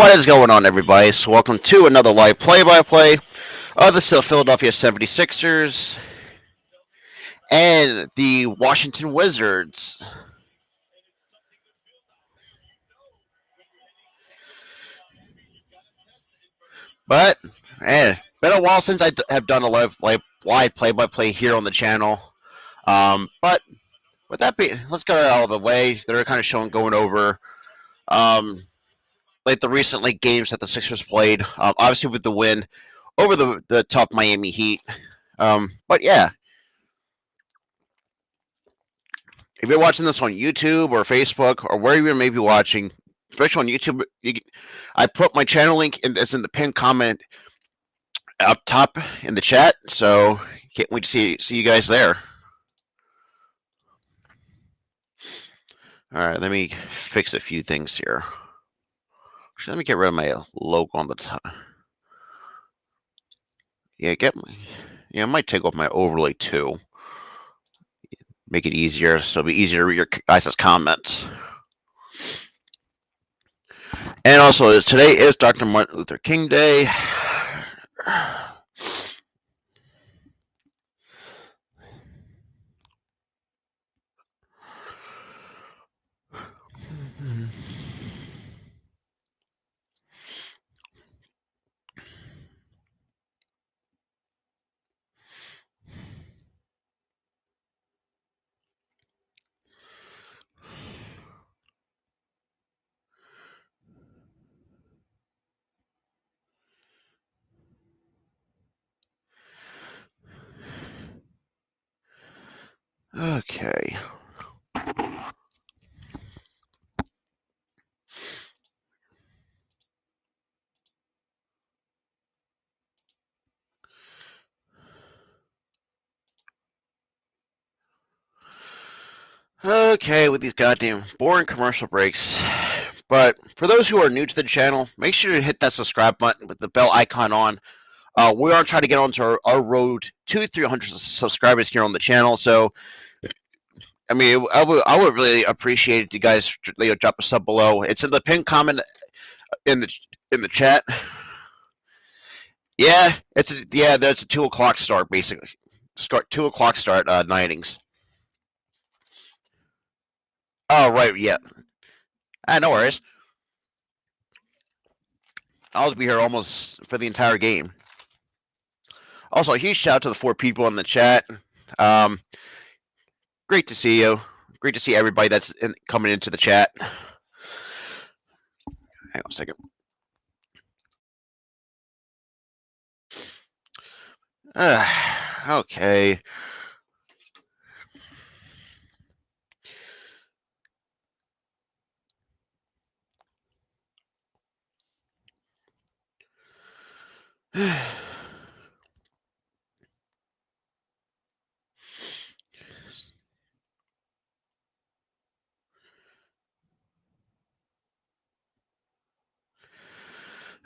What is going on, everybody? So, welcome to another live play-by-play of the Philadelphia 76ers and the Washington Wizards. But, been a while since have done a live play-by-play here on the channel. But with that being, let's get it out of the way. They're kind of showing going over like the recent games that the Sixers played. Obviously with the win over the tough Miami Heat. But yeah, if you're watching this on YouTube or Facebook or wherever you may be watching, especially on YouTube, I put my channel link it's in the pinned comment up top in the chat. So can't wait to see you guys there. All right, let me fix a few things here. Actually, let me get rid of my logo on the top. Yeah, I might take off my overlay too. Make it easier, so it'll be easier to read your guys' comments. And also, today is Dr. Martin Luther King Day. Okay. Okay, with these goddamn boring commercial breaks. But for those who are new to the channel, make sure to hit that subscribe button with the bell icon on. We are trying to get onto our road to 300 subscribers here on the channel. So, I mean, I would really appreciate it if you guys drop a sub below. It's in the pinned comment in the chat. Yeah, that's a 2 o'clock start basically. 2 o'clock start nightings. Oh right, yeah. No worries. I'll be here almost for the entire game. Also, a huge shout out to the 4 people in the chat. Great to see you. Great to see everybody that's coming into the chat. Hang on a second. Okay.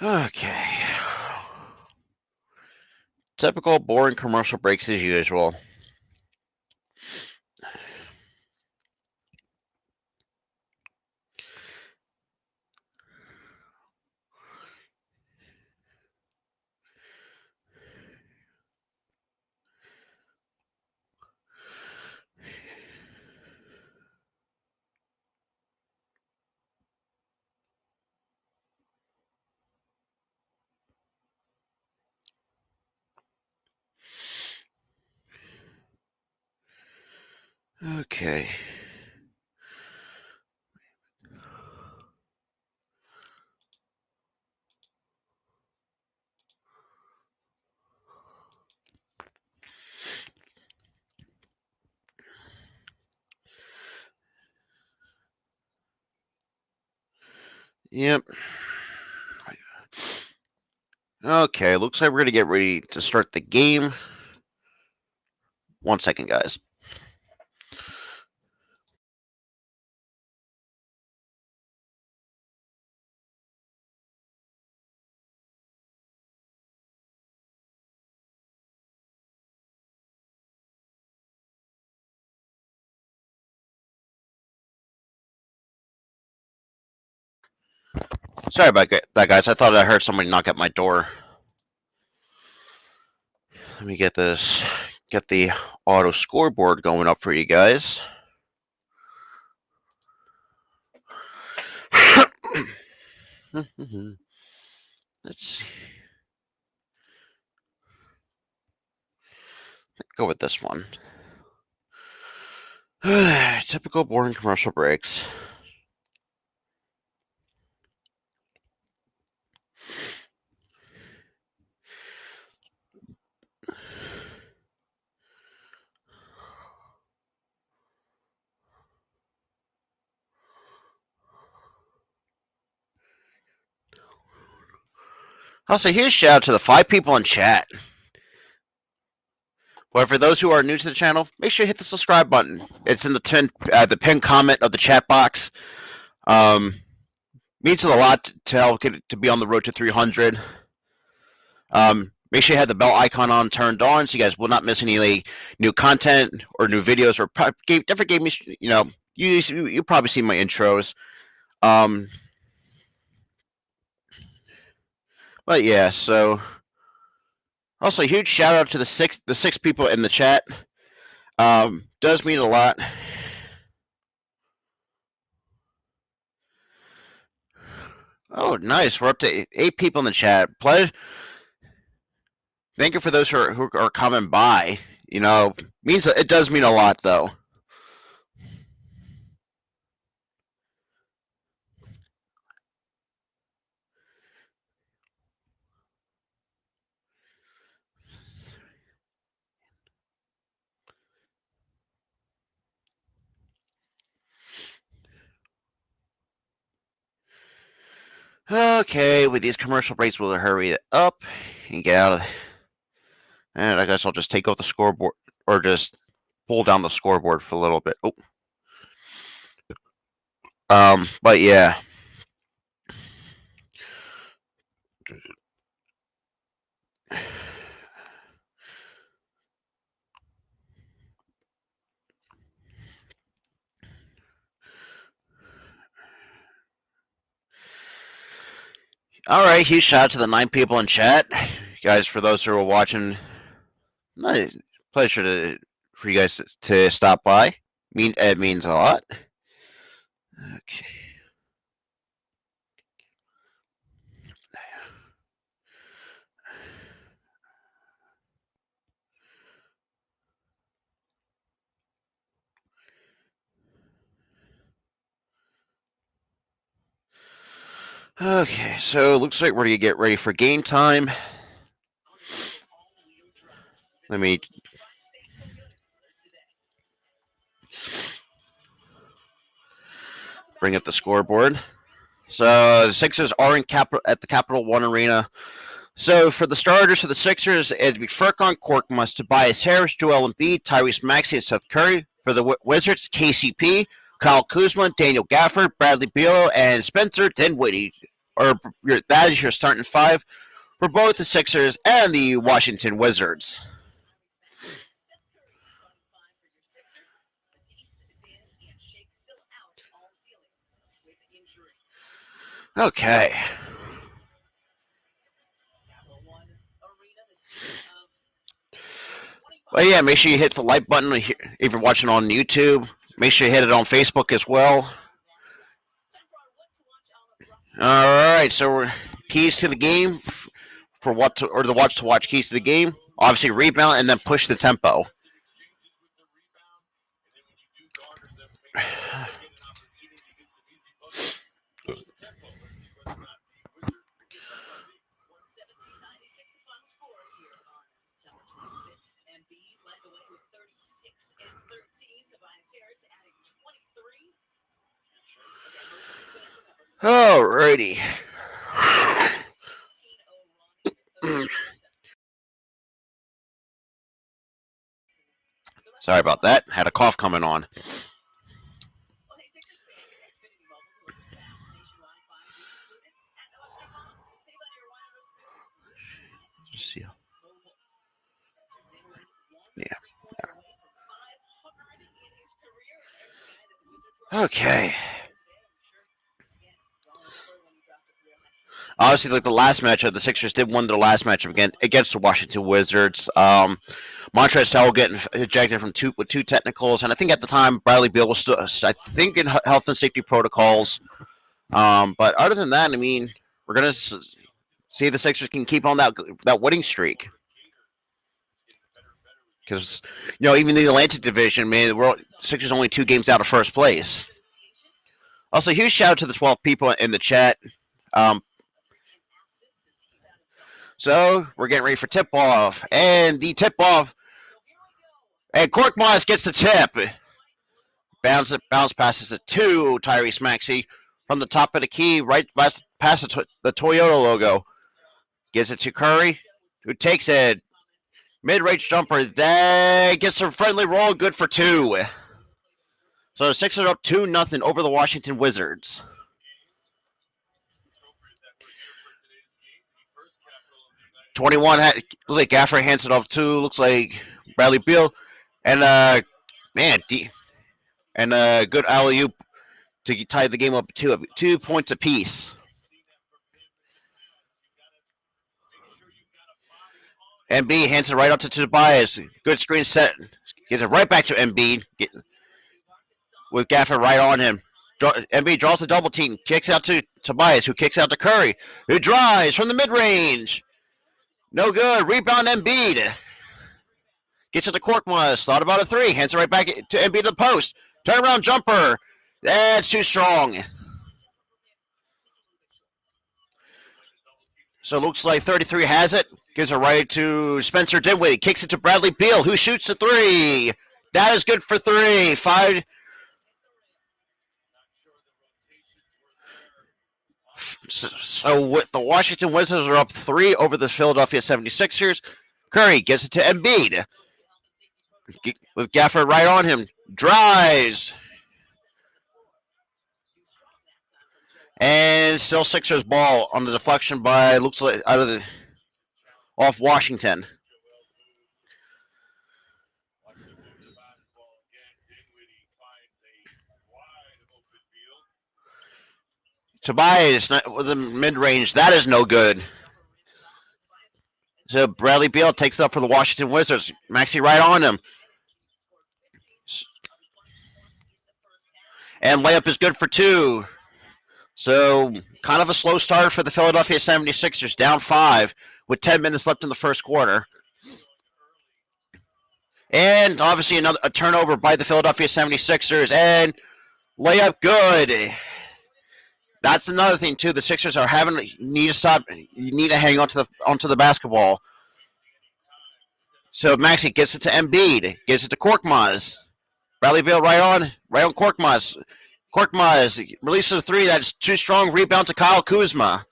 Okay. Typical boring commercial breaks as usual. Okay. Yep. Okay, looks like we're going to get ready to start the game. 1 second, guys. Sorry about that, guys. I thought I heard somebody knock at my door. Let me get the auto scoreboard going up for you guys. Let's see. Go with this one. Typical boring commercial breaks. Also, huge shout out to the 5 people in chat. But for those who are new to the channel, make sure you hit the subscribe button. It's in the pinned comment of the chat box. Means a lot to help get to be on the road to 300. Make sure you have the bell icon on turned on so you guys will not miss any new content or new videos or different games. You know, you probably see my intros. But yeah, so also a huge shout out to the six people in the chat. Does mean a lot. Oh, nice. We're up to 8 people in the chat. Thank you for those who are coming by. You know, means it does mean a lot though. Okay, with these commercial breaks, we'll hurry it up and get out of. And I guess I'll just take out the scoreboard or just pull down the scoreboard for a little bit. Oh. But yeah. All right, huge shout out to the 9 people in chat, guys. For those who are watching, pleasure for you guys to stop by. It means a lot. Okay. Okay, so it looks like we're gonna get ready for game time. Let me bring up the scoreboard. So the Sixers are at the Capital One Arena. So for the starters for the Sixers, it'd be Furkan Korkmaz, Tobias Harris, Joel Embiid, Tyrese Maxey, and Seth Curry. For the Wizards, KCP, Kyle Kuzma, Daniel Gafford, Bradley Beal, and Spencer Dinwiddie. That is your starting 5 for both the Sixers and the Washington Wizards. Okay. But yeah, make sure you hit the like button if you're watching on YouTube. Make sure you hit it on Facebook as well. All right, so we're keys to the game for the watch keys to the game. Obviously, rebound and then push the tempo. Alrighty. Sorry about that. Had a cough coming on. Yeah. Okay. Obviously, like the last matchup, the Sixers did win their last matchup against the Washington Wizards. Montrezl Harrell getting ejected from two technicals, and I think at the time Bradley Beal was still, I think, in health and safety protocols. But other than that, I mean, we're gonna see if the Sixers can keep on that winning streak. Because even in the Atlantic Division, man, the Sixers only 2 games out of first place. Also, huge shout out to the 12 people in the chat. So we're getting ready for tip off, and the tip off, and Korkmaz gets the tip. Bounce passes it to Tyrese Maxey from the top of the key, right past the Toyota logo. Gives it to Curry, who takes it. Mid-range jumper, that gets a friendly roll, good for 2. So the Sixers are up 2-0 over the Washington Wizards. Looks like Gafford hands it off to, looks like Bradley Beal. And, good alley-oop to tie the game up 2 points apiece. Embiid hands it right up to Tobias. Good screen set. Gives it right back to Embiid. With Gafford right on him. Embiid draws the double team. Kicks out to Tobias, who kicks out to Curry, who drives from the mid-range. No good. Rebound Embiid. Gets it to Korkmaz. Thought about a 3. Hands it right back to Embiid to the post. Turnaround jumper. That's too strong. So it looks like 33 has it. Gives it right to Spencer Dinwiddie. Kicks it to Bradley Beal, who shoots a 3. That is good for 3. 5. So with the Washington Wizards are up 3 over the Philadelphia 76ers. Curry gets it to Embiid. With Gafford right on him. Drives. And still Sixers ball on the deflection by, looks like, off Washington. Tobias with the mid-range. That is no good. So Bradley Beal takes up for the Washington Wizards. Maxey right on him. And layup is good for 2. So kind of a slow start for the Philadelphia 76ers. Down 5 with 10 minutes left in the first quarter. And obviously a turnover by the Philadelphia 76ers. And layup good. That's another thing too. The Sixers are need to stop. You need to hang onto the basketball. So Maxey gets it to Embiid. Gives it to Korkmaz. Bradley Beal right on Korkmaz. Korkmaz releases a 3. That's too strong. Rebound to Kyle Kuzma.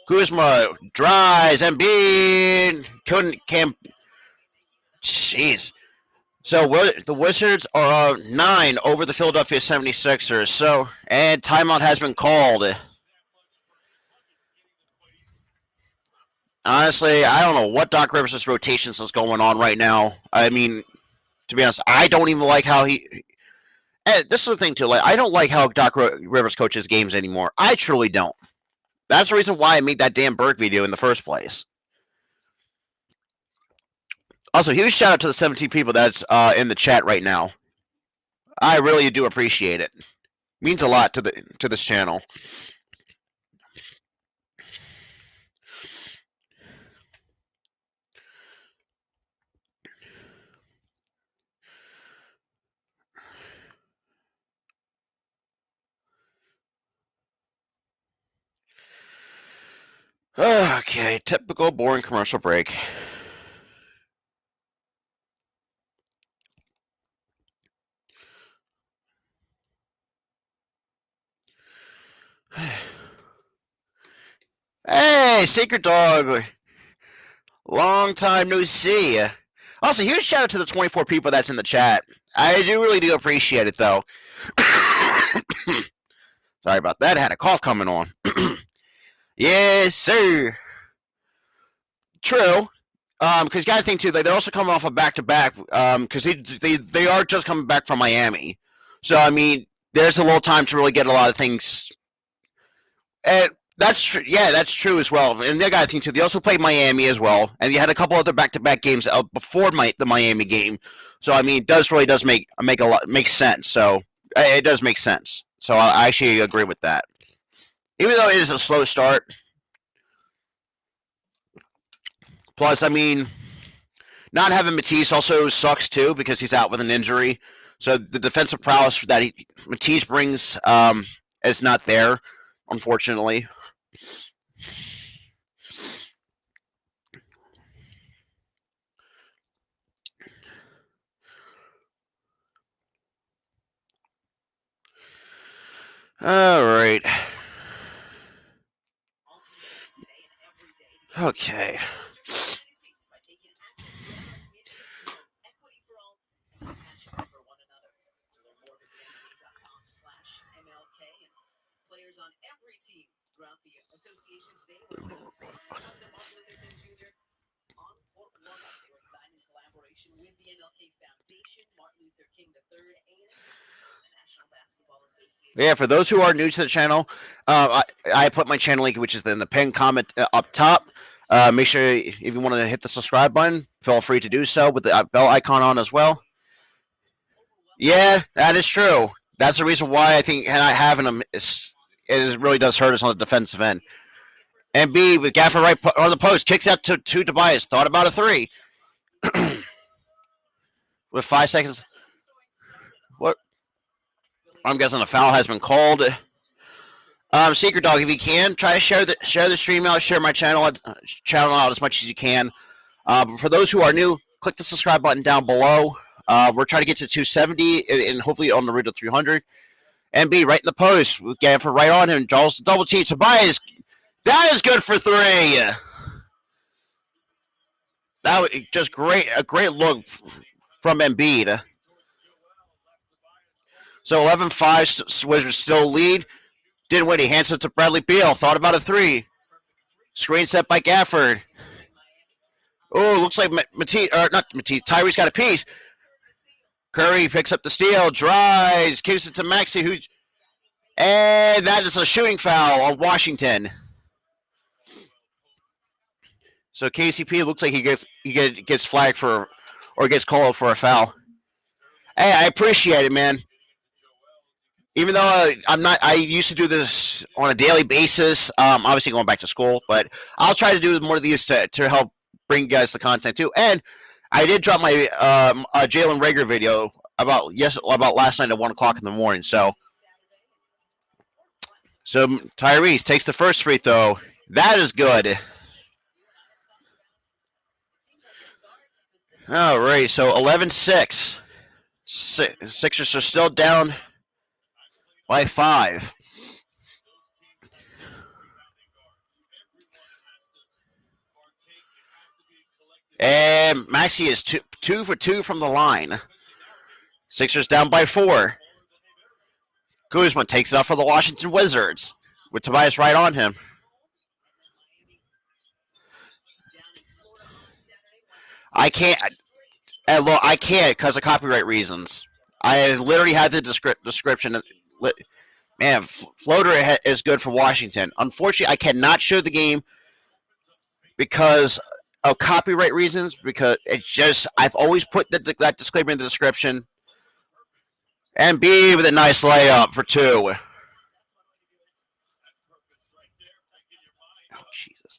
Kuzma drives. Embiid can't. Jeez. So the Wizards are 9 over the Philadelphia 76ers. So, and timeout has been called. Honestly, I don't know what Doc Rivers' rotations is going on right now. I mean, to be honest, I don't even like how he. And this is the thing too. Like, I don't like how Doc Rivers coaches games anymore. I truly don't. That's the reason why I made that Dan Burke video in the first place. Also, huge shout out to the 17 people that's in the chat right now. I really do appreciate it. Means a lot to this channel. Okay, typical boring commercial break. Hey, Secret Dog. Long time no see. Also, huge shout out to the 24 people that's in the chat. I really do appreciate it, though. Sorry about that. I had a cough coming on. Yes, sir. True. Because you got to think, too, they're also coming off a back-to-back because they are just coming back from Miami. So, I mean, there's a little time to really get a lot of things And that's true. Yeah, that's true as well. And they got a team too. They also played Miami as well, and you had a couple other back-to-back games before the Miami game. So I mean, it does make a lot makes sense. So it does make sense. So I actually agree with that. Even though it is a slow start. Plus, I mean, not having Matisse also sucks too because he's out with an injury. So the defensive prowess that Matisse brings is not there, unfortunately. All right. Okay. Yeah, for those who are new to the channel, I put my channel link, which is in the pinned comment up top. Make sure if you want to hit the subscribe button, feel free to do so with the bell icon on as well. Yeah, that is true. That's the reason why I think having him it really does hurt us on the defensive end. And B, with Gaffer right on the post, kicks out to Tobias. Thought about a three. With 5 seconds. What? I'm guessing a foul has been called. Secret Dog, if you can, try to share the stream out, share my channel out as much as you can. For those who are new, click the subscribe button down below. We're trying to get to 270 and hopefully on the road to 300. And B, right in the post, with Gaffer right on him. Draws the double T. Tobias, that is good for three. That was just great, a great look from Embiid. So 11-5, Wizards still lead. Dinwiddie hands it to Bradley Beal. Thought about a three. Screen set by Gafford. Oh, looks like Matisse, or not Matisse, Tyrese got a piece. Curry picks up the steal, drives, gives it to Maxey, and that is a shooting foul on Washington. So KCP looks like he gets flagged for, or gets called for a foul. Hey, I appreciate it, man. Even though I used to do this on a daily basis. Obviously going back to school, but I'll try to do more of these to help bring you guys the content too. And I did drop my Jalen Reagor video about last night at 1:00 in the morning. So Tyrese takes the first free throw. That is good. All right, so 11-6. Sixers are still down by 5. And Maxey is 2 for 2 from the line. Sixers down by 4. Kuzma takes it off for the Washington Wizards with Tobias right on him. I can't because of copyright reasons. I literally had the description. Man, floater is good for Washington. Unfortunately, I cannot show the game because of copyright reasons. Because it's just I've always put that disclaimer in the description. And B with a nice layup for 2. Oh, Jesus.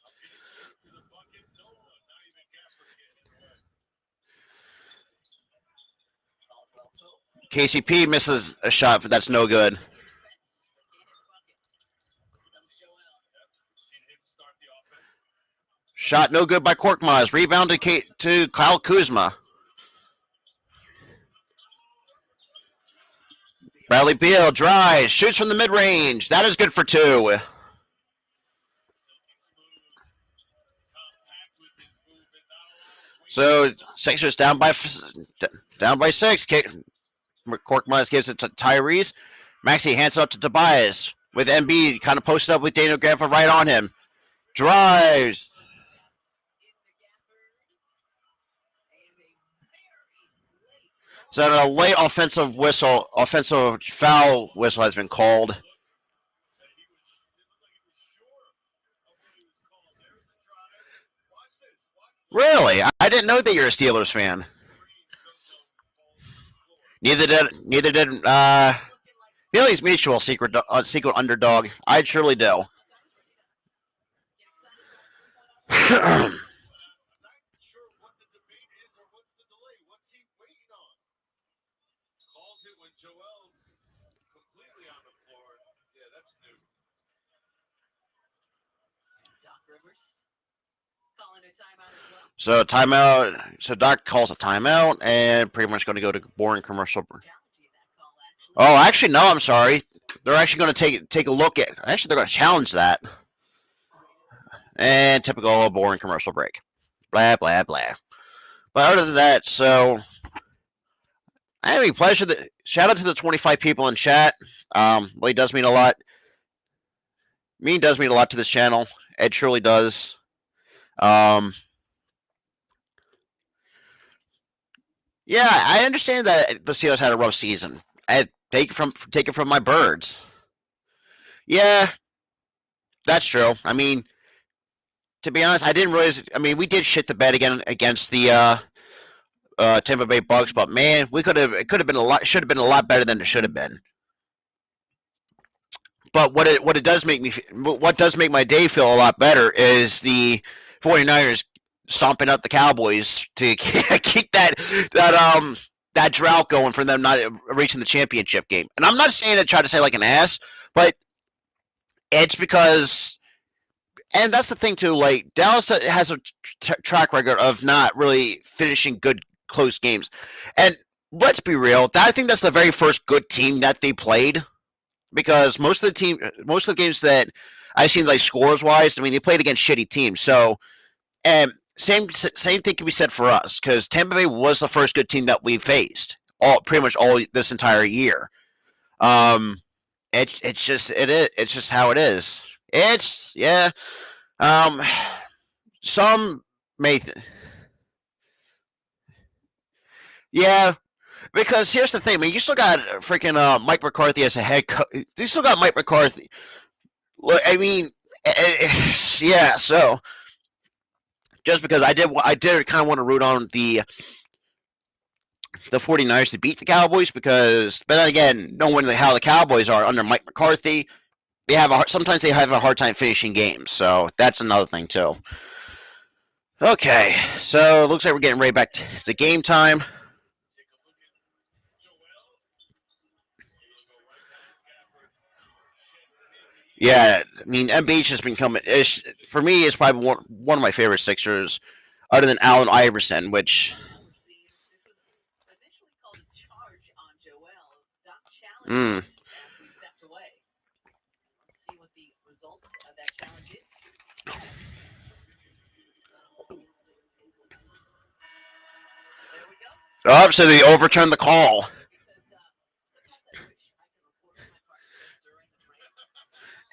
KCP misses a shot, but that's no good. Shot no good by Korkmaz. Rebound to Kyle Kuzma. Bradley Beal drives, shoots from the mid-range. That is good for 2. So Sixers down by 6. Korkmaz gives it to Tyrese. Maxey hands it up to Tobias with Embiid kind of posted up with Daniel Gafford right on him. Drives. So a late offensive foul whistle has been called. Really? I didn't know that you're a Steelers fan. Neither did Phillies Mutual secret underdog. I surely do. So timeout. So Doc calls a timeout and pretty much going to go to boring commercial. Oh, actually, no. I'm sorry. They're actually going to take a look at. Actually, they're going to challenge that. And typical boring commercial break. Blah blah blah. But other than that, so I have a pleasure. Shout out to the 25 people in chat. Really does mean a lot. Does mean a lot to this channel. It truly does. Yeah, I understand that the Steelers had a rough season. I take it from my birds. Yeah, that's true. I mean, to be honest, I didn't realize. I mean, we did shit the bed again against the Tampa Bay Bucks, but man, it could have been a lot. Should have been a lot better than it should have been. But what does make my day feel a lot better is the 49ers stomping out the Cowboys to keep that drought going for them not reaching the championship game. And I'm not saying to try to say like an ass, but it's because, and that's the thing too. Like Dallas has a track record of not really finishing good close games, and let's be real. I think that's the very first good team that they played, because most of the games that I've seen, like scores wise, I mean they played against shitty teams. So, and same thing can be said for us, because Tampa Bay was the first good team that we faced pretty much all this entire year. It's just how it is. It's yeah. Some may. Yeah, because here's the thing. I mean, you still got freaking Mike McCarthy as a head coach. You still got Mike McCarthy. Look, I mean, yeah. So just because I did kind of want to root on the 49ers to beat the Cowboys, because, but then again, knowing how the Cowboys are under Mike McCarthy, sometimes they have a hard time finishing games. So that's another thing too. Okay, so it looks like we're getting right back to game time. Yeah, I mean, Embiid has been coming. For me, it's probably one of my favorite Sixers, other than Allen Iverson, which. Mm. Oh, so they overturned the call.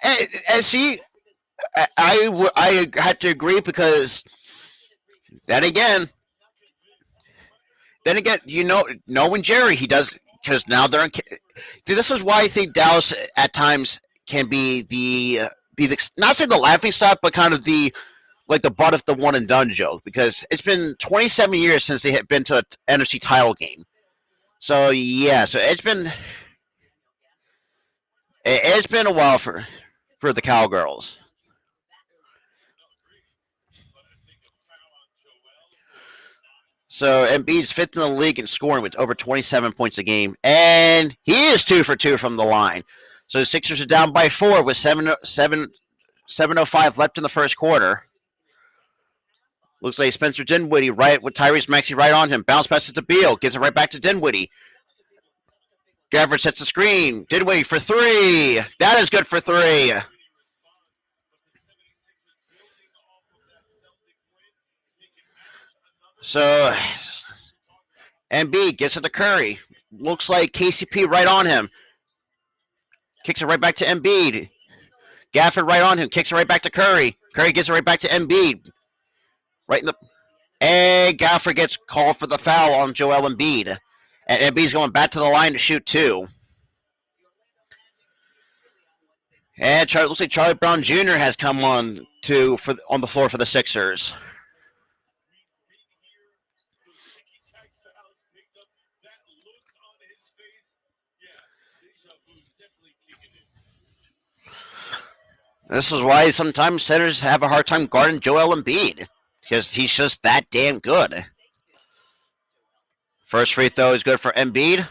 And see, I had to agree, because then again, knowing Jerry, he does, because now they're in. This is why I think Dallas at times can be not say the laughing stock, but kind of the like the butt of the one and done joke, because it's been 27 years since they had been to an NFC title game. So yeah, so it's been a while for the Cowgirls. So Embiid's fifth in the league in scoring with over 27 points a game, and he is 2 for 2 from the line. So the Sixers are down by 4 with 7:05 left in the first quarter. Looks like Spencer Dinwiddie right with Tyrese Maxey right on him. Bounce passes to Beal, gives it right back to Dinwiddie. Gafford sets the screen. Dinwiddie for 3. That is good for 3. So Embiid gets it to Curry. Looks like KCP right on him. Kicks it right back to Embiid. Gafford right on him. Kicks it right back to Curry. Curry gets it right back to Embiid. Right in the. And Gafford gets called for the foul on Joel Embiid. And Embiid's going back to the line to shoot 2. And looks like Charlie Brown Jr. has come on the floor for the Sixers. This is why sometimes centers have a hard time guarding Joel Embiid because he's just that damn good. First free throw is good for Embiid.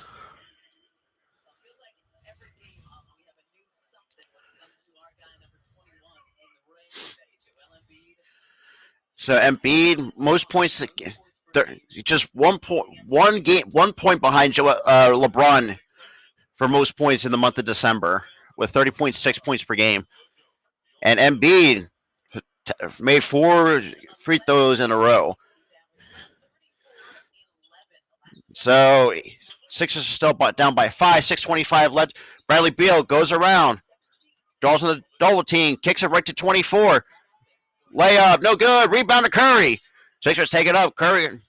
So Embiid, most points, just 1 point behind LeBron for most points in the month of December, with 30.6 points per game. And Embiid made 4 free throws in a row. So Sixers are still down by 5, 6:25 left. Bradley Beal goes around, draws on the double team, kicks it right to 24. Layup, no good. Rebound to Curry. Sixers take it up. Curry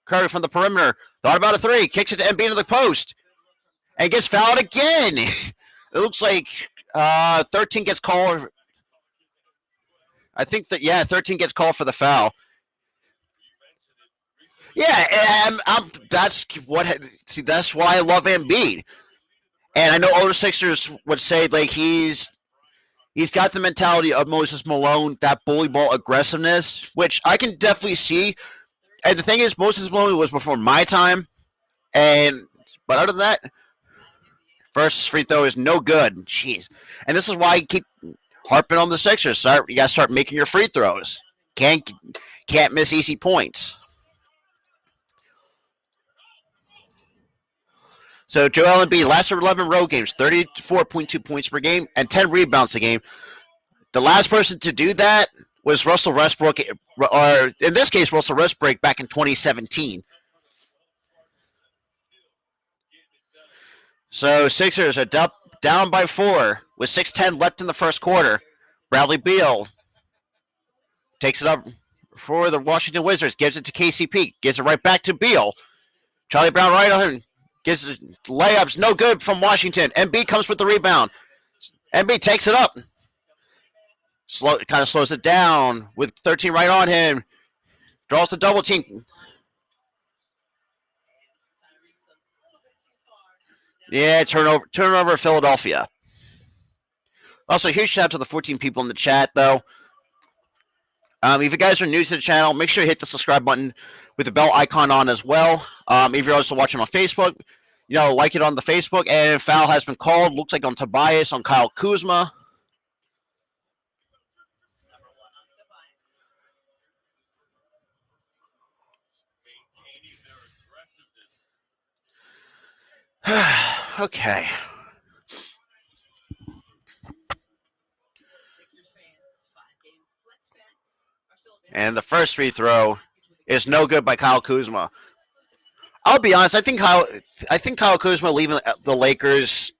from the perimeter. Thought about a 3. Kicks it to Embiid to the post. And gets fouled again. It looks like 13 gets called. I think 13 gets called for the foul. Yeah, that's why I love Embiid. And I know older Sixers would say like he's got the mentality of Moses Malone, that bully ball aggressiveness, which I can definitely see. And the thing is, Moses Malone was before my time, but other than that, first free throw is no good. Jeez, and this is why I keep harping on the Sixers. You gotta start making your free throws. Can't miss easy points. So Joel Embiid, last 11 road games, 34.2 points per game and 10 rebounds a game. The last person to do that was Russell Westbrook, or in this case, Russell Westbrook back in 2017. So Sixers are down by 4 with 6:10 left in the first quarter. Bradley Beal takes it up for the Washington Wizards, gives it to KCP, gives it right back to Beal. Charlie Brown right on him. Gives layups, no good from Washington. Embiid comes with the rebound. Embiid takes it up. Kind of slows it down with 13 right on him. Draws the double team. Yeah, turnover Philadelphia. Also, huge shout out to the 14 people in the chat, though. If you guys are new to the channel, make sure you hit the subscribe button with the bell icon on as well. If you're also watching on Facebook, like it on the Facebook. And foul has been called. Looks like on Tobias, on Kyle Kuzma. Okay. And the first free throw is no good by Kyle Kuzma. I'll be honest. I think Kyle Kuzma leaving the Lakers.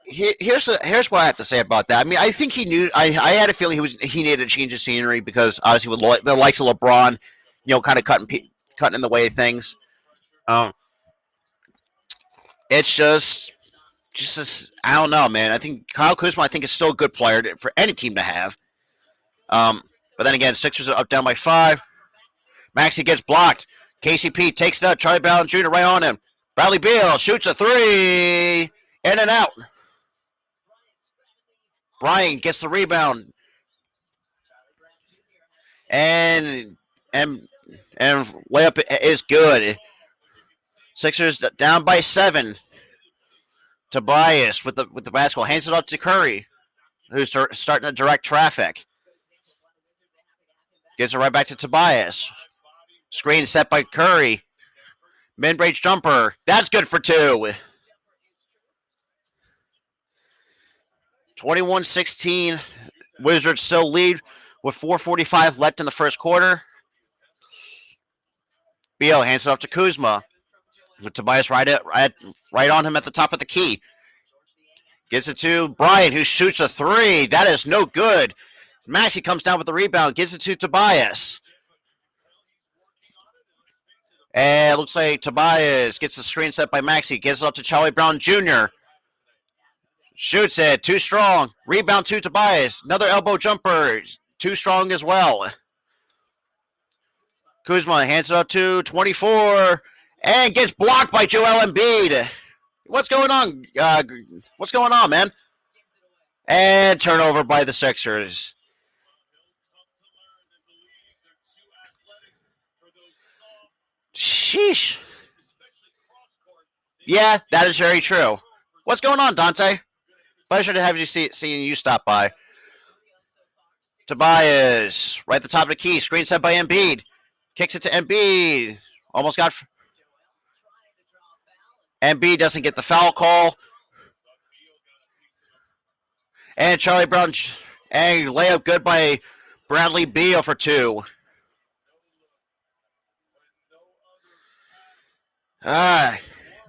Here's what I have to say about that. I mean, I think he knew. I had a feeling he needed to change the scenery because obviously with the likes of LeBron, kind of cutting in the way of things. It's just I don't know, man. I think Kyle Kuzma, is still a good player for any team to have. But then again, Sixers are up down by 5. Maxey gets blocked. KCP takes it out. Charlie Brown Jr. right on him. Bradley Beal shoots a 3. In and out. Bryant gets the rebound. And layup is good. Sixers down by 7. Tobias with the basketball hands it up to Curry, who's starting to direct traffic. Gives it right back to Tobias. Screen set by Curry. Mid-range jumper. That's good for 2. 21-16. Wizards still lead with 4:45 left in the first quarter. Beal hands it off to Kuzma. With Tobias right on him at the top of the key. Gives it to Bryant, who shoots a 3. That is no good. Maxey comes down with the rebound. Gives it to Tobias. And it looks like Tobias gets the screen set by Maxey. Gives it up to Charlie Brown Jr. Shoots it. Too strong. Rebound to Tobias. Another elbow jumper. Too strong as well. Kuzma hands it up to 24. And gets blocked by Joel Embiid. What's going on? What's going on, man? And turnover by the Sixers. Sheesh. Yeah, that is very true. What's going on, Dante? Pleasure to have you seeing you stop by. Tobias, right at the top of the key. Screen set by Embiid. Kicks it to Embiid. Almost got. Embiid doesn't get the foul call. And Charlie Brown. And layup good by Bradley Beal for 2.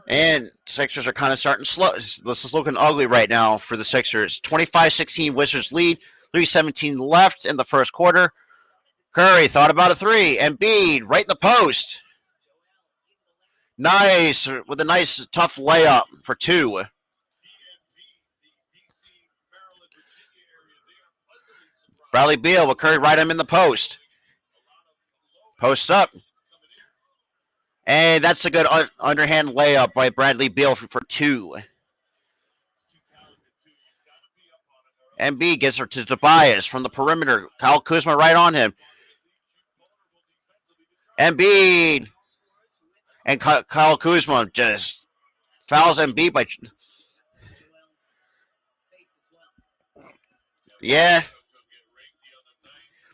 And Sixers are kind of starting slow. This is looking ugly right now for the Sixers. 25-16 Wizards lead. 3:17 left in the first quarter. Curry thought about a 3. Embiid right in the post. Nice, with a nice tough layup for 2. Bradley Beal with Curry right him in the post. Post up. And that's a good underhand layup by Bradley Beal for 2. Embiid gets her to Tobias from the perimeter. Kyle Kuzma right on him. Embiid. And Kyle Kuzma just fouls Embiid by. Yeah.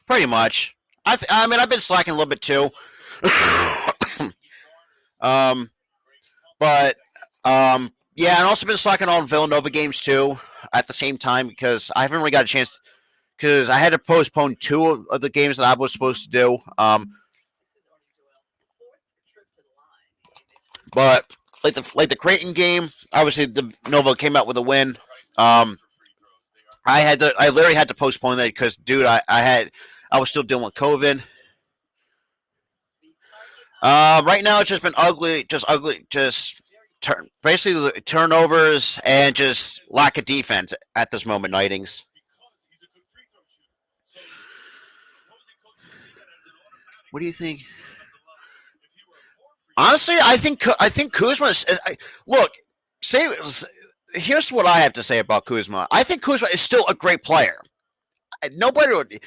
Pretty much. I mean, I've been slacking a little bit too. But yeah, and also been slacking on Villanova games too at the same time because I haven't really got a chance because I had to postpone 2 of the games that I was supposed to do. But like the Creighton game, obviously the Nova came out with a win. I literally had to postpone that because, dude, I was still dealing with COVID. Right now it's just been ugly, basically turnovers and just lack of defense at this moment, Nightings. What do you think? Honestly, I think Kuzma. Look, say here's what I have to say about Kuzma. I think Kuzma is still a great player. Nobody would.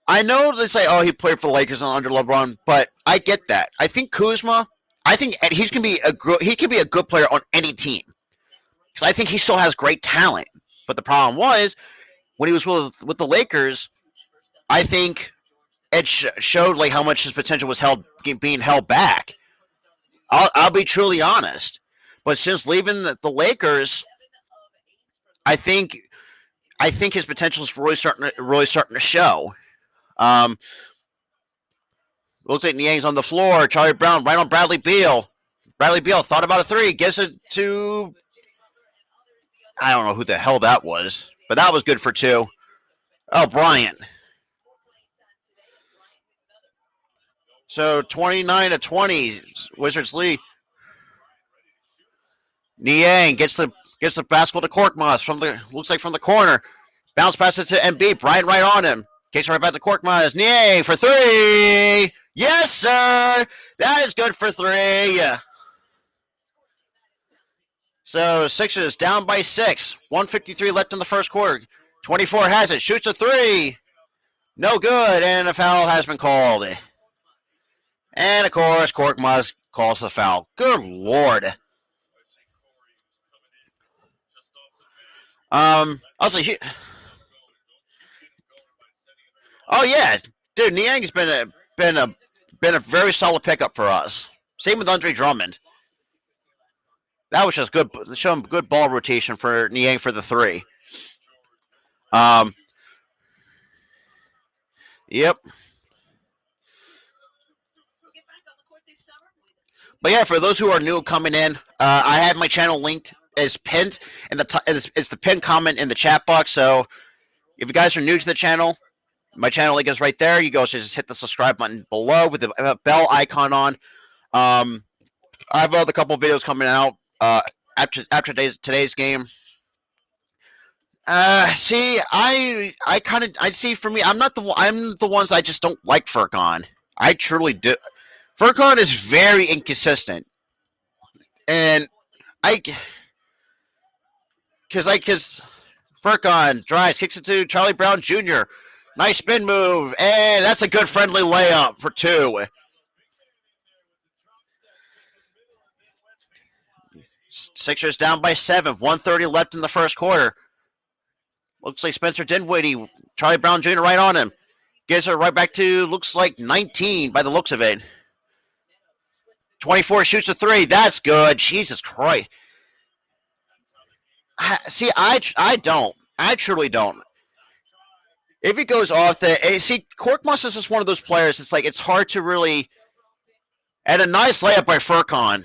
I know they say, "Oh, he played for the Lakers under LeBron," but I get that. I think Kuzma. I think he's gonna be he can be a good player on any team because I think he still has great talent. But the problem was when he was with the Lakers. I think it showed like how much his potential was being held back. I'll be truly honest, but since leaving the Lakers, I think his potential is really starting to show. Looks like Niang's on the floor. Charlie Brown right on Bradley Beal. Bradley Beal thought about a 3, gives it to I don't know who the hell that was, but that was good for 2. Oh, Bryant. So 29-20, Wizards lead. Niang gets the basketball to Korkmaz from the corner. Bounce pass it to Embiid. Bryant right on him. Kicks right back to Korkmaz. Niang for 3. Yes, sir. That is good for 3. So Sixers down by 6. 1:53 left in the first quarter. 24 has it. Shoots a 3. No good. And a foul has been called. And, of course, Korkmaz calls the foul. Good Lord. Also, oh yeah, dude, Niang's been a very solid pickup for us. Same with Andre Drummond. That was just good, showing good ball rotation for Niang for the 3. Yep. But yeah, for those who are new coming in, I have my channel linked as pinned in the it's the pinned comment in the chat box. So if you guys are new to the channel, my channel link is right there. You guys just hit the subscribe button below with the bell icon on. I have a couple of videos coming out after today's game. See, I see. For me, I'm the ones I just don't like Furkan. I truly do. Furkan is very inconsistent, and because Furkan drives, kicks it to Charlie Brown Jr. Nice spin move, and that's a good friendly layup for two. Sixers down by 7. 1:30 left in the first quarter. Looks like Spencer Dinwiddie, Charlie Brown Jr. right on him. Gives it right back to, looks like 19 by the looks of it. 24 shoots a three. That's good. Jesus Christ. See, I don't. I truly don't. If he goes off see, Korkmaz is just one of those players. It's like it's hard to really. And a nice layup by Furkan.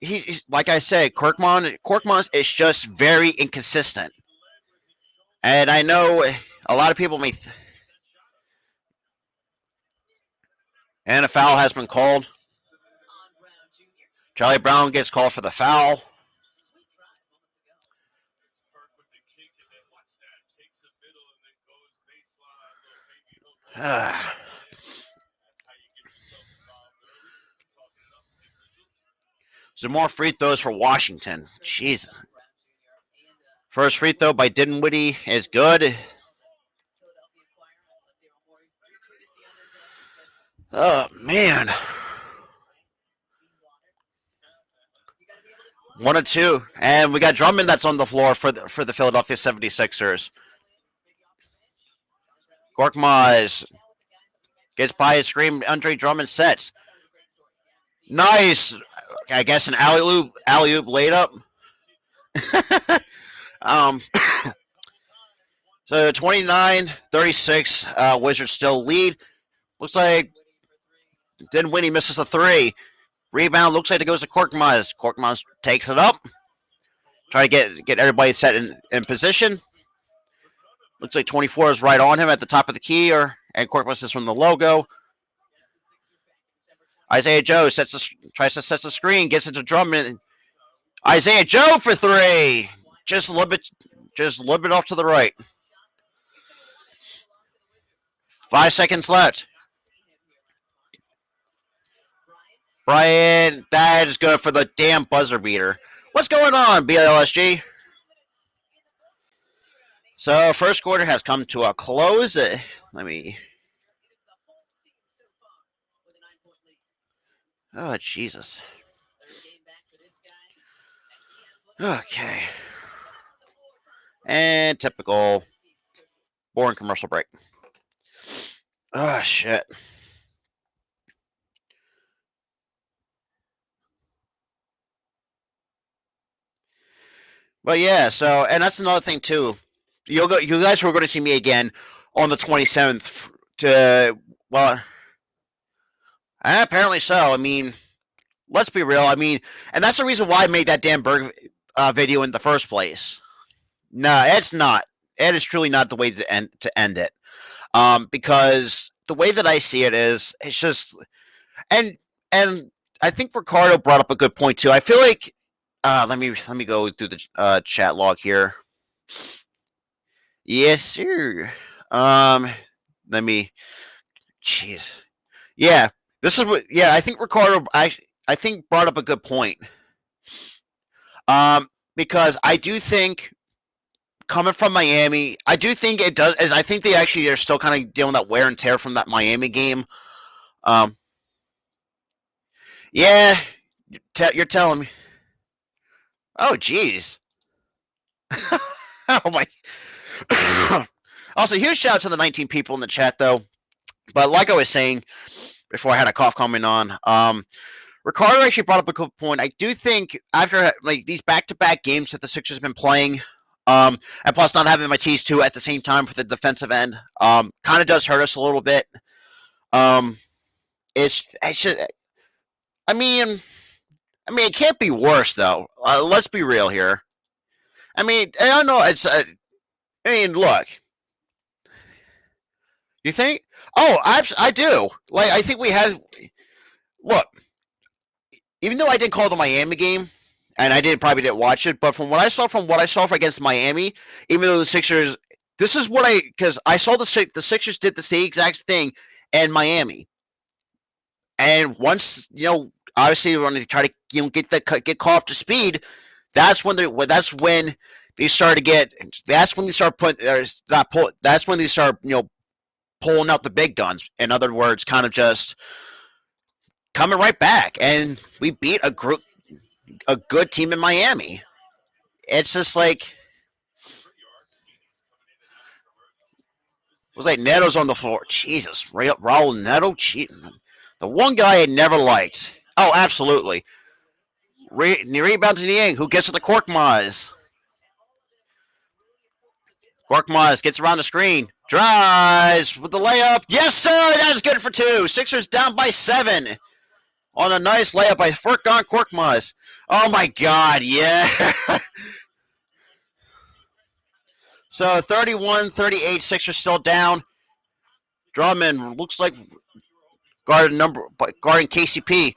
He's like I said, Korkmaz is just very inconsistent. And I know a lot of people may. And a foul has been called. Charlie Brown gets called for the foul. Some more free throws for Washington. Jeez. First free throw by Dinwiddie is good. Oh, man. 1 and 2. And we got Drummond that's on the floor for the Philadelphia 76ers. Korkmaz gets by his screen. Andre Drummond sets. Nice. I guess an alley-oop laid up. So 29-36, Wizards still lead. Looks like Dinwiddie misses a three. Rebound looks like it goes to Korkmaz. Korkmaz takes it up. Try to get everybody set in position. Looks like 24 is right on him at the top of the key, and Korkmaz is from the logo. Isaiah Joe tries to set the screen, gets into Drummond. Isaiah Joe for three. Just a little bit off to the right. 5 seconds left. Brian, that is good for the damn buzzer beater. What's going on, BLSG? So, first quarter has come to a close. Let me. Oh, Jesus. Okay. And typical boring commercial break. Oh, shit. But yeah, so, and that's another thing too. You guys were going to see me again on the 27th apparently so. I mean, let's be real. I mean, and that's the reason why I made that Dan Berg video in the first place. No, it's not. It is truly not the way to end it. Because the way that I see it is, it's just, and I think Ricardo brought up a good point too. I feel like, let me go through the chat log here. Yes, sir. Let me. Jeez. Yeah, this is what. Yeah, I think Ricardo. I think brought up a good point. Because I do think, coming from Miami, I do think it does. As I think they actually are still kind of dealing with that wear and tear from that Miami game. Yeah, you're telling me. Oh, jeez. Oh my. Also, huge shout out to the 19 people in the chat, though. But like I was saying before, I had a cough coming on. Ricardo actually brought up a good point. I do think after like these back-to-back games that the Sixers have been playing, and plus not having Matisse too at the same time for the defensive end, kind of does hurt us a little bit. I mean, it can't be worse though. Let's be real here. I mean, I don't know. I mean, look. You think? Oh, I do. Like, I think we have. Look, even though I didn't call the Miami game, and I probably didn't watch it, but from what I saw against Miami, even though the Sixers, this is what because I saw the Sixers did the same exact thing in Miami, and once obviously when they try to get caught up to speed, that's when they start to get. That's when they start putting. Not pull. That's when they start, pulling out the big guns. In other words, kind of just coming right back, and we beat a good team in Miami. It's just like it was like Neto's on the floor. Jesus, Raul Neto, the one guy I never liked. Oh, absolutely. Rebound to Niang, who gets to the Korkmaz. Korkmaz gets around the screen. Drives with the layup. Yes, sir. That is good for two. Sixers down by 7 on a nice layup by Furkan Korkmaz. Oh, my God. Yeah. So 31-38, Sixers still down. Drummond looks like guarding KCP.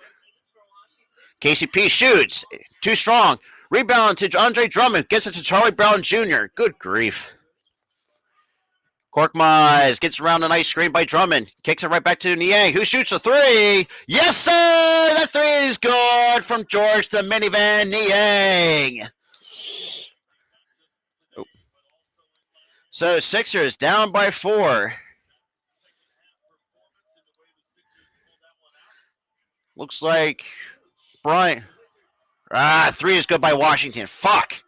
KCP shoots. Too strong. Rebound to Andre Drummond. Gets it to Charlie Brown Jr. Good grief. Korkmaz gets around a nice screen by Drummond. Kicks it right back to Niang, who shoots a three. Yes, sir! That three is good from George the Minivan Niang. So Sixers down by 4. Looks like Bryant. Three is good by Washington. Fuck.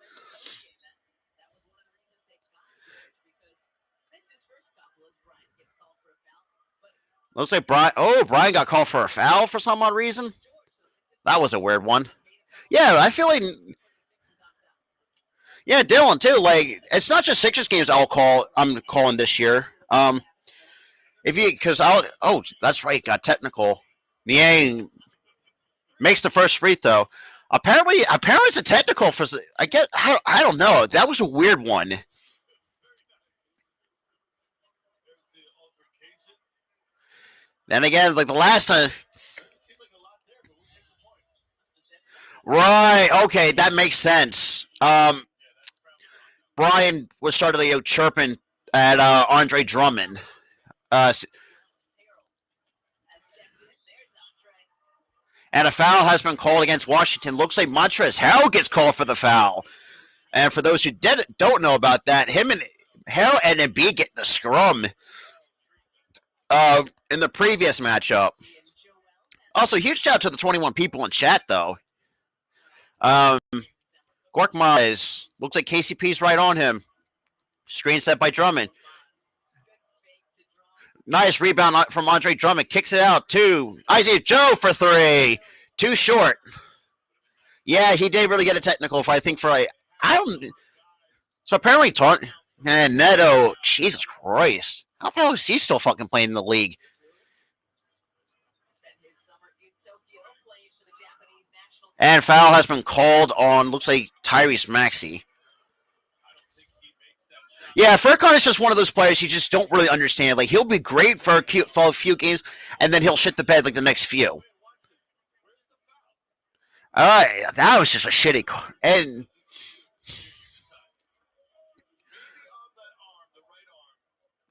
Looks like Brian got called for a foul for some odd reason. That was a weird one. Yeah, I feel like. Yeah, Dylan too. Like, it's not just Sixers games I'm calling this year. That's right. Got technical. Niang makes the first free throw. Apparently, it's a technical for. I don't know. That was a weird one. Then again, like the last time. Right. Okay, that makes sense. Brian was started chirping at Andre Drummond. And a foul has been called against Washington. Looks like Montrezl Harrell gets called for the foul. And for those who don't know about that, him and Harrell and Embiid get the scrum in the previous matchup. Also, huge shout out to the 21 people in chat, though. Korkmaz looks like KCP's right on him. Screen set by Drummond. Nice rebound from Andre Drummond. Kicks it out to Isaiah Joe for 3. Too short. Yeah, he did really get a technical. I think I don't. So apparently, and Neto. Jesus Christ, how the hell is he still fucking playing in the league? And foul has been called on. Looks like Tyrese Maxey. Yeah, Furkan is just one of those players you just don't really understand. Like, he'll be great for a few games, and then he'll shit the bed like the next few. All right, that was just a shitty call. And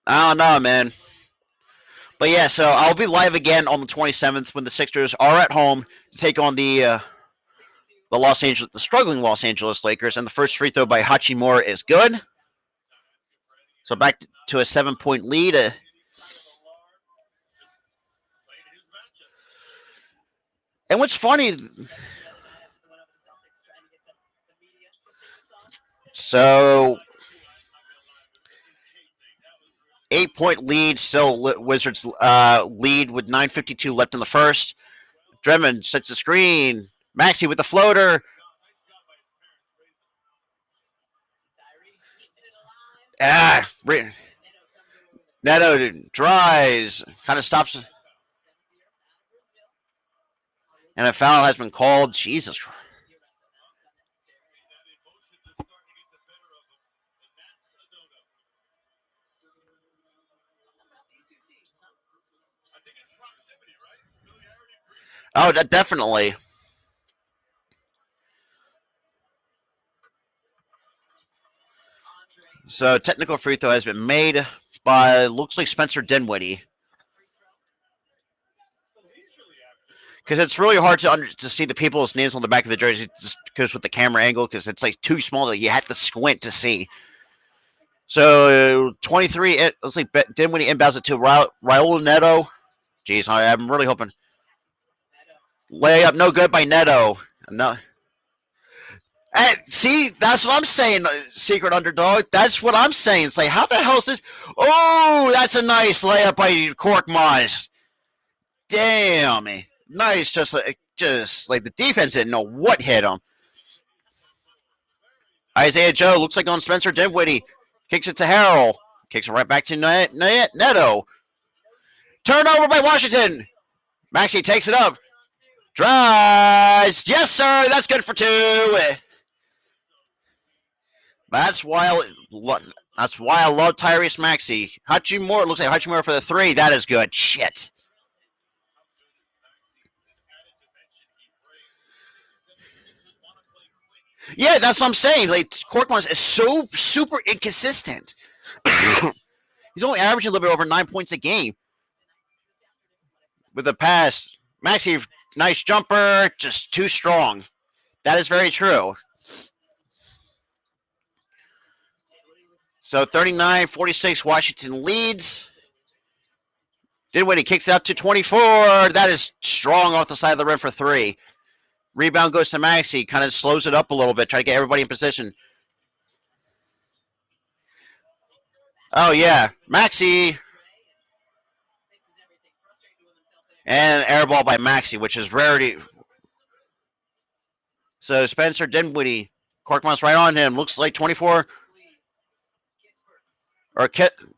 I don't know, man. But yeah, so I'll be live again on the 27th when the Sixers are at home to take on the struggling Los Angeles Lakers, and the first free throw by Hachimura is good. So back to a 7-point lead. And what's funny, so 8-point lead, still Wizards lead with 9:52 left in the first. Drummond sets the screen. Maxey with the floater. Neto drives, kind of stops. And a foul has been called. Jesus Christ. Oh, definitely. So technical free throw has been made by, looks like, Spencer Dinwiddie. because it's really hard to see the people's names on the back of the jersey just because with the camera angle, because it's like too small that you have to squint to see. So 23. Let's see. Dinwiddie inbounds it to Raul Neto. Jeez, I'm really hoping. Layup no good by Neto. No. Hey, see, that's what I'm saying, secret underdog. That's what I'm saying. It's like, how the hell is this? Oh, that's a nice layup by Korkmaz. Damn, nice. Just like the defense didn't know what hit him. Isaiah Joe looks like on Spencer Dinwiddie. Kicks it to Harrell. Kicks it right back to Neto. Turnover by Washington. Maxey takes it up. Drives. Yes, sir. That's good for two. That's why I love Tyrese Maxey. Hachimura looks like Hachimura for the three. That is good. Shit. Yeah, that's what I'm saying. Like Korkmaz is so super inconsistent. He's only averaging a little bit over 9 points a game. With the pass, Maxey, nice jumper, just too strong. That is very true. So 39-46, Washington leads. Dinwiddie kicks it up to 24. That is strong off the side of the rim for three. Rebound goes to Maxey, kind of slows it up a little bit, try to get everybody in position. Oh, yeah. Maxey. And air ball by Maxey, which is rarity. So Spencer Dinwiddie, Korkmaz right on him. Looks like 24. Or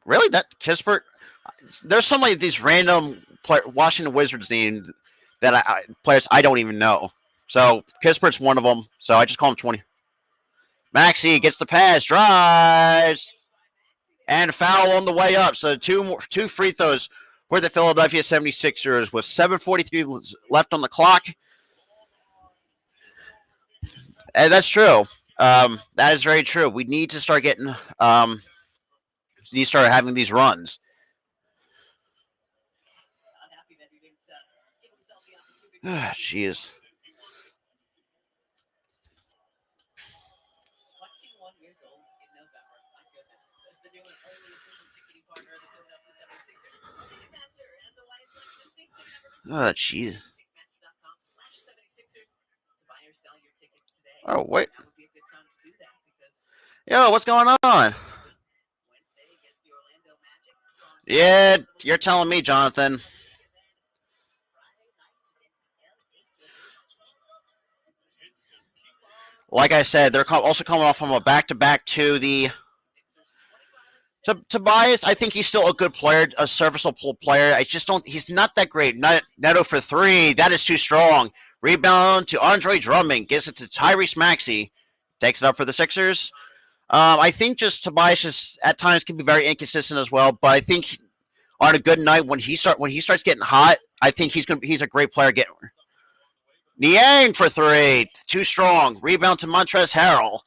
really? That Kispert? There's so many of these random Washington Wizards names that players I don't even know. So Kispert's one of them. So I just call him 20. Maxey gets the pass, drives, and foul on the way up. So two free throws for the Philadelphia 76ers with 7:43 left on the clock. And that's true. That is very true. We need to start getting. Need to start having these runs. Jeez. Oh, jeez. Oh, wait. Yo, what's going on? Yeah, you're telling me, Jonathan. Like I said, they're also coming off from a back-to-back to the Tobias. I think he's still a good player, a serviceable player. I just don't. He's not that great. Neto for three. That is too strong. Rebound to Andre Drummond. Gives it to Tyrese Maxey. Takes it up for the Sixers. I think just Tobias just at times can be very inconsistent as well. But I think on a good night when he starts getting hot, I think he's a great player. Niang for three. Too strong. Rebound to Montrezl Harrell.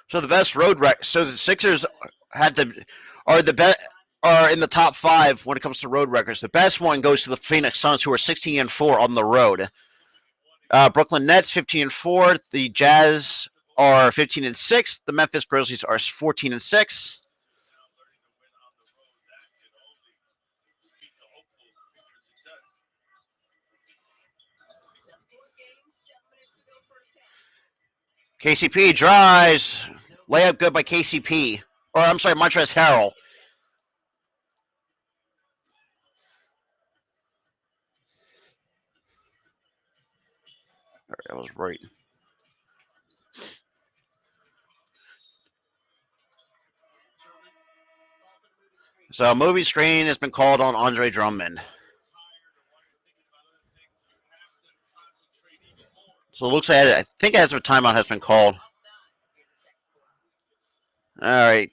So the best road record. So the Sixers are in the top five when it comes to road records. The best one goes to the Phoenix Suns, who are 16-4 on the road. Brooklyn Nets 15-4. The Jazz are 15-6. The Memphis Grizzlies are 14-6. KCP drives. Layup good by KCP. Or I'm sorry, Montrezl Harrell. That was right. So movie screen has been called on Andre Drummond. So it looks like I think as a timeout has been called. All right.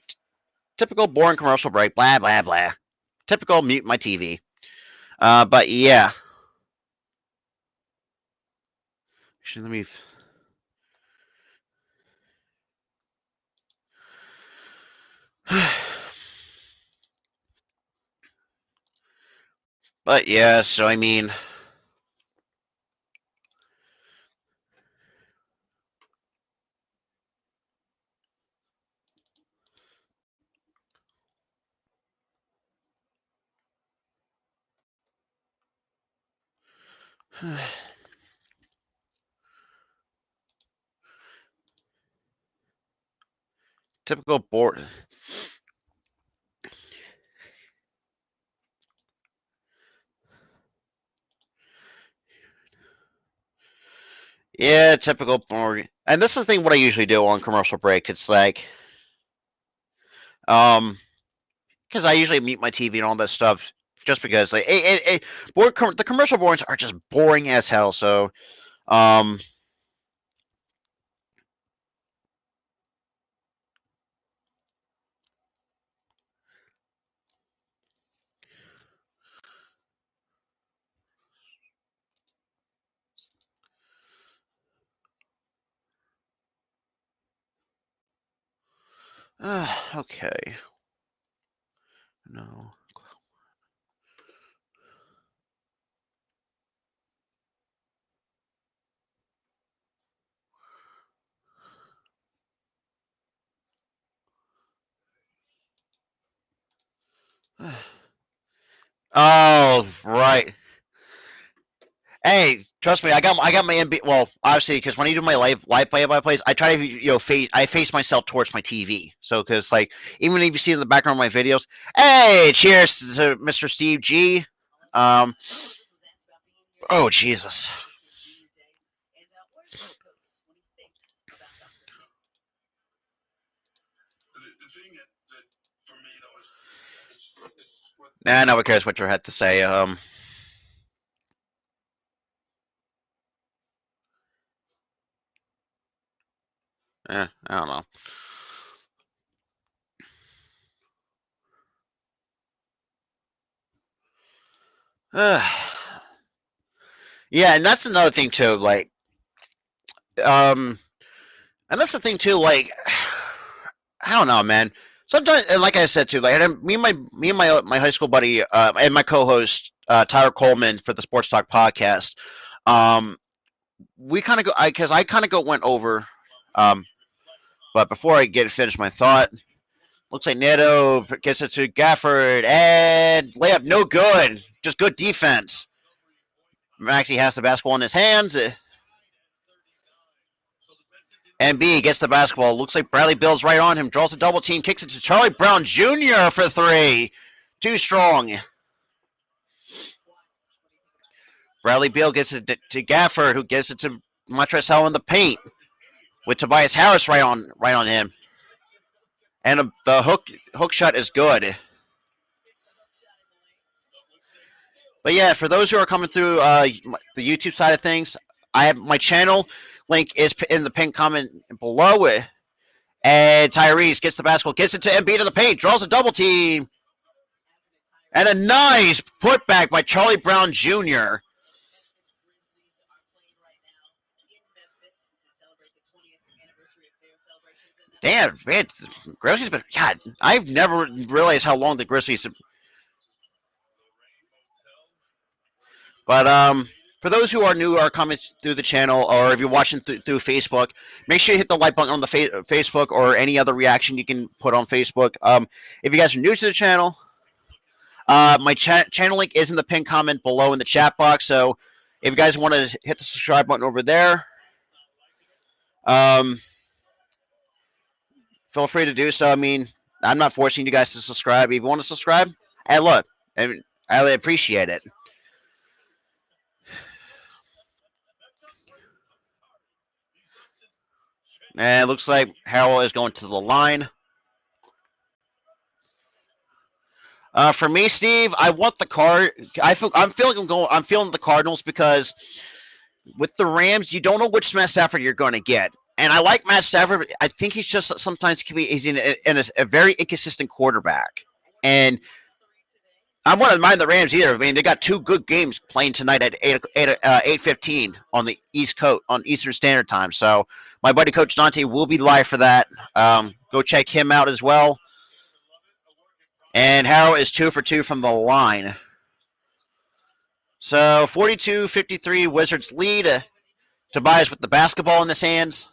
Typical boring commercial break. Blah blah blah. Typical mute my TV. But yeah. Actually, let me. But yeah, so I mean, typical board. Yeah, typical board. And this is the thing what I usually do on commercial break. It's like, um, because I usually mute my TV and all that stuff, just because like the commercial boards are just boring as hell. So, um, okay, no. Oh, right. Hey, trust me, I got my MB. Well, obviously, because when I do my live play by plays, I try to face myself towards my TV. So because like even if you see in the background of my videos, hey, cheers to Mr. Steve G. Um, oh Jesus. Nah, nobody cares what you had to say. I don't know. Yeah, and that's another thing too. Like, um, and that's the thing too. Like, I don't know, man. Sometimes, and like I said too, like me and my high school buddy and my co-host Tyler Coleman for the Sports Talk podcast. Um, we kind of go because I kind of go went over. Um, but before I get finished my thought, looks like Neto gets it to Gafford and layup no good. Just good defense. Maxey has the basketball in his hands. And B gets the basketball. Looks like Bradley Bill's right on him. Draws a double team. Kicks it to Charlie Brown Jr. for three. Too strong. Bradley Beal gets it to Gafford, who gets it to Montrezl in the paint, with Tobias Harris right on him. And the hook shot is good. But yeah, for those who are coming through the YouTube side of things, I have my channel link is in the pinned comment below it. And Tyrese gets the basketball, gets it to Embiid in the paint, draws a double team. And a nice putback by Charlie Brown Jr. Damn, man, Grizzlies, but God, I've never realized how long the Grizzlies. But for those who are new or coming through the channel, or if you're watching through Facebook, make sure you hit the like button on the Facebook or any other reaction you can put on Facebook. If you guys are new to the channel, my channel link is in the pinned comment below in the chat box. So if you guys want to hit the subscribe button over there, feel free to do so. I mean, I'm not forcing you guys to subscribe. If you want to subscribe, hey, look, I really appreciate it. And it looks like Harrell is going to the line. For me, Steve, I want the card. I'm feeling the Cardinals because with the Rams, you don't know which Matt Stafford you're going to get. And I like Matt Stafford, but I think he's just sometimes he's in a very inconsistent quarterback. And I wouldn't mind the Rams either. I mean, they got two good games playing tonight at 8:15 on the East Coast on Eastern Standard Time. So my buddy Coach Dante will be live for that. Go check him out as well. And Harrell is 2 for 2 from the line. So 42-53, Wizards lead. Tobias with the basketball in his hands.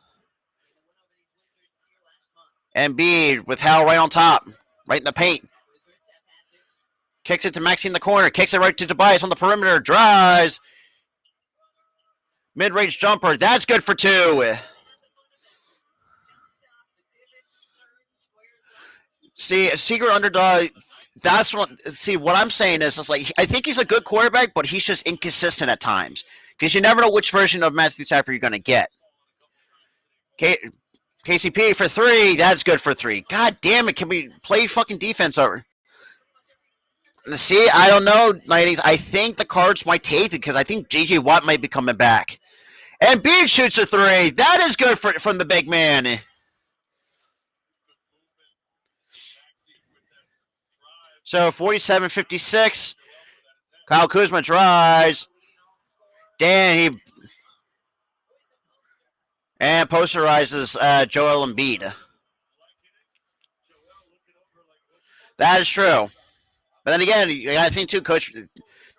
Embiid with Howell right on top, right in the paint. Kicks it to Maxey in the corner. Kicks it right to Tobias on the perimeter. Drives. Mid-range jumper. That's good for 2. See, secret underdog. That's what. See, what I'm saying is like I think he's a good quarterback, but he's just inconsistent at times because you never know which version of Matthew Stafford you're going to get. KCP for 3. That's good for 3. God damn it! Can we play fucking defense over? See, I don't know, 90s. I think the Cards might take it because I think J.J. Watt might be coming back. And Embiid shoots a 3. That is good from the big man. So 47-56. Kyle Kuzma drives. Dan, and posterizes Joel Embiid. That is true. But then again, I think too, Coach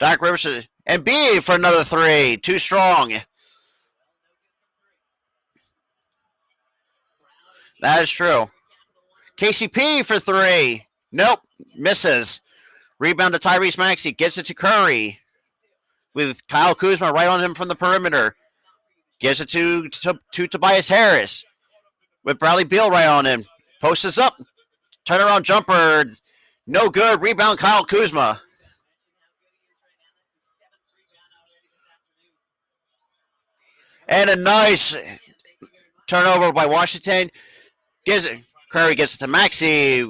Doc Rivers and Embiid for another 3. Too strong. That is true. KCP for 3. Nope. Misses. Rebound to Tyrese Maxey. Gets it to Curry. With Kyle Kuzma right on him from the perimeter. Gives it to Tobias Harris. With Bradley Beal right on him. Posts us up. Turnaround jumper. No good. Rebound Kyle Kuzma. And a nice turnover by Washington. Curry gets it to Maxey.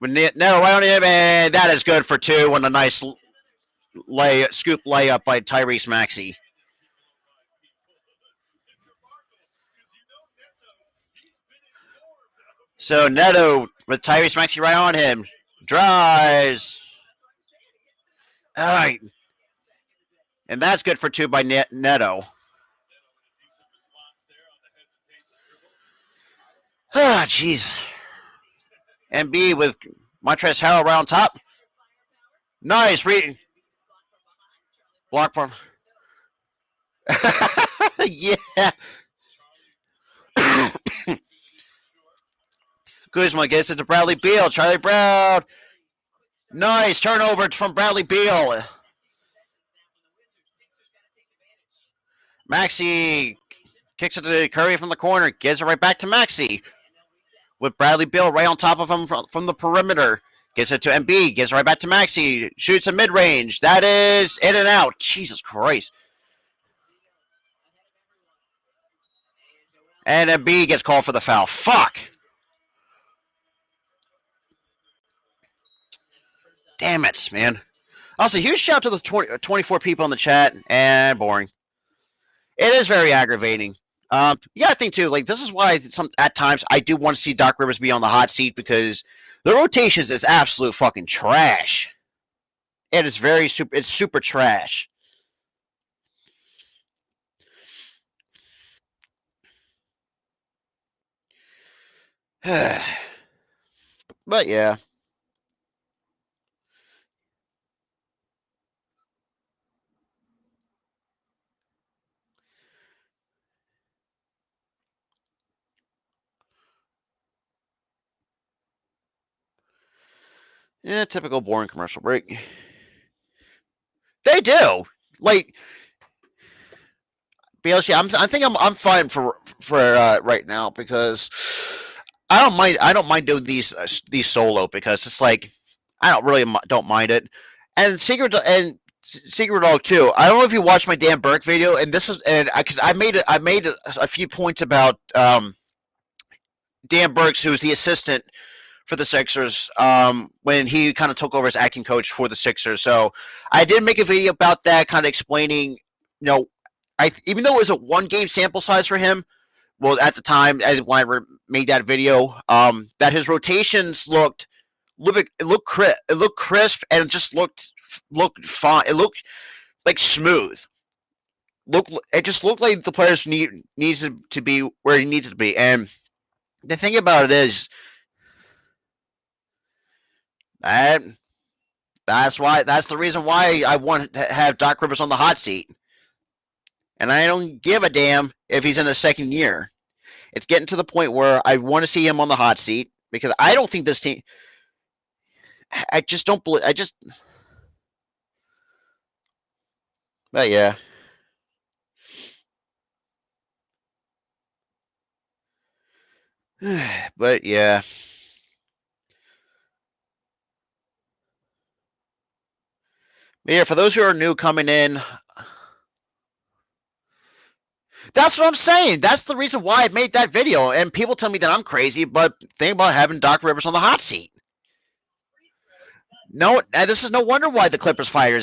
With Neto right on him, and that is good for 2 on a nice scoop layup by Tyrese Maxey. So Neto with Tyrese Maxey right on him. Drives. All right. And that's good for 2 by Neto. Ah, jeez. Embiid with Montrezl Harrell right on top. Nice reading. Block from. Yeah. Kuzma gets it to Bradley Beal. Charlie Brown. Nice turnover from Bradley Beal. Maxey kicks it to Curry from the corner. Gives it right back to Maxey. With Bradley Beal right on top of him from the perimeter. Gives it to Embiid. Gives it right back to Maxey. Shoots a mid-range. That is in and out. Jesus Christ. And Embiid gets called for the foul. Fuck. Damn it, man. Also, huge shout out to the 24 people in the chat. And boring. It is very aggravating. Yeah, I think too. Like this is why at times I do want to see Doc Rivers be on the hot seat because the rotations is absolute fucking trash. It is it's super trash. But yeah. Yeah, typical boring commercial break. They do. Like BLC, I think I'm fine for right now because I don't mind doing these solo because it's like I don't mind it. And Secret Dog too. I don't know if you watched my Dan Burke video, and this is because I made a few points about Dan Burks, who's the assistant for the Sixers when he kind of took over as acting coach for the Sixers. So I did make a video about that, kind of explaining, even though it was a 1-game sample size for him, well, at the time when I made that video, that his rotations looked crisp, and it just looked fine. It looked like smooth. It just looked like the players needs to be where he needs to be. And the thing about it is, That that's the reason why I want to have Doc Rivers on the hot seat. And I don't give a damn if he's in his second year. It's getting to the point where I want to see him on the hot seat because I don't think this team. I just don't believe. I just. But yeah. But yeah. But yeah, for those who are new coming in, that's what I'm saying. That's the reason why I made that video. And people tell me that I'm crazy, but think about having Doc Rivers on the hot seat. No, this is no wonder why the Clippers fired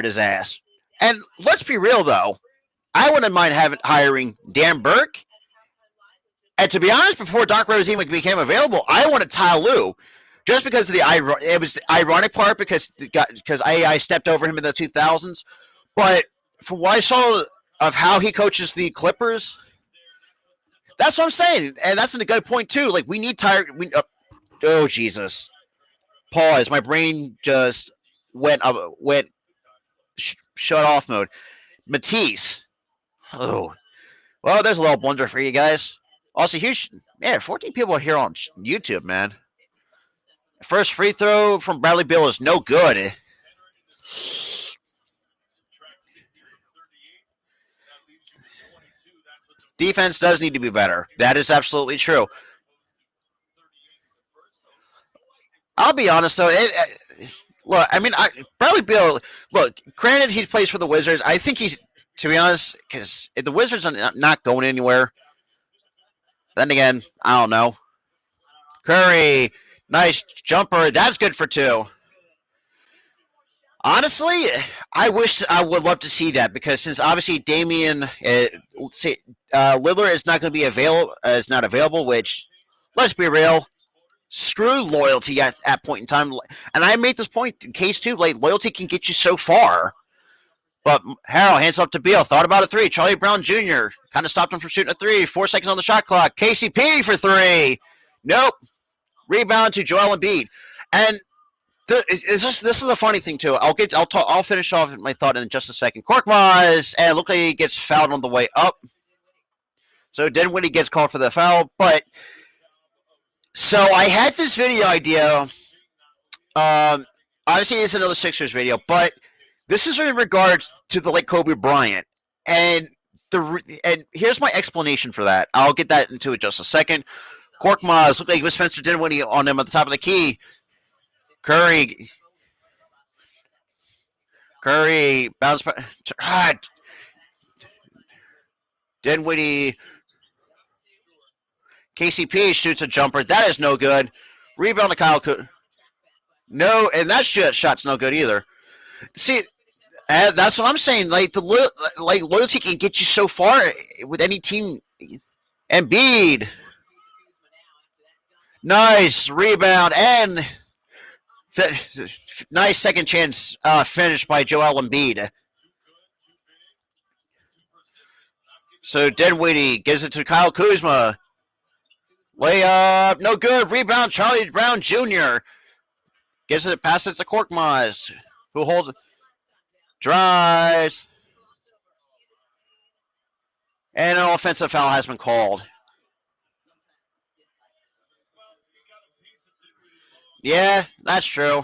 his ass. And let's be real though, I wouldn't mind hiring Dan Burke. And to be honest, before Doc Rivers even became available, I wanted Ty Lue. Just because of it was the ironic part because AI stepped over him in the 2000s. But from what I saw of how he coaches the Clippers, that's what I'm saying, and that's a good point too. Like we need oh Jesus! Pause. My brain just went shut off mode. Matisse. Oh, well, there's a little blunder for you guys. Also, huge man. 14 people here on YouTube, man. First free throw from Bradley Beal is no good. Defense does need to be better. That is absolutely true. I'll be honest though. Look, I mean, Bradley Beal. Look, granted, he plays for the Wizards. I think he's, to be honest, because the Wizards are not going anywhere. Then again, I don't know. Curry, nice jumper. That's good for two. Honestly, I would love to see that because since obviously Damian Lillard is not going to be available, which let's be real, screw loyalty at point in time. And I made this point in case too. Like loyalty can get you so far. But Harrell hands up to Beal. Thought about a three. Charlie Brown Jr. kind of stopped him from shooting a three. 4 seconds on the shot clock. KCP for three. Nope. Rebound to Joel Embiid. And this is a funny thing too. I'll finish off my thought in just a second. Korkmaz and look like he gets fouled on the way up. So Dinwiddie gets called for the foul, but so I had this video idea. Obviously it's another Sixers video, but this is in regards to the late Kobe Bryant, and here's my explanation for that. I'll get that into it just a second. Korkmaz looked like he was Spencer Dinwiddie on him at the top of the key. Curry bounce back. Dinwiddie. KCP shoots a jumper. That is no good. Rebound to Kyle. No, and that shot's no good either. See, that's what I'm saying. Like loyalty can get you so far with any team. Embiid. Nice rebound and nice second chance finish by Joel Embiid. So Dinwiddie gives it to Kyle Kuzma. Layup, no good. Rebound, Charlie Brown Jr. Passes to Korkmaz, who holds it. Drives. And an offensive foul has been called. Yeah, that's true.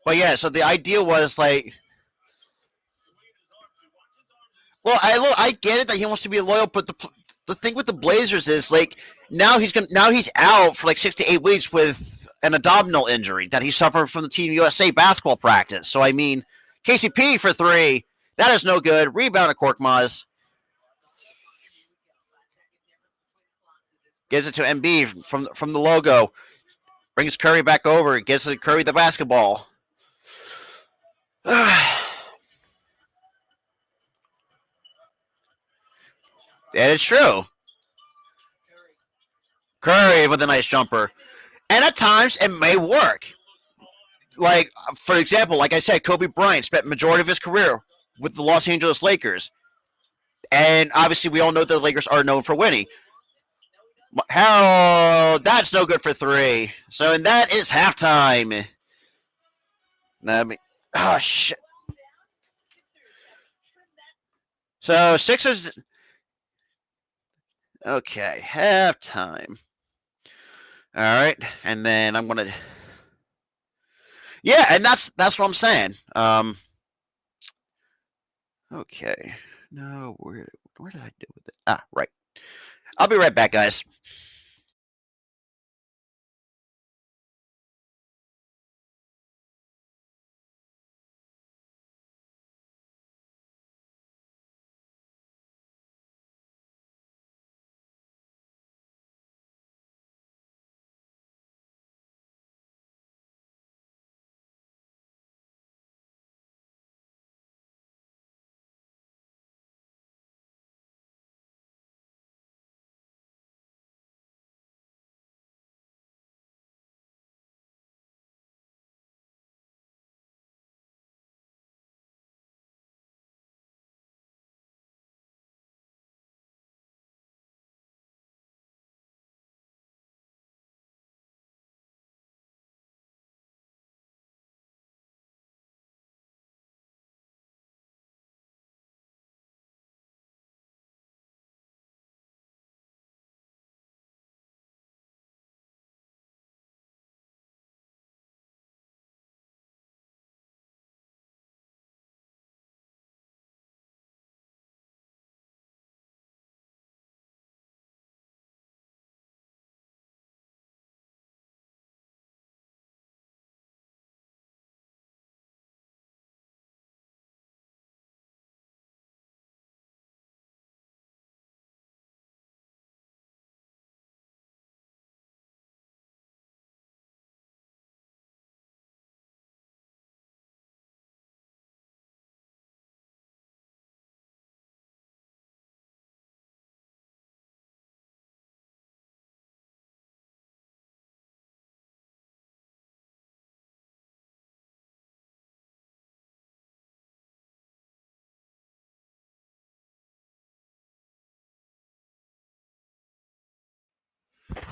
But yeah, so the idea was like, well, I get it that he wants to be loyal, but the thing with the Blazers is like now he's out for like 6 to 8 weeks with an abdominal injury that he suffered from the Team USA basketball practice. So I mean, KCP for three, that is no good. Rebound to Korkmaz. Gives it to MB from the logo. Brings Curry back over. Gives it to Curry the basketball. That is true. Curry with a nice jumper. And at times, it may work. Like, for example, like I said, Kobe Bryant spent majority of his career with the Los Angeles Lakers. And obviously, we all know that the Lakers are known for winning. Hell, that's no good for 3. So, and that is halftime. Let me. Oh shit. So Sixers. Okay, halftime. All right, and then I'm gonna. Yeah, and that's what I'm saying. Okay. No, where did I do with it? Ah, right. I'll be right back, guys.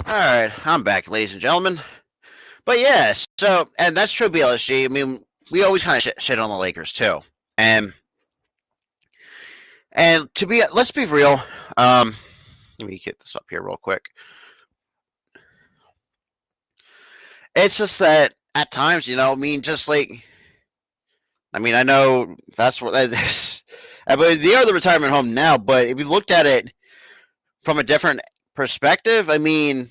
All right, I'm back, ladies and gentlemen. But yeah, so and that's true, BLSG. I mean, we always kind of shit on the Lakers too, and let's be real. Let me get this up here real quick. It's just that at times, I mean, just like, I mean, I know that's what that is. I mean, they are the retirement home now, but if you looked at it from a different perspective, I mean,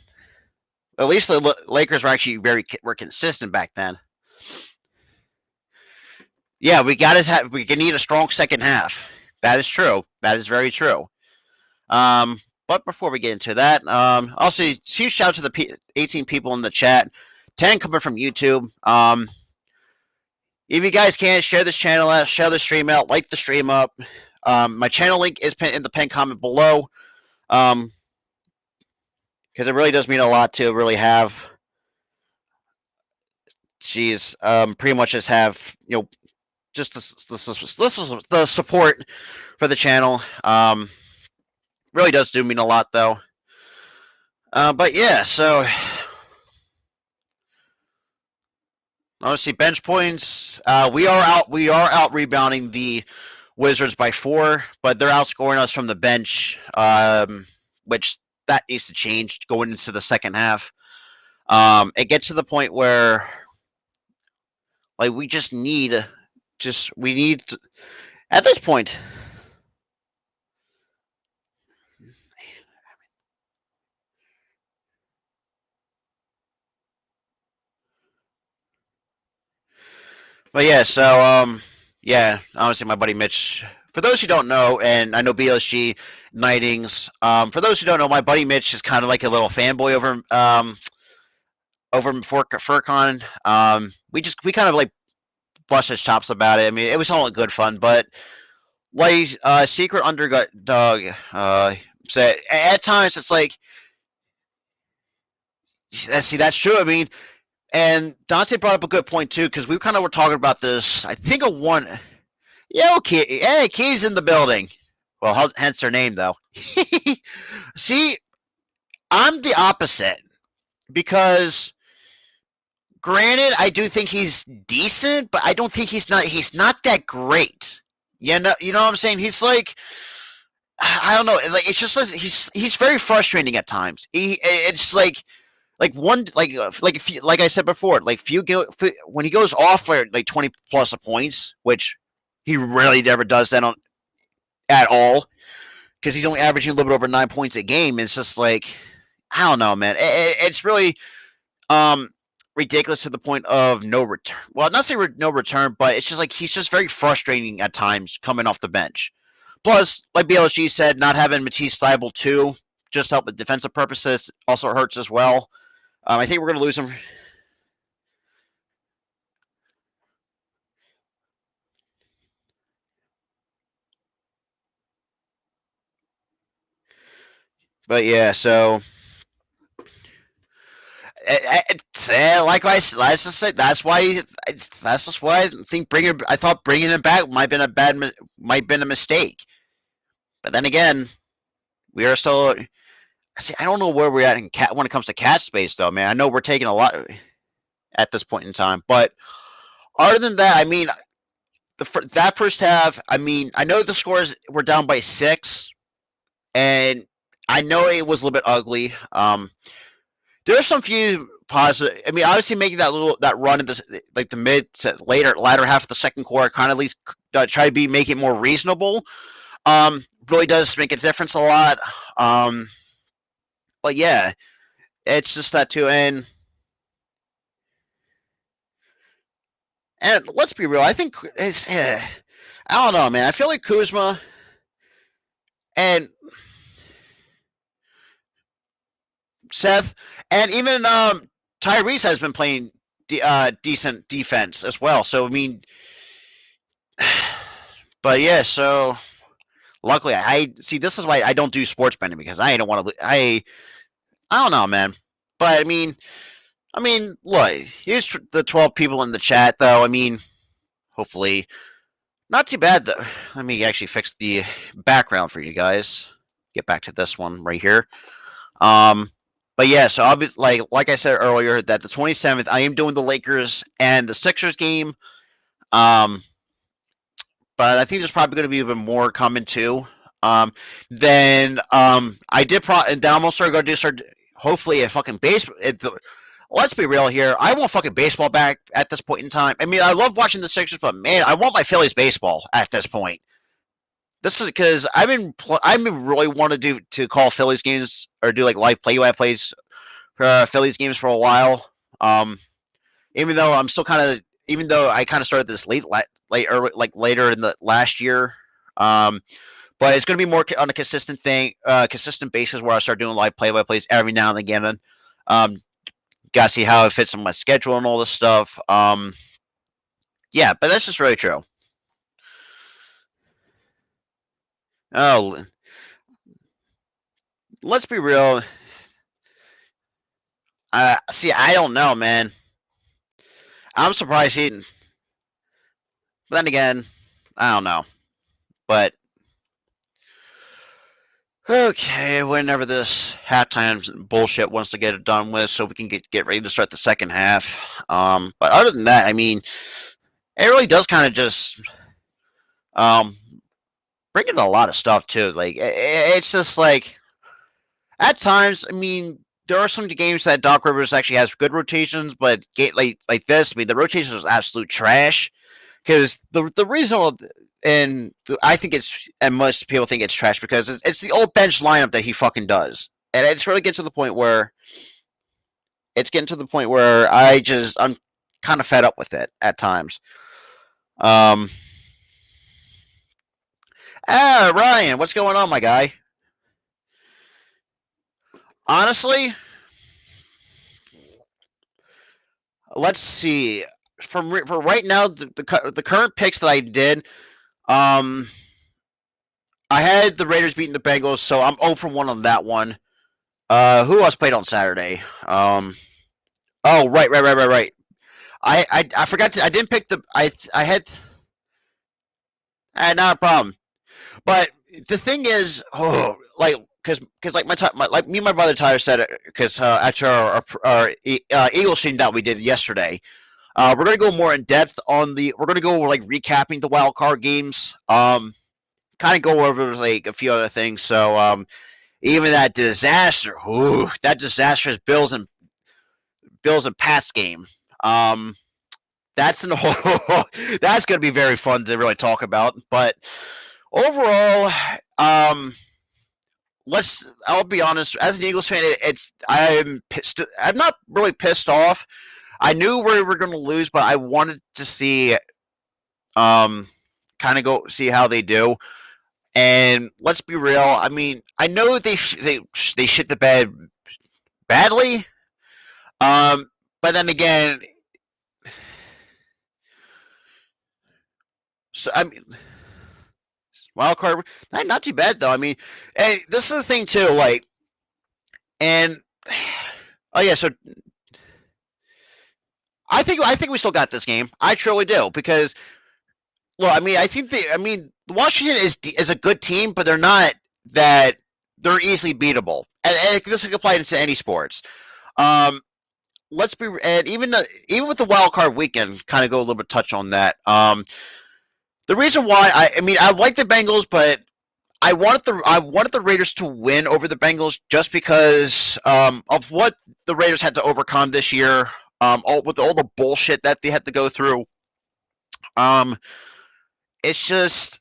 at least the Lakers were actually were consistent back then. Yeah, we need a strong second half. That is true. That is very true. But before we get into that, also huge shout out to the 18 people in the chat, 10 coming from YouTube. If you guys can share this channel out, share the stream out, like the stream up. My channel link is in the pinned comment below. Because it really does mean a lot to really have. Pretty much just have just the support for the channel. Really does do mean a lot though. But yeah, so obviously bench points. We are out rebounding the Wizards by 4, but they're outscoring us from the bench, which that needs to change going into the second half. It gets to the point where like we need to, at this point. But yeah, so yeah, honestly, my buddy Mitch. For those who don't know, and I know BLSG Nightings. For those who don't know, my buddy Mitch is kind of like a little fanboy over Furcon. We kind of like bust his chops about it. I mean, it was all good fun, but like Secret Underdog said, at times it's like, see, that's true. I mean, and Dante brought up a good point too, because we kind of were talking about this. I think a one. Yeah, okay. Hey, Key's in the building. Well, hence her name though. See, I'm the opposite because granted, I do think he's decent, but I don't think he's not that great. You know what I'm saying? He's like I don't know, like it's just like he's very frustrating at times. It's like one like if you, like I said before, like when he goes off for like 20 plus points, which he really never does that on at all because he's only averaging a little bit over 9 points a game. It's just like I don't know, man. It's really um ridiculous to the point of no return. Well, not say no return, but it's just like he's just very frustrating at times coming off the bench. Plus, like BLSG said, not having Matisse Thybulle too just help with defensive purposes also hurts as well. I think we're going to lose him. But yeah, so like I said, that's just why I think I thought bringing him back might have been a mistake. But then again, we are still. See, I don't know where we're at when it comes to cat space, though, man. I know we're taking a lot at this point in time, but other than that, I mean, that first half, I mean, I know the scores were down by 6, and I know it was a little bit ugly. There are some few positive. I mean, obviously making that run in the mid to latter half of the second quarter, kind of at least try to make it more reasonable. Really does make a difference a lot. But yeah, it's just that too, and let's be real. I think I don't know, man. I feel like Kuzma and Seth and even Tyrese has been playing decent defense as well. So I mean, but yeah. So luckily, I see. This is why I don't do sports betting because I don't want to. I don't know, man. But I mean, look. Here's the 12 people in the chat, though. I mean, hopefully, not too bad though. Let me actually fix the background for you guys. Get back to this one right here. But yeah, so I'll be like I said earlier that the 27th I am doing the Lakers and the Sixers game. Um, but I think there's probably going to be even more coming too. Then I did and then I'm also going to start hopefully a fucking baseball. Let's be real here. I want fucking baseball back at this point in time. I mean, I love watching the Sixers, but man, I want my Phillies baseball at this point. This is because I've been really wanting to call Phillies games or do like live play-by-plays for Phillies games for a while. Even though I kind of started this later in the last year. But it's going to be more on a consistent consistent basis where I start doing live play-by-plays every now and again. Gotta see how it fits in my schedule and all this stuff. Yeah, but that's just really true. Oh, let's be real. See, I don't know, man. I'm surprised he didn't. But then again, I don't know. But okay, whenever this halftime bullshit wants to get it done with, so we can get ready to start the second half. But other than that, I mean, it really does kind of just bring in a lot of stuff too. Like it's just like at times, I mean, there are some games that Doc Rivers actually has good rotations, but like this, I mean, the rotation is absolute trash. Because the reason, and I think and most people think it's trash because it's the old bench lineup that he fucking does, and it's really getting to the point where I'm kind of fed up with it at times. Ryan, what's going on, my guy? Honestly, let's see. For right now, the current picks that I did, I had the Raiders beating the Bengals, so I'm 0 for 1 on that one. Who else played on Saturday? Oh, right. I forgot to. I didn't pick the. I had. Not a problem. But the thing is, like, because like like me and my brother Tyler said it because after our Eagles stream that we did yesterday, we're gonna go more in depth on the. We're gonna go like recapping the wild card games. Kind of go over like a few other things. So even that disastrous Bills and Pats game. That's that's gonna be very fun to really talk about. But overall, I'll be honest. As an Eagles fan, I'm pissed. I'm not really pissed off. I knew we were going to lose, but I wanted to see, kind of go see how they do. And let's be real. I mean, I know they shit the bed badly. But then again, so I mean, wild card, not too bad though. I mean, and this is the thing too. Like, and oh yeah, so I think we still got this game. I truly do because, well, I mean, Washington is a good team, but they're not that they're easily beatable, and this can apply to any sports. Um, let's be and even with the wild card weekend, kind of go a little bit touch on that. The reason why I mean I like the Bengals, but I wanted the Raiders to win over the Bengals just because of what the Raiders had to overcome this year. With all the bullshit that they had to go through. Um, it's just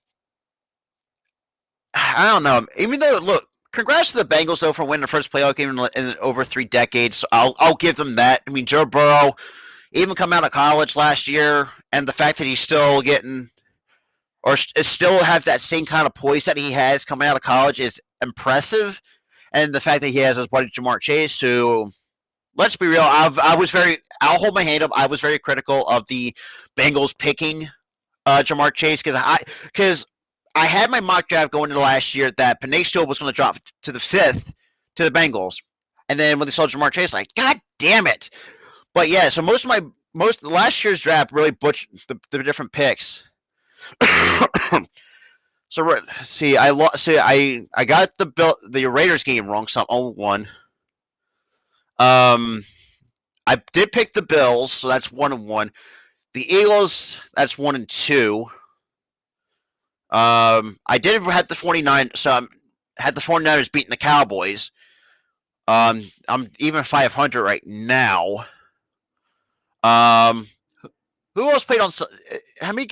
I don't know. Even though look, congrats to the Bengals though for winning the first playoff game in over 3 decades. So I'll give them that. I mean, Joe Burrow, even come out of college last year, and the fact that he's still getting or still have that same kind of poise that he has coming out of college is impressive. And the fact that he has his buddy Ja'Marr Chase, who, let's be real, I'll hold my hand up. I was very critical of the Bengals picking Ja'Marr Chase because I had my mock draft going into last year that Penei Sewell was going to drop to the fifth to the Bengals, and then when they saw Ja'Marr Chase, like, God damn it! But yeah, so most last year's draft really butchered the different picks. So see, I got the Raiders game wrong, so I'm 0-1. Um, I did pick the Bills, so that's 1-1. The Eagles, that's 1-2. I did have the 49, so I had the 49ers beating the Cowboys. I'm even 500 right now. Um, who else played on? How many?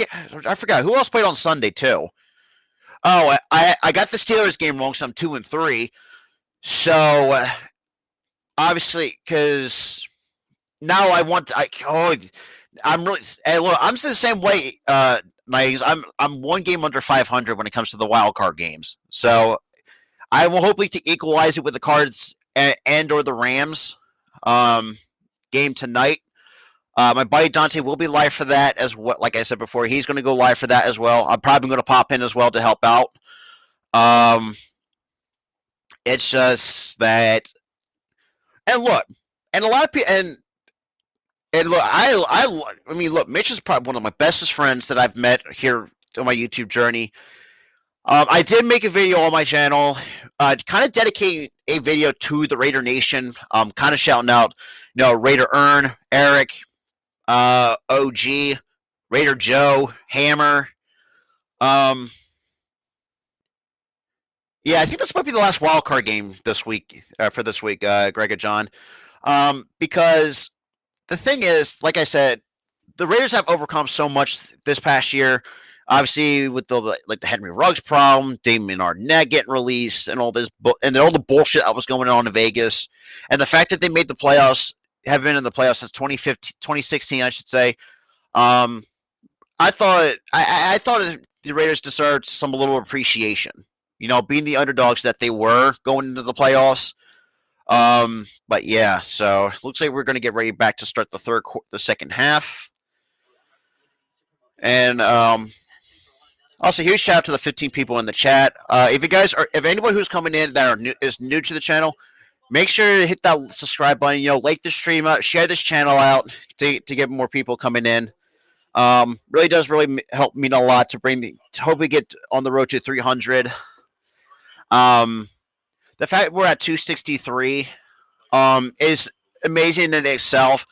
I forgot who else played on Sunday too. Oh, I got the Steelers game wrong, so I'm 2-3. So obviously, because now I'm really. Hey, look, I'm the same way. I'm one game under 500 when it comes to the wild card games. So I will hopefully to equalize it with the Cards and or the Rams game tonight. My buddy Dante will be live for that as well. Like I said before, he's going to go live for that as well. I'm probably going to pop in as well to help out. It's just that, and look, and a lot of people, and look, I mean, look, Mitch is probably one of my bestest friends that I've met here on my YouTube journey. I did make a video on my channel, kind of dedicating a video to the Raider Nation. Kind of shouting out, Raider Earn, Eric, OG, Raider Joe, Hammer. Yeah, I think this might be the last wild card game this week for this week, Greg and John. Because the thing is, like I said, the Raiders have overcome so much this past year. Obviously, with the Henry Ruggs problem, Damon Arnett getting released, and all this, and all the bullshit that was going on in Vegas, and the fact that they made the playoffs, have been in the playoffs since 2016, I should say. I thought the Raiders deserved some little appreciation. Being the underdogs that they were going into the playoffs. But yeah, so looks like we're going to get ready back to start the second half. And also, huge shout out to the 15 people in the chat. If anyone who's coming in that is new to the channel, make sure to hit that subscribe button. Like the stream out, share this channel out to get more people coming in. Really does help mean a lot to hopefully get on the road to 300. The fact we're at 263 is amazing in itself.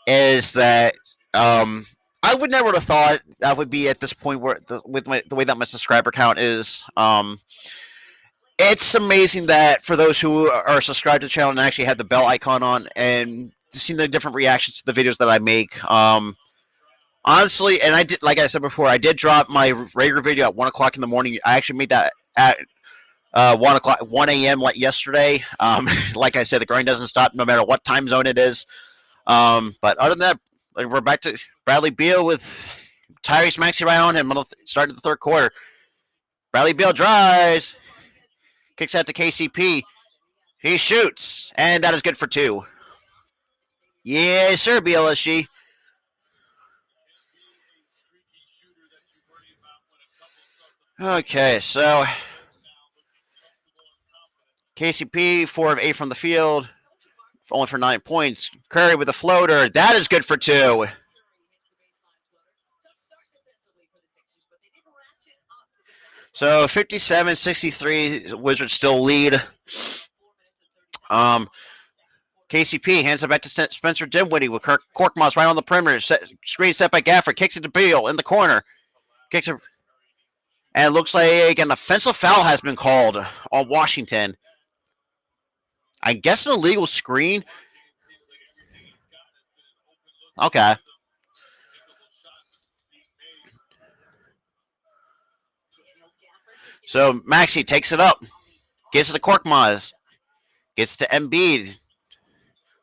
Is that I would never have thought I would be at this point where the way that my subscriber count is. It's amazing that for those who are subscribed to the channel and actually have the bell icon on and seeing the different reactions to the videos that I make. Honestly, and I did, like I said before, I did drop my regular video at 1 o'clock in the morning. I actually made that at 1 a.m. like yesterday. Like I said, the grind doesn't stop no matter what time zone it is. But other than that, like, we're back to Bradley Beal with Tyrese Maxey right on him, starting the third quarter. Bradley Beal drives, kicks out to KCP. He shoots, and that is good for two. Yes, sir, BLSG. Okay, so KCP, 4 of 8 from the field, only for 9 points. Curry with a floater. That is good for two. So 57-63, Wizards still lead. KCP hands it back to Spencer Dinwiddie with Korkmaz right on the perimeter. Screen set by Gafford. Kicks it to Beal in the corner. Kicks it. And it looks like an offensive foul has been called on Washington. I guess an illegal screen. Okay. So Maxey takes it up. Gets it to Korkmaz. Gets it to Embiid.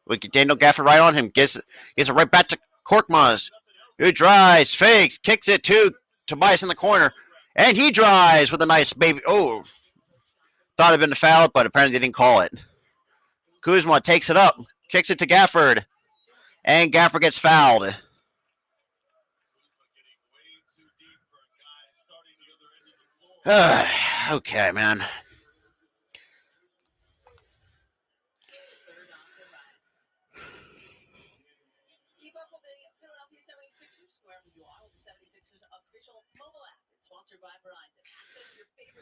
With Daniel Gafford right on him. Gets it right back to Korkmaz. Who drives, fakes, kicks it to Tobias in the corner. And he drives with a nice baby. Oh. Thought it had been fouled, but apparently they didn't call it. Kuzma takes it up. Kicks it to Gafford. And Gafford gets fouled. Okay, man.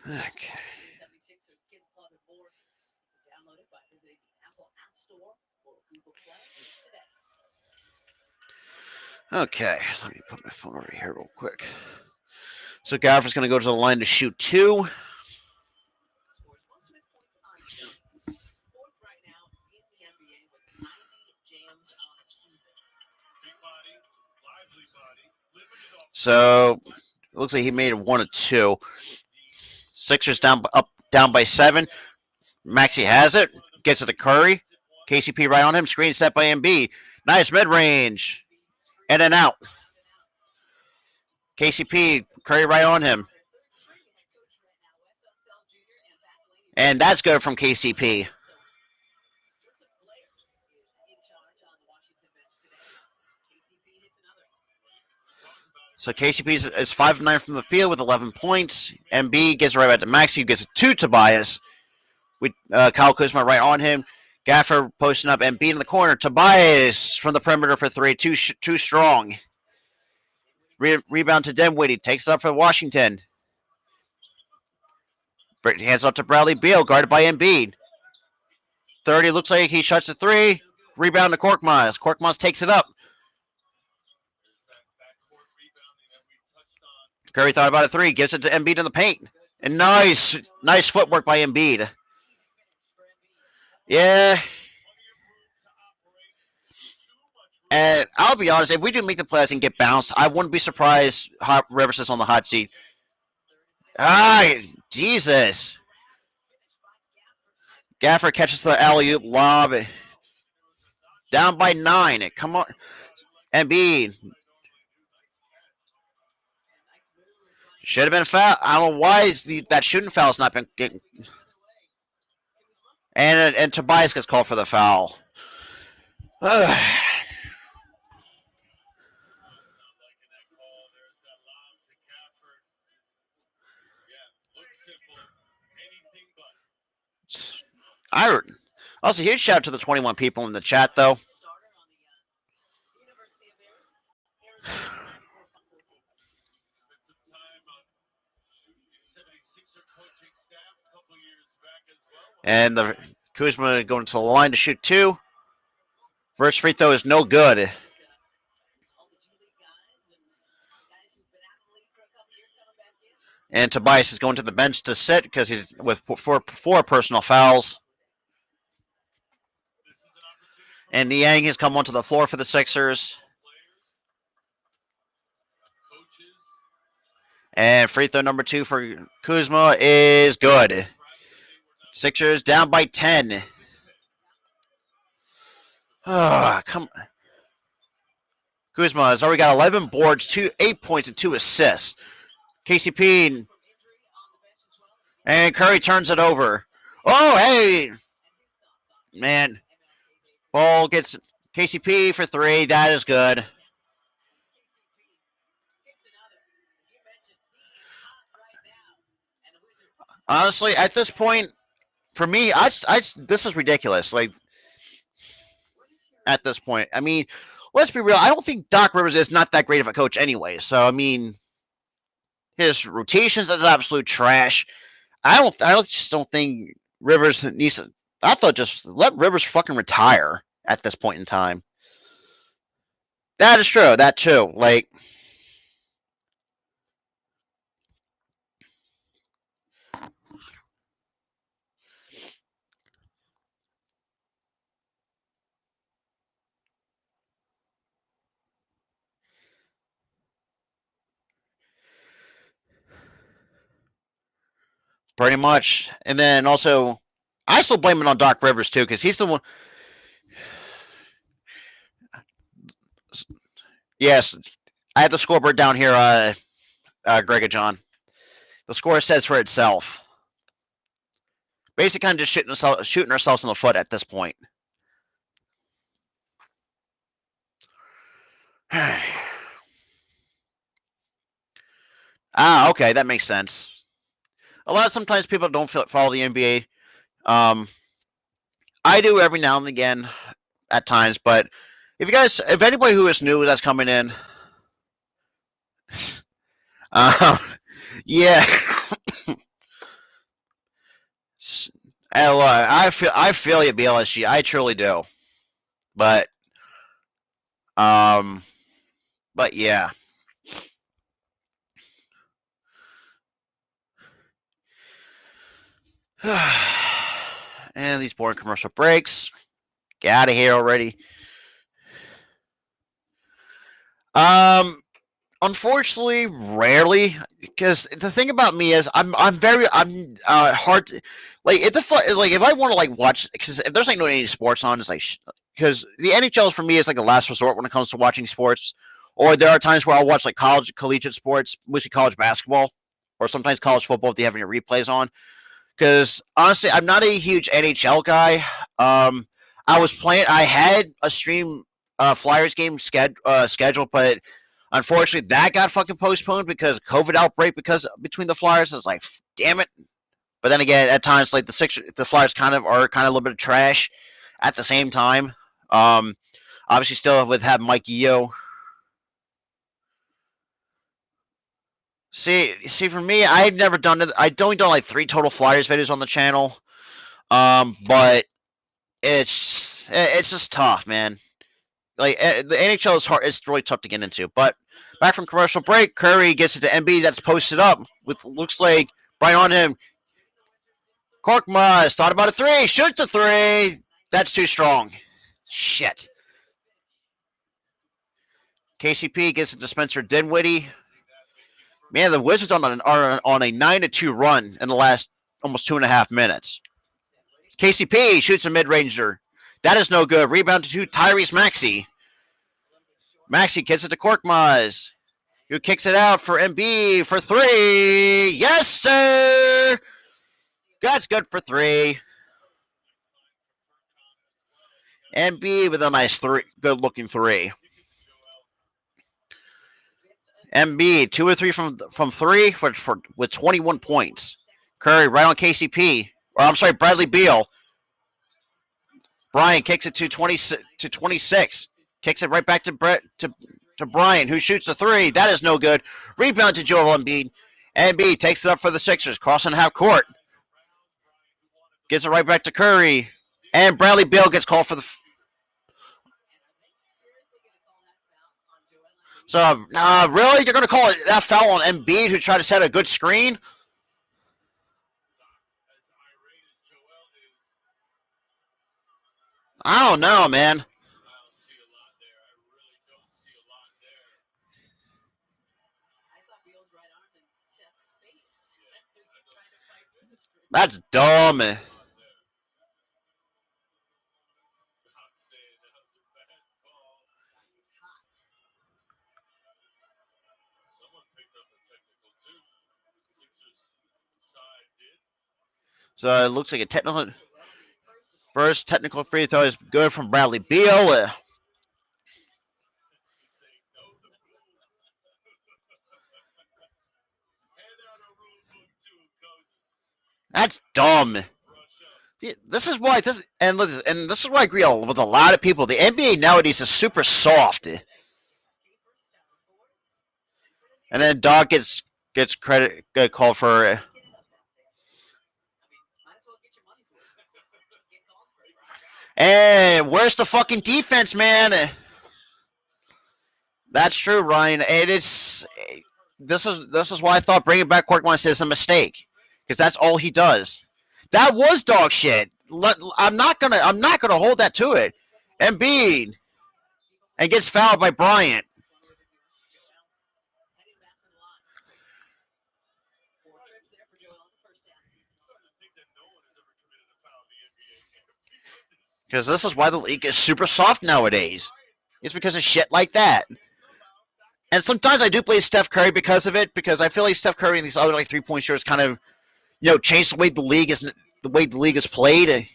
Okay. Okay, let me put my phone over here real quick. So Gafford's going to go to the line to shoot two. So it looks like he made it 1 of 2. Sixers down by 7. Maxey has it. Gets it to Curry. KCP right on him. Screen set by Embiid. Nice mid-range. In and out. KCP, Curry right on him. And that's good from KCP. So KCP is 5 of 9 from the field with 11 points. Embiid gets it right back to Maxey, who gets it to Tobias. With Kyle Kuzma right on him. Gafford posting up Embiid in the corner. Tobias from the perimeter for 3. Too strong. Rebound to Dinwiddie. Takes it up for Washington. Hands up to Bradley Beal, guarded by Embiid. 30 looks like he shuts the 3. Rebound to Korkmaz. Korkmaz takes it up. Curry thought about a 3. Gives it to Embiid in the paint. And nice footwork by Embiid. Yeah. And I'll be honest, if we do make the playoffs and get bounced, I wouldn't be surprised Rivers is on the hot seat. Jesus. Gafford catches the alley-oop lob. Down by 9. Come on. Embiid. Should have been foul. I don't know why that shooting foul has not been getting. And Tobias gets called for the foul. Also, huge shout out to the 21 people in the chat, though. And the Kuzma going to the line to shoot 2. First free throw is no good. And Tobias is going to the bench to sit because he's with four personal fouls. And Niang has come onto the floor for the Sixers. And free throw number 2 for Kuzma is good. Sixers down by 10. Oh, come on. Kuzma has already got 11 boards, 8 points, and 2 assists. KCP and Curry turns it over. Oh, hey! Man. Ball gets KCP for 3. That is good. Honestly, at this point, for me, this is ridiculous. Like, at this point, I mean, let's be real. I don't think Doc Rivers is not that great of a coach anyway. So, I mean, his rotations is absolute trash. I just don't think Rivers needs to. I thought just let Rivers fucking retire at this point in time. That is true. That too. Like, pretty much. And then also, I still blame it on Doc Rivers too because he's the one. Yes, I have the scoreboard down here, Greg and John. The score says for itself. Basically, kind of just shooting ourselves in the foot at this point. Okay, that makes sense. Sometimes people don't follow the NBA. I do every now and again, at times. But if anybody who is new that's coming in, yeah. I feel you, BLSG. I truly do. But yeah. And these boring commercial breaks. Get out of here already. Unfortunately, rarely, because the thing about me is I'm hard to, like if I want to watch, because if there's no any sports on, it's like because the NHL for me is like the last resort when it comes to watching sports. Or there are times where I'll watch like collegiate sports, mostly college basketball, or sometimes college football if they have any replays on. Because honestly, I'm not a huge NHL guy. I had a stream Flyers game scheduled, but unfortunately that got fucking postponed because of COVID outbreak between the Flyers. It's like, damn it. But then again, at times like the Flyers are a little bit of trash at the same time. Obviously still with having Mike Yeo. See, for me, I've never done it. I've only done like 3 total Flyers videos on the channel. But it's just tough, man. Like the NHL is hard. It's really tough to get into. But back from commercial break, Curry gets it to MB. That's posted up with looks like right on him. Korkmaz thought about a 3, shoots a 3. That's too strong. Shit. KCP gets it to Spencer Dinwiddie. Man, the Wizards are on a 9-2 run in the last almost 2.5 minutes. KCP shoots a mid-ranger. That is no good. Rebound to Tyrese Maxey. Maxey gets it to Korkmaz, who kicks it out for MB for 3. Yes, sir. That's good for 3. MB with a nice 3, good-looking 3. MB 2 or 3 from 3 with 21 points. Curry right on KCP. Or I'm sorry, Bradley Beal. Brian kicks it to 26. Kicks it right back to Brian, who shoots a 3. That is no good. Rebound to Joel Embiid. Embiid takes it up for the Sixers, crossing half court. Gets it right back to Curry. And Bradley Beal gets called for the. So, really? You're going to call it that foul on Embiid who tried to set a good screen? I don't know, man. That's dumb. So it looks like a technical. First technical free throw is good from Bradley Beal. That's dumb. This is why this and this is why I agree with a lot of people. The NBA nowadays is super soft, and then Dog gets credit called for. And where's the fucking defense, man? That's true, Ryan. It is. This is why I thought bringing back Korkmaz is a mistake, because that's all he does. That was dog shit. I'm not gonna hold that to it. Embiid and gets fouled by Bryant. Because this is why the league is super soft nowadays. It's because of shit like that. And sometimes I do play Steph Curry because of it, because I feel like Steph Curry and these other like 3-point shooters kind of, changed the way the league is played.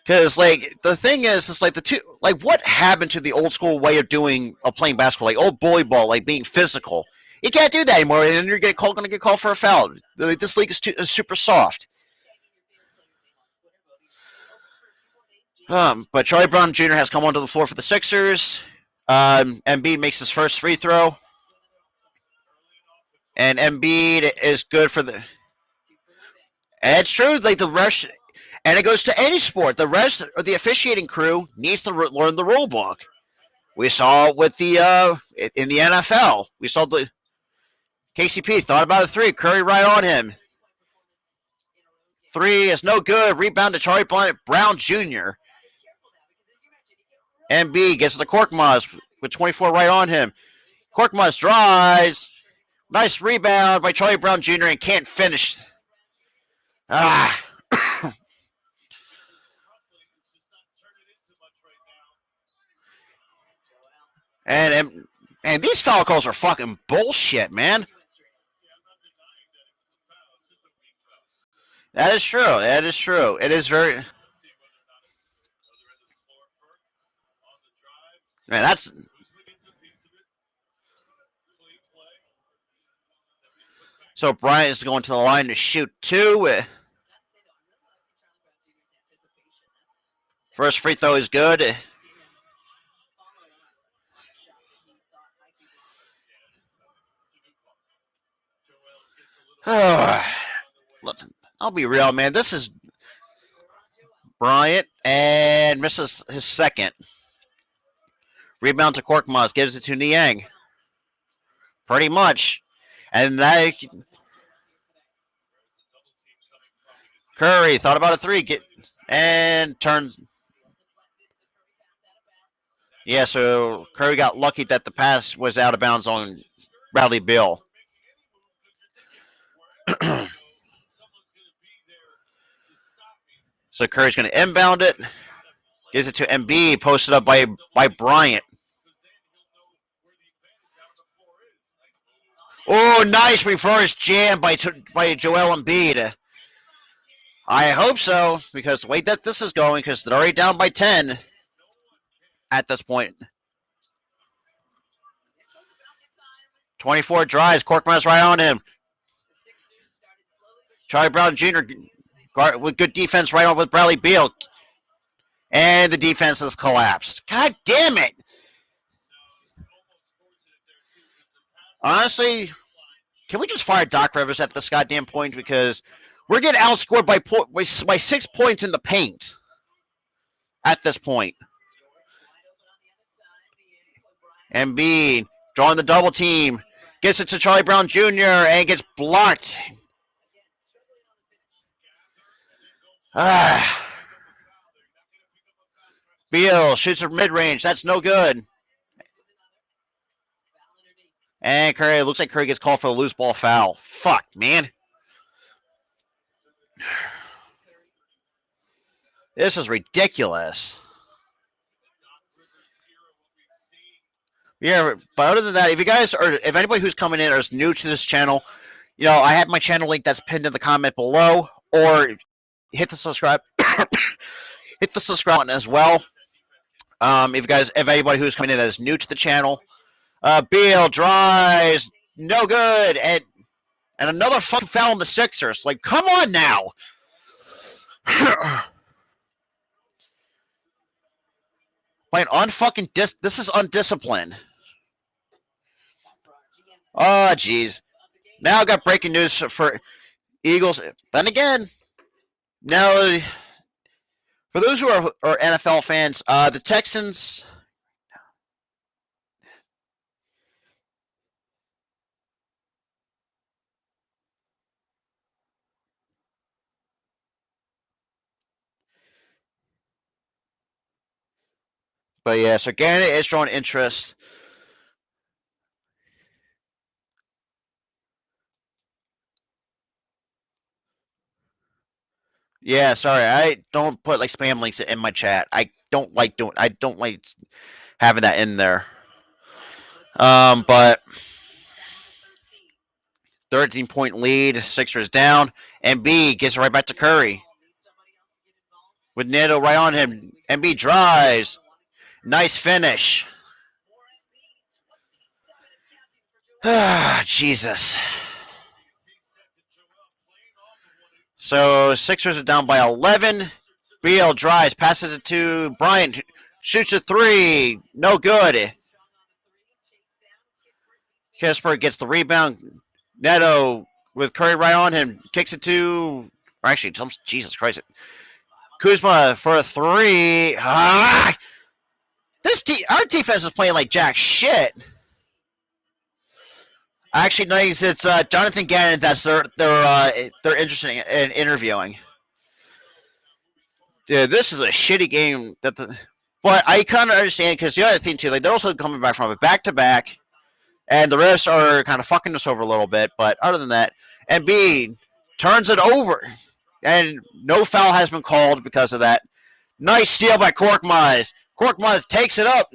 Because like the thing is, it's like the two, like what happened to the old school way of playing basketball, like old bully ball, like being physical. You can't do that anymore, and you're going to get called for a foul. This league is super soft. But Charlie Brown Jr. has come onto the floor for the Sixers. Embiid makes his first free throw. And Embiid is good for the. And it's true, like the rush, and it goes to any sport. The rest of the officiating crew needs to learn the rule book. We saw it with the in the NFL. We saw the KCP thought about a three. Curry right on him. Three is no good. Rebound to Charlie Brown Jr. Embiid gets to Korkmaz with 24 right on him. Korkmaz drives. Nice rebound by Charlie Brown Jr. and can't finish. And these foul calls are fucking bullshit, man. That is true. That is true. It is very. Man, that's. So Bryant is going to the line to shoot two. First free throw is good. I'll be real, man. This is Bryant and misses his second. Rebound to Korkmaz, gives it to Niang. Pretty much. And that Curry thought about a three, and turns. Yeah, so Curry got lucky that the pass was out of bounds on Bradley Beal. So Curry's going to inbound it. Gives it to Embiid, posted up by Bryant. Oh, nice reverse jam by Joel Embiid. I hope so, because the way that this is going, because they're already down by 10 at this point. 24 drives, Korkmaz right on him. Charlie Brown Jr. with good defense right on with Bradley Beal. And the defense has collapsed. God damn it. Honestly, can we just fire Doc Rivers at this goddamn point? Because we're getting outscored by 6 points in the paint at this point. Embiid drawing the double team. Gets it to Charlie Brown Jr. and gets blocked. Beal shoots from mid-range. That's no good. And Curry, looks like Curry gets called for a loose ball foul. Fuck, man. This is ridiculous. Yeah, but other than that, if you guys are, if anybody who's coming in or is new to this channel, I have my channel link that's pinned in the comment below, or hit the subscribe, hit the subscribe button as well. If anybody who's coming in that is new to the channel, Beal drives, no good, and another fucking foul on the Sixers. Like, come on now. Playing unfucking this is undisciplined. Oh, jeez. Now I got breaking news for Eagles. Then again, now for those who are NFL fans, the Texans. But yeah, so Gannett is showing interest. Yeah, sorry, I don't put like spam links in my chat. I don't like having that in there. But 13-point lead, Sixers down, and B gets it right back to Curry. With Neto right on him, Embiid drives. Nice finish. Jesus. So Sixers are down by 11. Beal drives, passes it to Bryant, shoots a three, no good. Kispert gets the rebound. Neto with Curry right on him, kicks it to, or actually, Jesus Christ, Kuzma for a three. Our defense is playing like jack shit. Actually, no, it's Jonathan Gannon that's they're interested in interviewing. Dude, this is a shitty game. But I kind of understand because the other thing too, like they're also coming back from a back-to-back, and the refs are kind of fucking us over a little bit. But other than that, Embiid turns it over, and no foul has been called because of that. Nice steal by Korkmaz. Korkmaz takes it up.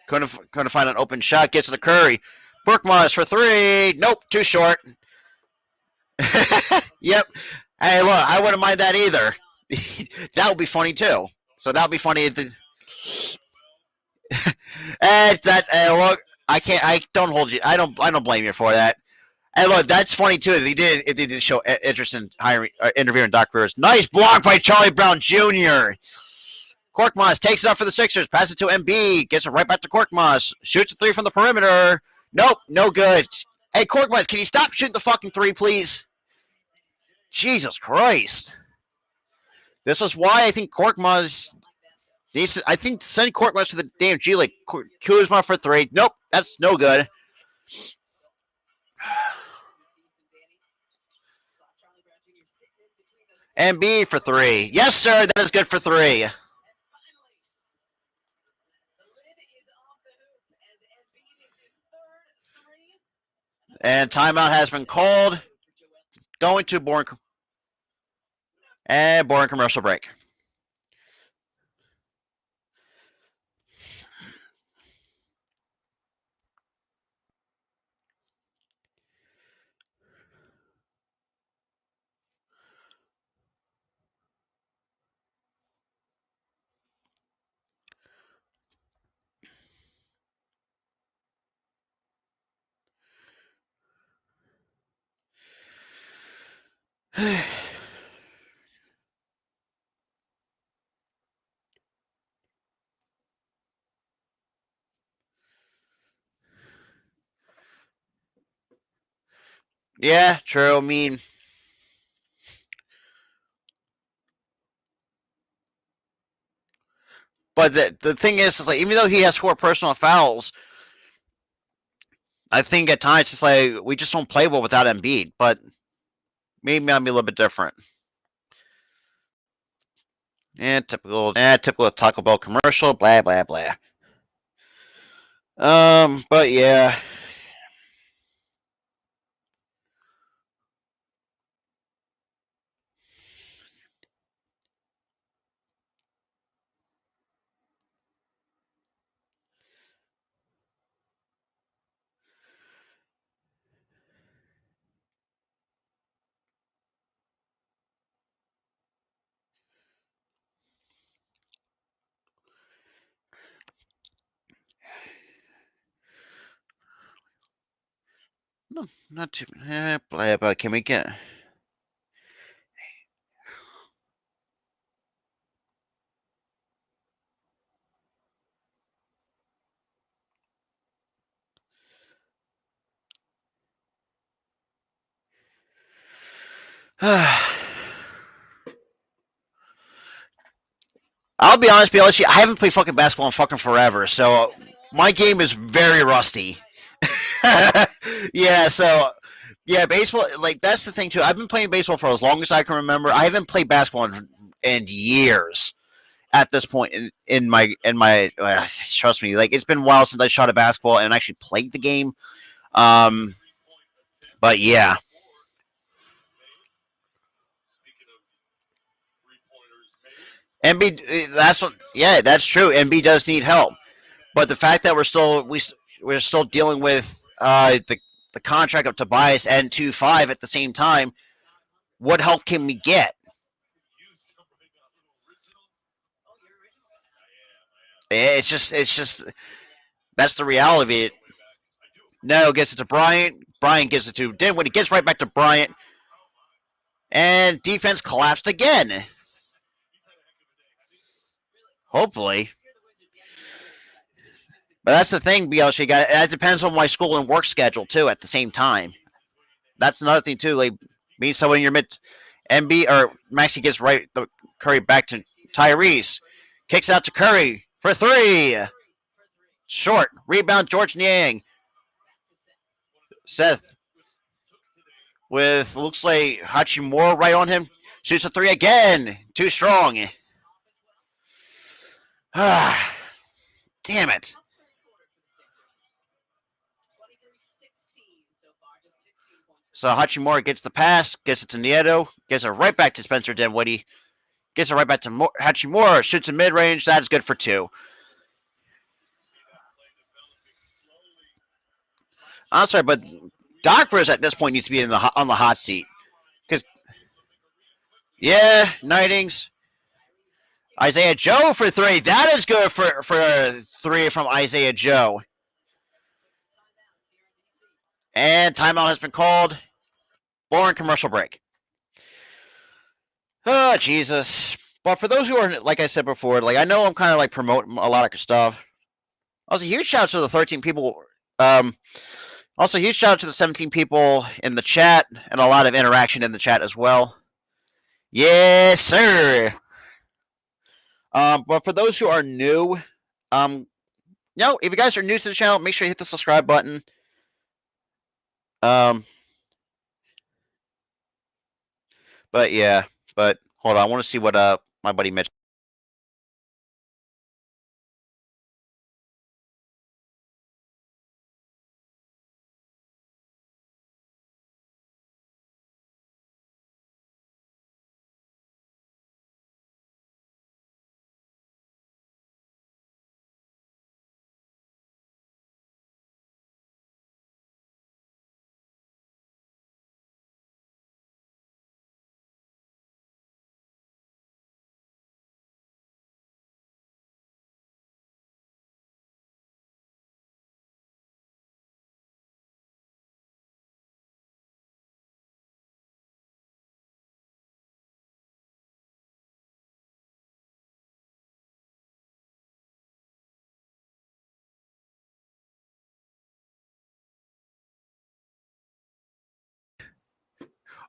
Couldn't find an open shot. Gets it to Curry. Korkmaz for three. Nope, too short. Yep. Hey, look, I wouldn't mind that either. That would be funny too. So that would be funny. And that look, I don't hold you. I don't blame you for that. And look, that's funny too. If they did show interest in interviewing Doc Rivers. Nice block by Charlie Brown Jr. Korkmaz takes it up for the Sixers. Passes it to Embiid. Gets it right back to Korkmaz. Shoots a three from the perimeter. Nope, no good. Hey, Korkmaz, can you stop shooting the fucking three, please? Jesus Christ. This is why I think Korkmaz needs to, I think send Korkmaz to the damn G League. Kuzma for three. Nope, that's no good. Embiid for three. Yes, sir, that is good for three. And timeout has been called. Going to boring commercial break. Yeah, true. I mean, but the thing is like even though he has 4 personal fouls, I think at times it's like we just don't play well without Embiid. But maybe I'm a little bit different. Typical Taco Bell commercial. Blah blah blah. But yeah, no, not too. Blah blah. Can we get? I'll be honest, BLSU, I haven't played fucking basketball in fucking forever, so my game is very rusty. Yeah, so yeah, baseball. Like that's the thing too. I've been playing baseball for as long as I can remember. I haven't played basketball in years at this point in my. Trust me, like it's been a while since I shot a basketball and actually played the game. Um, but yeah, MB. That's what. Yeah, that's true. MB does need help, but the fact that we're still dealing with the contract of Tobias and 2-5 at the same time. What help can we get? It's just that's the reality of it. No, gets it to Bryant. Bryant gives it to Dinwiddie. Gets right back to Bryant, and defense collapsed again. Hopefully, but that's the thing, BLC got. It depends on my school and work schedule too. At the same time, that's another thing too. Like me, so when you're mid MB or Maxi gets right the Curry back to Tyrese, kicks out to Curry for three. Short rebound. George Niang. Seth with looks like Hachimura right on him. Shoots a three again. Too strong. Ah, damn it. So Hachimura gets the pass, gets it to Nieto, gets it right back to Spencer Dinwiddie, gets it right back to Hachimura, shoots in mid range. That is good for two. I'm sorry, but Doc Rivers at this point needs to be on the hot seat because yeah, Nightings, Isaiah Joe for three. That is good for three from Isaiah Joe. And timeout has been called. Boring commercial break. Oh Jesus! But for those who are like I said before, like I know I'm kind of like promoting a lot of stuff. Also, huge shout out to the 13 people. Um, Also, huge shout out to the 17 people in the chat and a lot of interaction in the chat as well. Yes, sir. But for those who are new, if you guys are new to the channel, make sure you hit the subscribe button. Um, but yeah, but hold on, I want to see what my buddy Mitch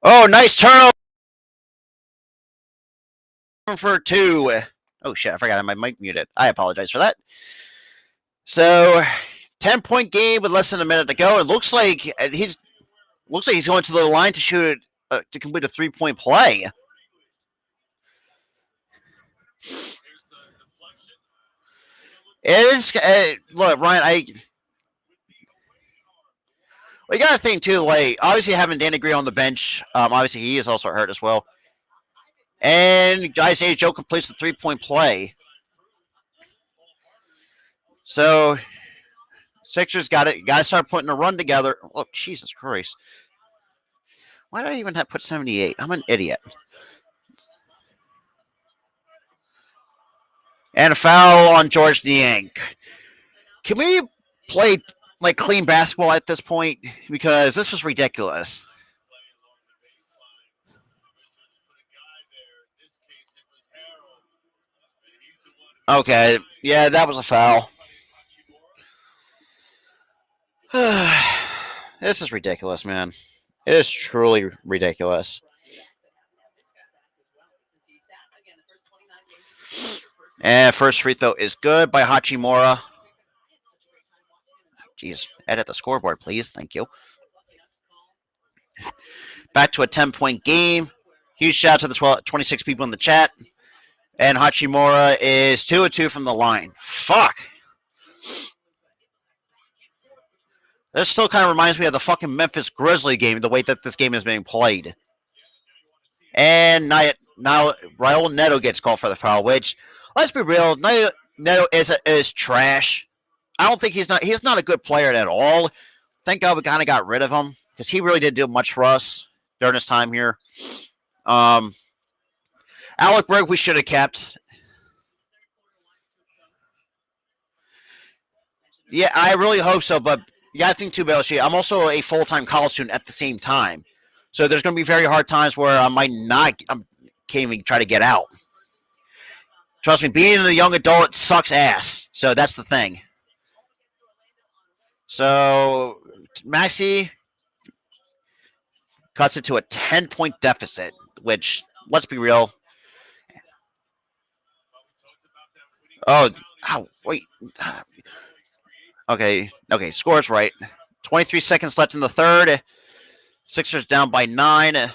Oh, nice turnover for 2. Oh shit! I forgot I had my mic muted. I apologize for that. So, 10-point game with less than a minute to go. It looks like he's going to the line to shoot to complete a 3-point play. It is look, Ryan. You got to think too. Like obviously having Danny Green on the bench. Obviously he is also hurt as well. And Isaiah Joe completes the 3-point play. So Sixers got to start putting a run together. Oh Jesus Christ! Why did I even have put 78? I'm an idiot. And a foul on George Niang. Can we play like clean basketball at this point? Because this is ridiculous. Okay, yeah, that was a foul. This is ridiculous, man. It is truly ridiculous. And first free throw is good by Hachimura. Jeez, edit the scoreboard, please. Thank you. Back to a 10-point game. Huge shout out to the 26 people in the chat. And Hachimura is 2 of 2 from the line. Fuck. This still kind of reminds me of the fucking Memphis Grizzly game, the way that this game is being played. And now Raul Neto gets called for the foul, which, let's be real, Neto is trash. I don't think he's not a good player at all. Thank God we kind of got rid of him because he really didn't do much for us during his time here. Alec Berg we should have kept. Yeah, I really hope so, but you got to think too, Belichick. I'm also a full-time college student at the same time. So there's going to be very hard times where I can't even try to get out. Trust me, being a young adult sucks ass. So that's the thing. So Maxey cuts it to a 10-point deficit, which, let's be real. Oh, wait. Okay, score's right. 23 seconds left in the third. Sixers down by 9.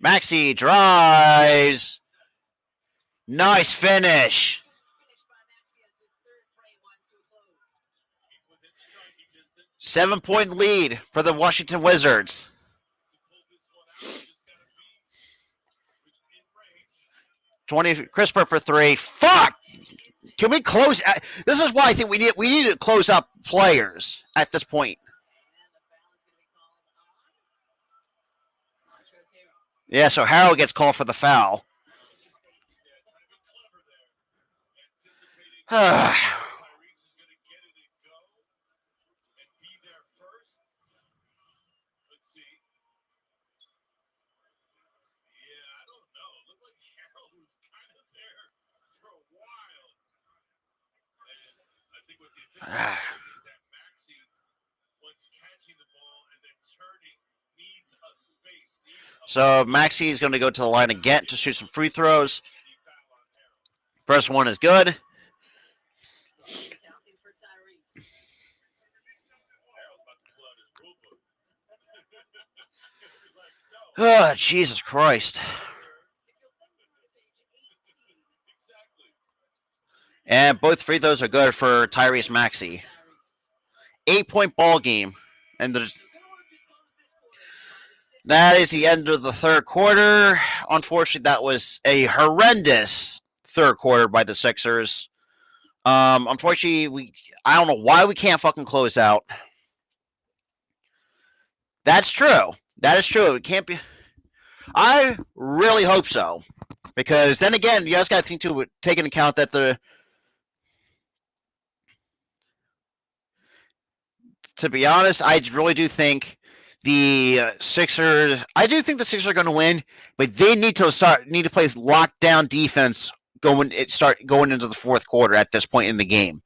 Maxey drives. Nice finish. Seven-point lead for the Washington Wizards. Crisper for 3. Fuck! Can we close? This is why I think we need to close up players at this point. Yeah, so Harrell gets called for the foul. So Maxey is going to go to the line again to shoot some free throws. First one is good. Oh, Jesus Christ. And both free throws are good for Tyrese Maxey. 8-point ball game. And that is the end of the third quarter. Unfortunately, that was a horrendous third quarter by the Sixers. Unfortunately, I don't know why we can't fucking close out. That's true. That is true. It can't be. I really hope so. Because then again, you guys got to take into account that to be honest, I really do think the Sixers. I do think the Sixers are going to win, but they need to play lockdown defense going into the fourth quarter at this point in the game,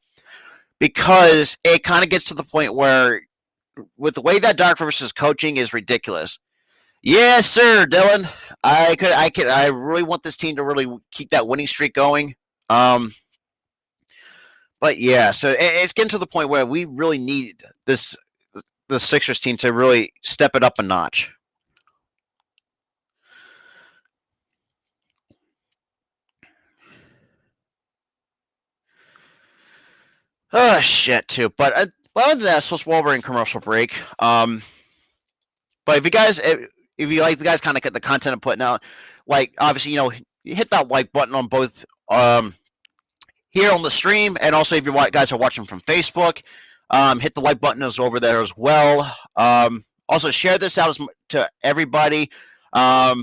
because it kind of gets to the point where, with the way that Doc Rivers is coaching, is ridiculous. Yes, sir, Dylan. I really want this team to really keep that winning streak going. Um, but yeah, so it's getting to the point where we really need the Sixers team to really step it up a notch. Oh shit, too. But well, other than that, so while we're in commercial break, but if you like the guys kind of get the content I'm putting out, like obviously hit that like button on both here on the stream, and also if you guys are watching from Facebook, hit the like button is over there as well. Also share this out to everybody. Yeah,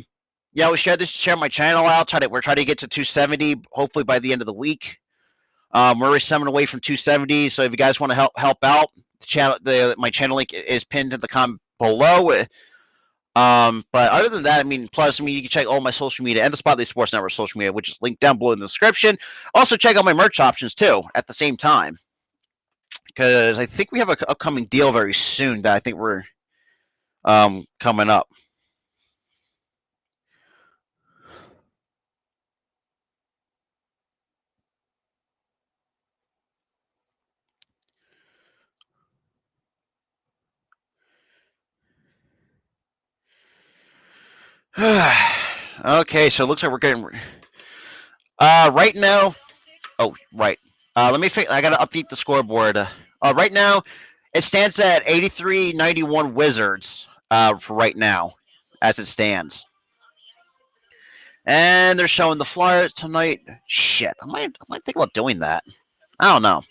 we share my channel out. We're trying to get to 270 hopefully by the end of the week. We're already 7 away from 270, so if you guys want to help out, my channel link is pinned in the comment below. But other than that, plus, you can check all my social media and the Spotlight Sports Network social media, which is linked down below in the description. Also, check out my merch options too at the same time, because I think we have an upcoming deal very soon that I think we're coming up. Okay, so it looks like we're getting right now. Oh, right. Let me. I gotta update the scoreboard. Right now, it stands at 83-91 Wizards. For right now, as it stands. And they're showing the Flyers tonight. Shit, I might think about doing that. I don't know.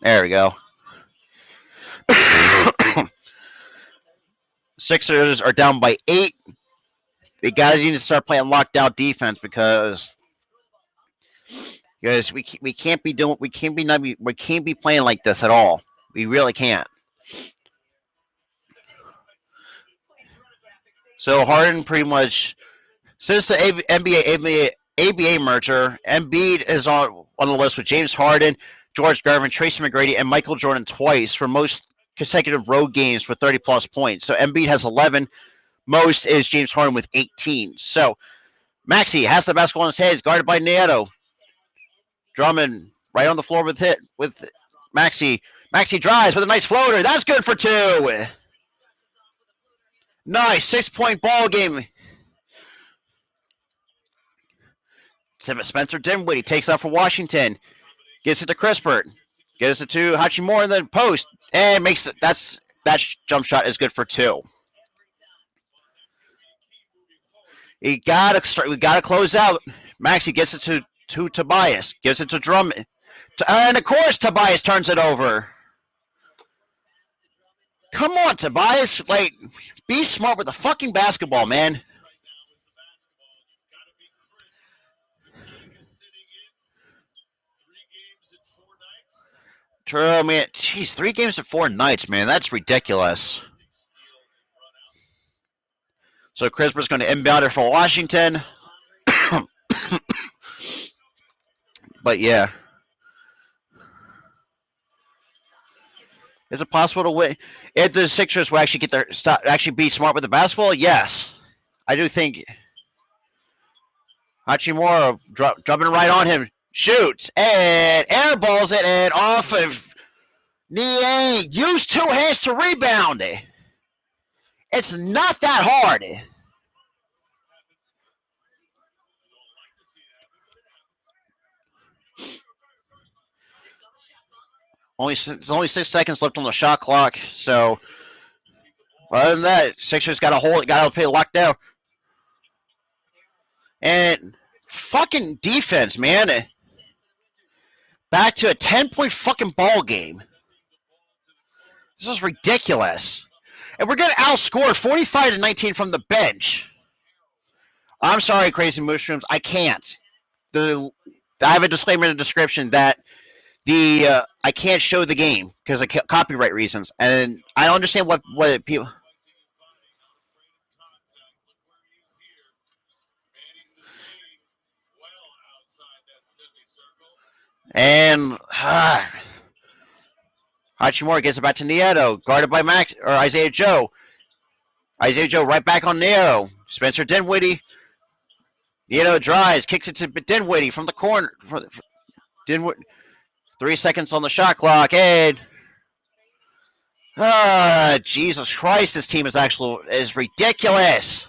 There we go. Sixers are down by 8. They guys need to start playing lockdown defense because we can't be playing like this at all. We really can't. So Harden pretty much since the ABA merger, Embiid is on the list with James Harden, George Gervin, Tracy McGrady, and Michael Jordan twice for most consecutive road games for 30 plus points. So Embiid has 11. Most is James Harden with 18. So Maxey has the basketball in his hands, guarded by Nieto. Drummond right on the floor with Maxey. Maxey drives with a nice floater. That's good for 2. Nice 6-point ball game. Spencer Dinwiddie takes out for Washington. Gets it to Crispert. Gets it to Hachimura in the post. And makes it. That jump shot is good for 2. We gotta close out. Maxey gets it to Tobias. Gives it to Drummond. And of course Tobias turns it over. Come on, Tobias. Like, be smart with the fucking basketball, man. True, man. Jeez, 3 games in 4 nights, man. That's ridiculous. So Crisper's going to inbound it for Washington. But yeah. Is it possible to win? If the Sixers will actually actually be smart with the basketball, yes. I do think Hachimura dropping right on him, shoots and airballs it and off of Niang. Use 2 hands to rebound it. It's not that hard. There's only 6 seconds left on the shot clock. So other than that, Sixers got to play locked down. And fucking defense, man. Back to a 10-point fucking ball game. This is ridiculous. And we're getting outscored 45-19 from the bench. I'm sorry, Crazy Mushrooms. I can't. I have a disclaimer in the description that I can't show the game because of copyright reasons, and I understand what people. And Hachimura gets it back to Nieto, guarded by Max or Isaiah Joe. Isaiah Joe right back on Nieto. Spencer Dinwiddie. Nieto drives, kicks it to Dinwiddie from the corner. Dinwiddie, 3 seconds on the shot clock. And Jesus Christ, this team is ridiculous.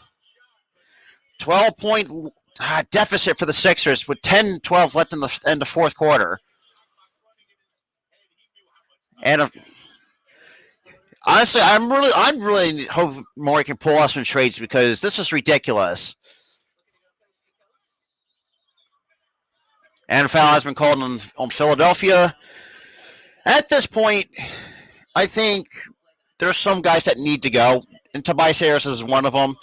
12-point deficit for the Sixers with 10-12 left in the fourth quarter. And honestly, I'm really hoping Morey can pull off some trades because this is ridiculous. And a foul has been called on Philadelphia. At this point, I think there's some guys that need to go, and Tobias Harris is one of them.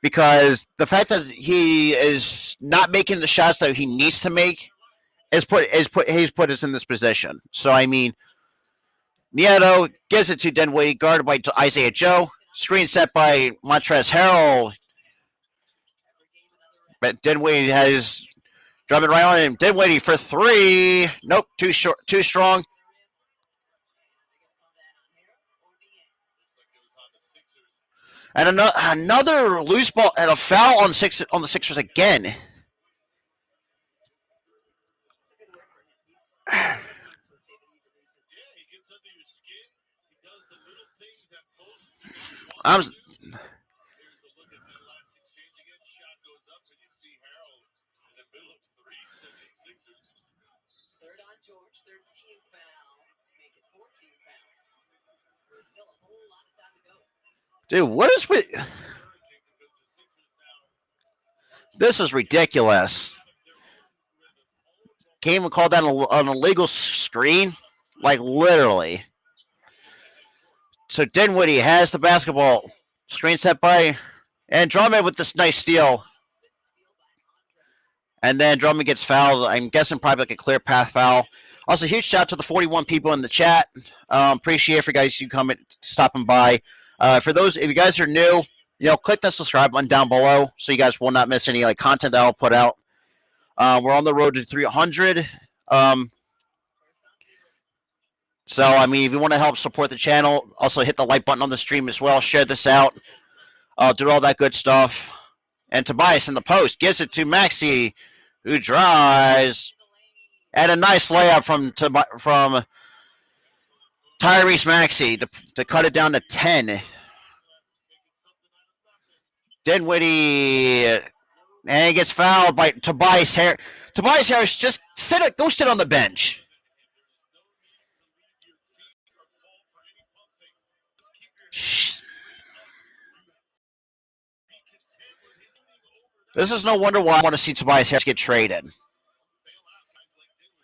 Because the fact that he is not making the shots that he needs to make he's put us in this position. So I mean, Nieto gives it to Dinwiddie, guarded by Isaiah Joe. Screen set by Montrezl Harrell. But Dinwiddie has Drummond right on him. Dinwiddie for three. Nope, too strong. And another loose ball and a foul on the Sixers again. Dude, what is with... This is ridiculous. Can't even call that an illegal screen? Like, literally. So Dinwiddie has the basketball. Screen set by... And Drummond with this nice steal. And then Drummond gets fouled. I'm guessing probably like a clear path foul. Also, huge shout out to the 41 people in the chat. Appreciate for guys you coming, stopping by. For those, if you guys are new, click that subscribe button down below so you guys will not miss any content that I'll put out. We're on the road to 300. So, I mean, if you want to help support the channel, also hit the like button on the stream as well. Share this out. Do all that good stuff. And Tobias in the post gives it to Maxey, who drives. And a nice layup from Tyrese Maxey to cut it down to 10. Dinwiddie, and he gets fouled by Tobias Harris. Tobias Harris, just go sit on the bench. This is no wonder why I want to see Tobias Harris get traded.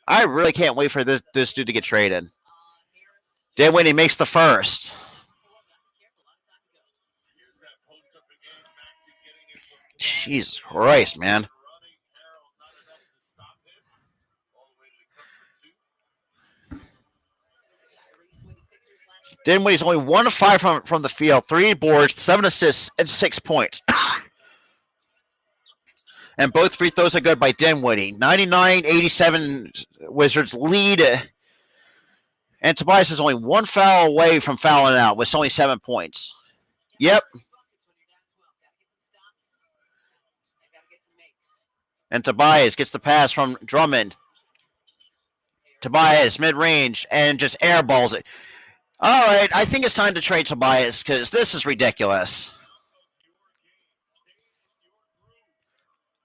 I really can't wait for this dude to get traded. Dinwiddie makes the first. Jesus Christ, man. Dinwiddie's only 1 of 5 from the field, 3 boards, 7 assists, and 6 points. And both free throws are good by Dinwiddie. 99-87 Wizards lead. And Tobias is only 1 foul away from fouling out with only 7 points. Yep. And Tobias gets the pass from Drummond. Tobias, mid-range, and just airballs it. All right, I think it's time to trade Tobias because this is ridiculous.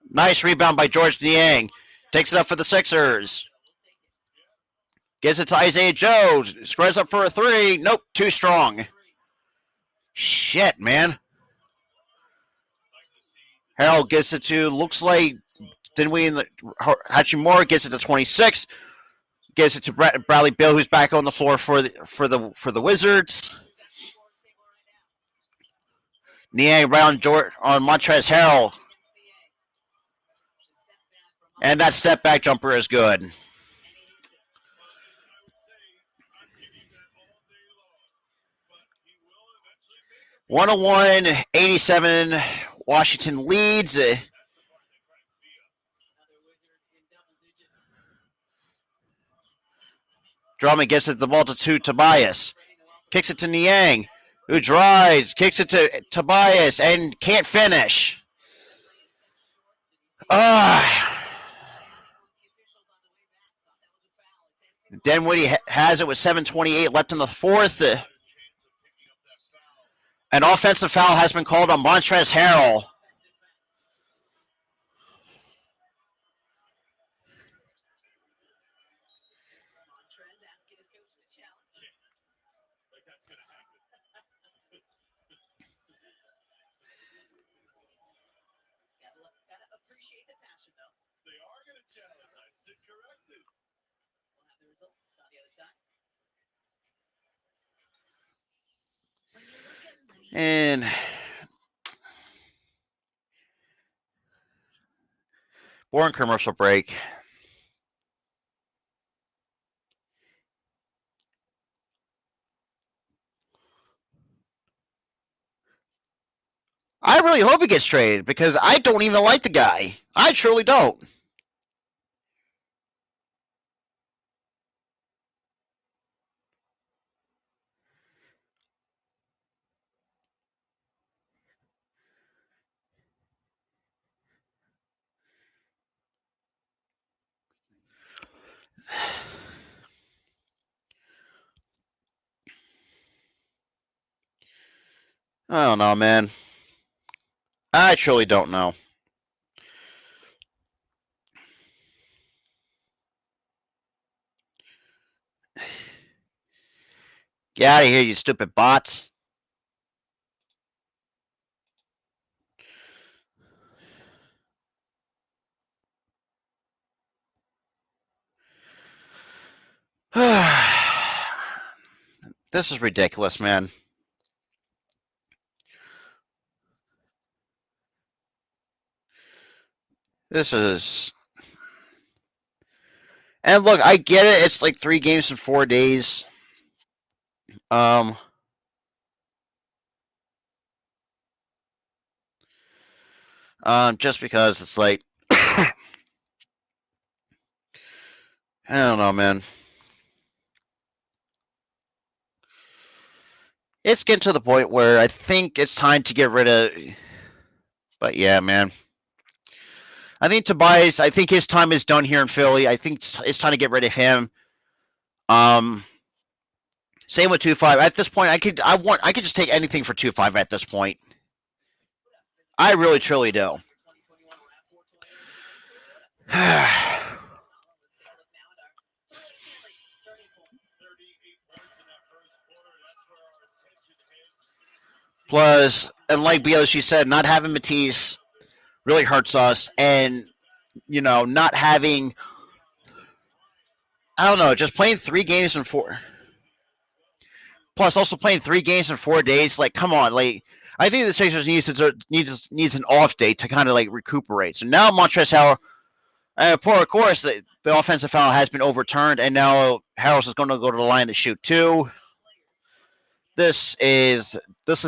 Nice rebound by George Niang. Takes it up for the Sixers. Gives it to Isaiah Joe. Squares up for a 3. Nope, too strong. Shit, man. Harrell gets it to, looks like, Hachimura gets it to 26. Gives it to Bradley Beal, who's back on the floor for the Wizards. Niang around on Montrezl Harrell. And that step back jumper is good. (101) 87 Washington leads. Drummond gets it the ball to Tobias. Kicks it to Niang, who drives, kicks it to Tobias, and can't finish. Dinwiddie has it with 7:28 left in the fourth. An offensive foul has been called on Montrezl Harrell. And Bourne commercial break. I really hope he gets traded because I don't even like the guy. I truly don't. I don't know, man. I truly don't know. Get out of here, you stupid bots. This is ridiculous, man. This is... And look, I get it. It's like 3 games in 4 days. Just because it's like... I don't know, man. It's getting to the point where I think it's time to get rid of... But yeah, man. I think Tobias, I think his time is done here in Philly. I think it's time to get rid of him. Same with 2-5. At this point, I could just take anything for 2-5 at this point. I really, truly do. Plus, and like BLC said, not having Matisse really hurts us, and not having, I don't know, just playing 3 games in 4. Plus, also playing 3 games in 4 days. Like, come on, like I think the Sixers needs an off day to kind of like recuperate. So now Montrezl Harrell, of course, the offensive foul has been overturned, and now Harrell is going to go to the line to shoot 2. This is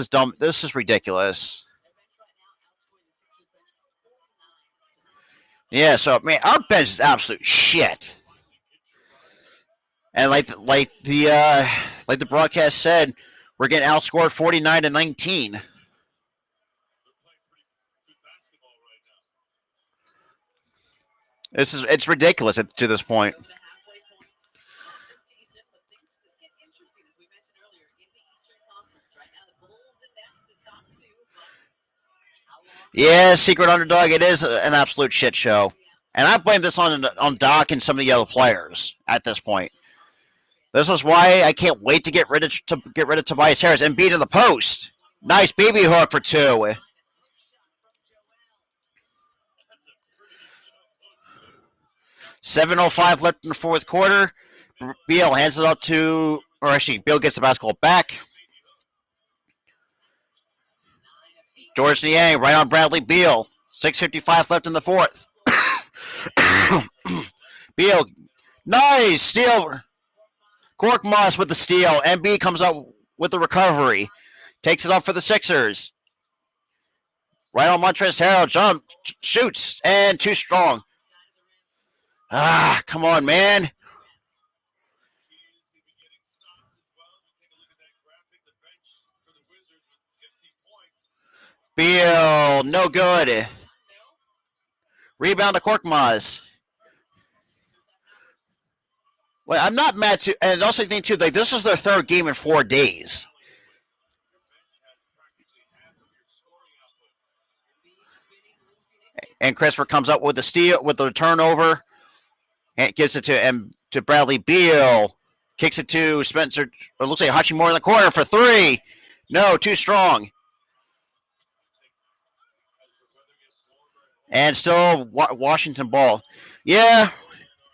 dumb. This is ridiculous. Yeah, so man, our bench is absolute shit. And like the broadcast said, we're getting outscored 49-19. It's ridiculous to this point. Yeah, secret underdog. It is an absolute shit show, and I blame this on Doc and some of the other players at this point. This is why I can't wait to get rid of Tobias Harris and beat in the post. Nice baby hook for 2. 7:05 left in the fourth quarter. Beal hands it up to, or actually, Beal gets the basketball back. George Niang right on Bradley Beal. 6:55 left in the fourth. Beal, nice steal. Korkmaz with the steal. MB comes up with the recovery. Takes it up for the Sixers. Right on Montrezl Harrell. Jump, shoots, and too strong. Come on, man. Beal, no good. Rebound to Korkmaz. Well, I'm not mad too, and also think too, like this is their third game in 4 days. And Christopher comes up with the steal with the turnover and gives it to Bradley Beal. Kicks it to Spencer. It looks like Hachimura in the corner for three. No, too strong. And still Washington ball. Yeah.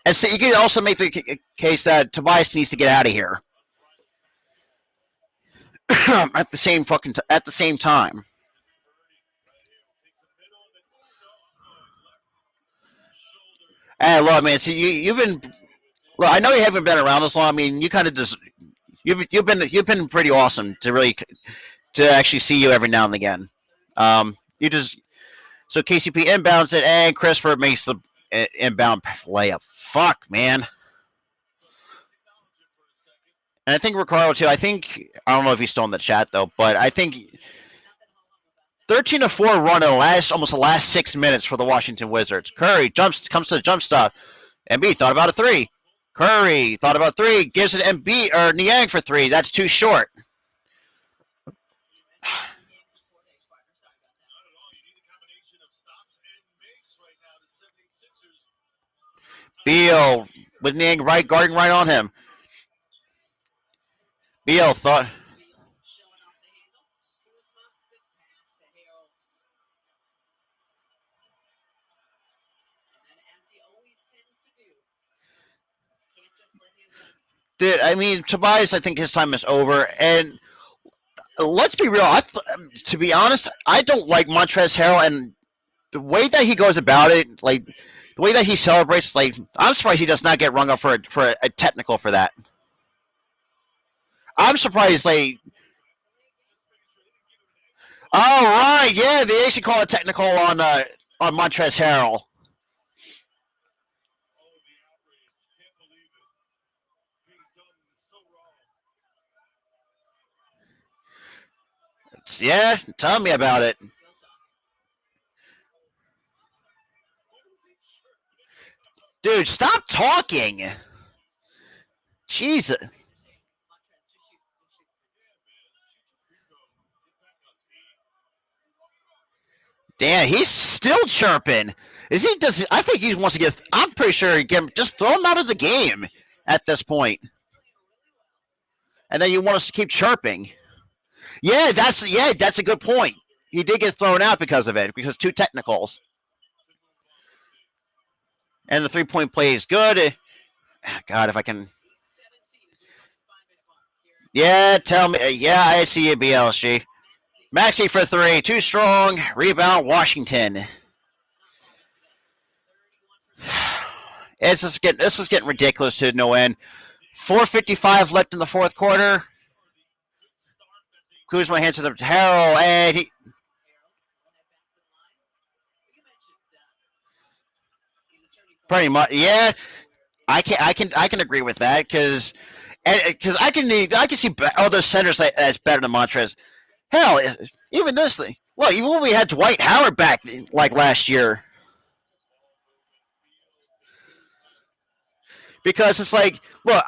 And so you can also make the case that Tobias needs to get out of here at the same time. Hey, look, man. See, you've been. Look, I know you haven't been around this long. I mean, you kind of just you've been pretty awesome to actually see you every now and again. You just so KCP inbounds it, and Christopher makes the inbound layup. Fuck, man. And I think Ricardo too. I don't know if he's still in the chat though, but I think 13-4 run in almost the last 6 minutes for the Washington Wizards. Curry comes to the jump stop. Embiid thought about a three. Curry thought about three. Gives it Embiid or Niang for three. That's too short. Beal with Niang guarding right on him. Beal thought. Dude, I mean, Tobias, I think his time is over. And let's be real. To be honest, I don't like Montrezl Harrell, and the way that he goes about it, like the way that he celebrates, like I'm surprised he does not get rung up for a technical for that. I'm surprised, like. All right, yeah, they actually call a technical on Montrezl Harrell. Yeah, tell me about it. Dude, stop talking. Jesus. Damn, he's still chirping. Is he? Does I think he wants to get? I'm pretty sure just throw him out of the game at this point. And then you want us to keep chirping. Yeah, that's a good point. He did get thrown out because of it, because two technicals. And the 3-point play is good. God, if I can. Yeah, tell me. Yeah, I see you, BLG. Maxey for three, too strong. Rebound, Washington. This is getting ridiculous to no end. 4:55 left in the fourth quarter. Kuzma hands it up to Harrell, and he. Pretty much, yeah. I can agree with that because I can see other centers as better than Montrez. Hell, even this thing. Well, even when we had Dwight Howard back like last year, because it's like, look,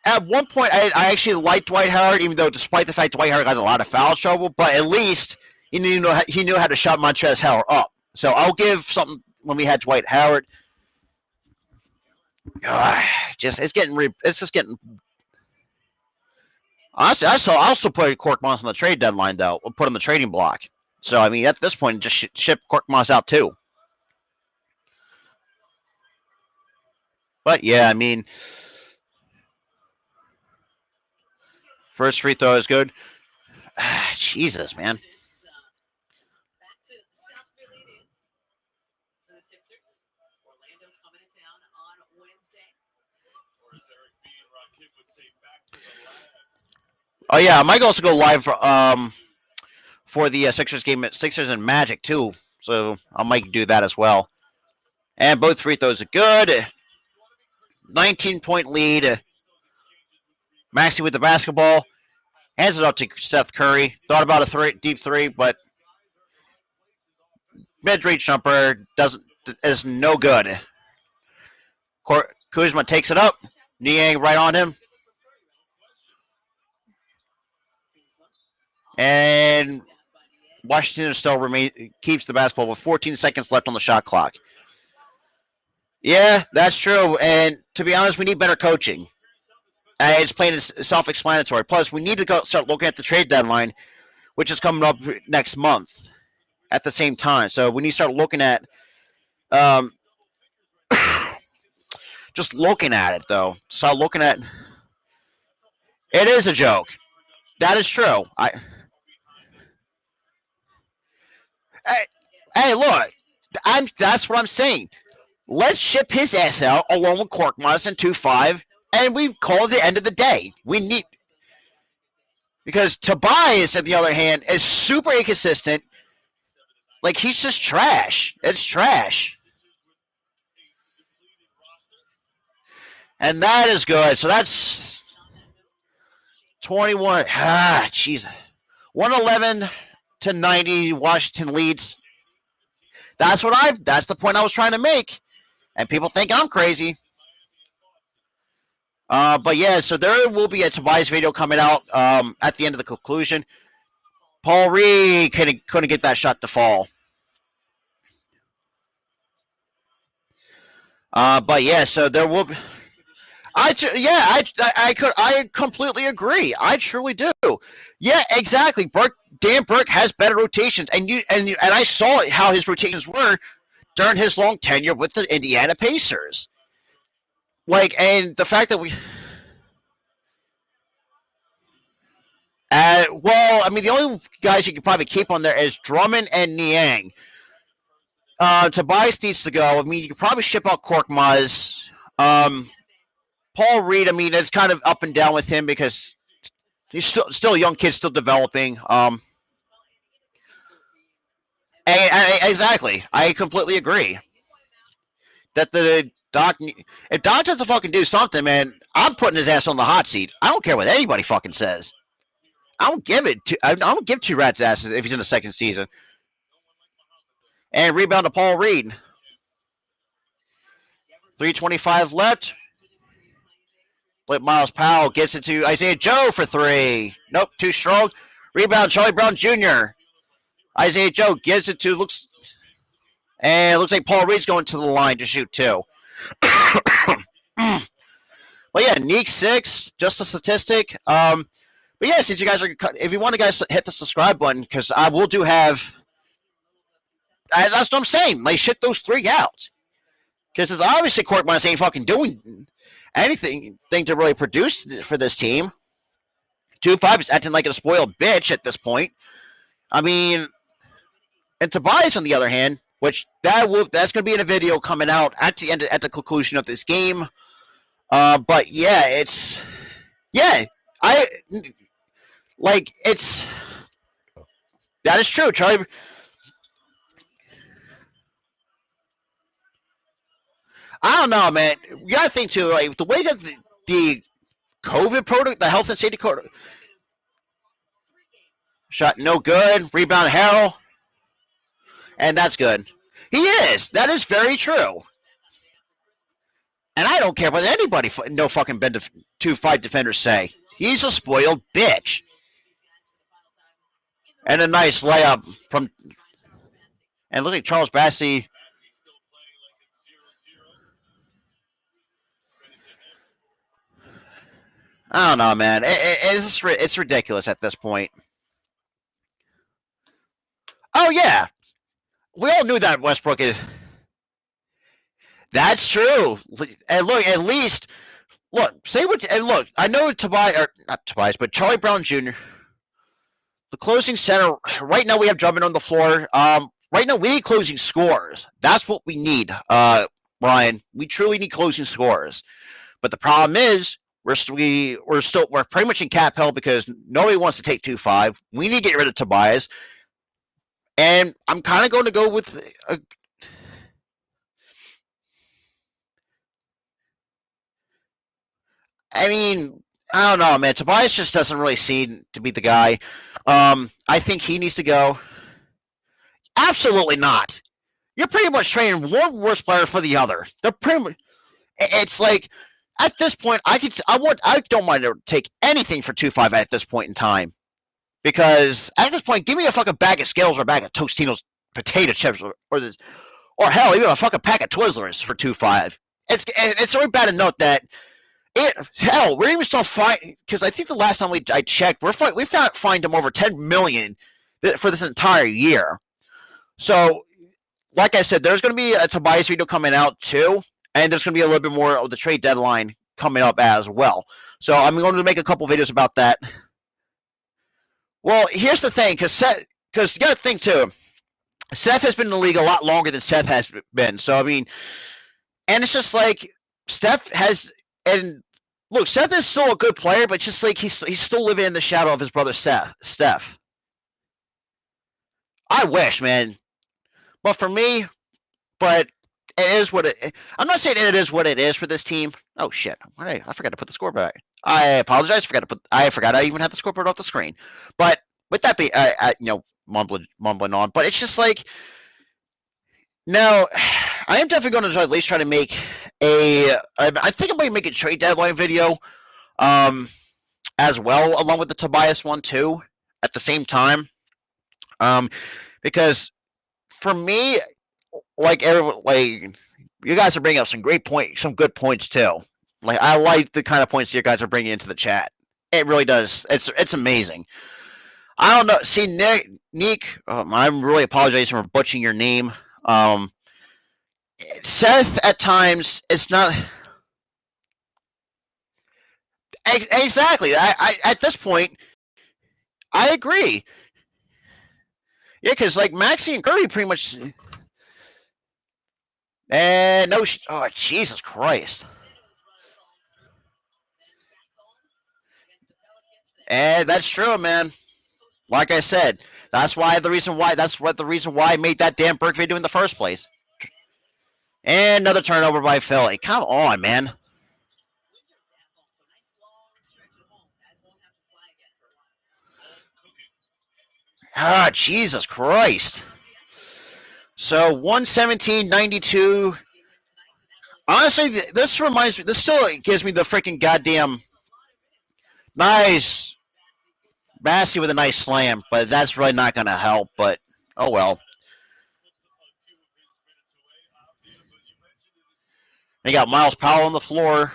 at one point I actually liked Dwight Howard, even though despite the fact Dwight Howard got a lot of foul trouble, but at least he knew how to shut Montrezl Harrell up. So I'll give something when we had Dwight Howard. It's just getting. Honestly, I also put Korkmaz on the trade deadline though. We'll put him on the trading block. So I mean, at this point, just ship Korkmaz out too. But yeah, I mean, first free throw is good. Jesus, man. Oh yeah, I might also go live for the Sixers game at Sixers and Magic too. So I might do that as well. And both free throws are good. 19-point lead. Maxey with the basketball. Hands it up to Seth Curry. Thought about a deep three, but mid-range jumper is no good. Kuzma takes it up. Niang right on him. And Washington still keeps the basketball with 14 seconds left on the shot clock. Yeah, that's true. And to be honest, we need better coaching. It's plain and self-explanatory. Plus, we need to start looking at the trade deadline, which is coming up next month at the same time. So we need to start looking at just looking at it, though. Start looking at it is a joke. That is true. Hey, look, that's what I'm saying. Let's ship his ass out along with Korkmaz and 2-5, and we call it the end of the day. We need because Tobias, on the other hand, is super inconsistent. Like he's just trash. It's trash. And that is good. So that's 21. Jesus. 111-90. Washington leads. That's the point I was trying to make. And people think I'm crazy. But yeah, so there will be a Tobias video coming out at the end of the conclusion. Paul Reed couldn't get that shot to fall. But yeah, so there will be. I completely agree. I truly do. Yeah, exactly. Dan Burke has better rotations, and I saw how his rotations were during his long tenure with the Indiana Pacers. And the fact that we. The only guys you could probably keep on there is Drummond and Niang. Tobias needs to go. You could probably ship out Korkmaz. Paul Reed, it's kind of up and down with him because he's still a young kid, still developing. Exactly. I completely agree. That if Doc doesn't fucking do something, man, I'm putting his ass on the hot seat. I don't care what anybody fucking says. I don't give two rats asses if he's in the second season. And rebound to Paul Reed. 3:25 left. Miles Powell gets it to Isaiah Joe for three. Nope, too strong. Rebound, Charlie Brown Jr. Isaiah Joe gives it to looks like Paul Reed's going to the line to shoot two. But yeah, Neek 6, just a statistic. But yeah, since you guys if you want to guys hit the subscribe button, because I will have. That's what I'm saying. Ship those three out. Because it's obviously Korkmaz ain't fucking doing anything to really produce for this team. 2-5 is acting like a spoiled bitch at this point. And Tobias, on the other hand, which that's going to be in a video coming out at the conclusion of this game. But yeah, it's that is true, Charlie. I don't know, man. You gotta think too, the way that the COVID protocol, the health and safety code, shot no good. Rebound Harrell, and that's good. He is. That is very true. And I don't care what anybody, no fucking Ben 2-5 defenders say. He's a spoiled bitch. And a nice layup from. And look at Charles Bassey. I don't know, man. It's ridiculous at this point. Oh yeah, we all knew that Westbrook is. That's true. And look, at least say what. And look, I know not Tobias, but Charlie Brown Jr. The closing center. Right now, we have Drummond on the floor. Right now, we need closing scores. That's what we need, Ryan. We truly need closing scores. But the problem is, we're pretty much in cap hell because nobody wants to take 2-5. We need to get rid of Tobias. And I'm kind of going to go with I don't know, man. Tobias just doesn't really seem to be the guy. I think he needs to go. Absolutely not. you're pretty much trading one worse player for the other. They're pretty much. It's like at this point, I don't mind to take anything for 2.5 at this point in time, because at this point, give me a fucking bag of Skittles or a bag of Tostino's potato chips, or hell, even a fucking pack of Twizzlers for 2.5. It's already bad enough that we're even still fine, because I think the last time I checked, we fined them over $10 million for this entire year. So, like I said, there's going to be a Tobias video coming out too, and there's going to be a little bit more of the trade deadline coming up as well. So I'm going to make a couple videos about that. Well, here's the thing, because you got to think too, Seth has been in the league a lot longer than Seth has been. So, I mean, and it's just like Steph has, and look, Seth is still a good player, but just like he's still living in the shadow of his brother Steph. I wish, man. But for me, it is what it. I'm not saying it is what it is for this team. Oh shit! I forgot to put the scoreboard back. I apologize. I forgot I even had the scoreboard off the screen. But with that being, mumbling on. But it's just like, now, I am definitely going to at least try to make I think I'm going to make a trade deadline video, as well, along with the Tobias one too, at the same time, because for me, like everyone, like you guys are bringing up some good points too. Like I like the kind of points you guys are bringing into the chat. It really does. It's amazing. I don't know. See, Nick, I'm really apologizing for butchering your name. Seth, at times, it's not exactly. I at this point, I agree. Yeah, because like Maxey and Curry pretty much. And no, oh Jesus Christ! And that's true, man. Like I said, that's the reason why I made that damn Burke video in the first place. And another turnover by Philly. Come on, man. Ah, Jesus Christ. So 117-92. Honestly, this still gives me the freaking goddamn nice Bassey with a nice slam, but that's really not going to help. But oh well. You got Miles Powell on the floor.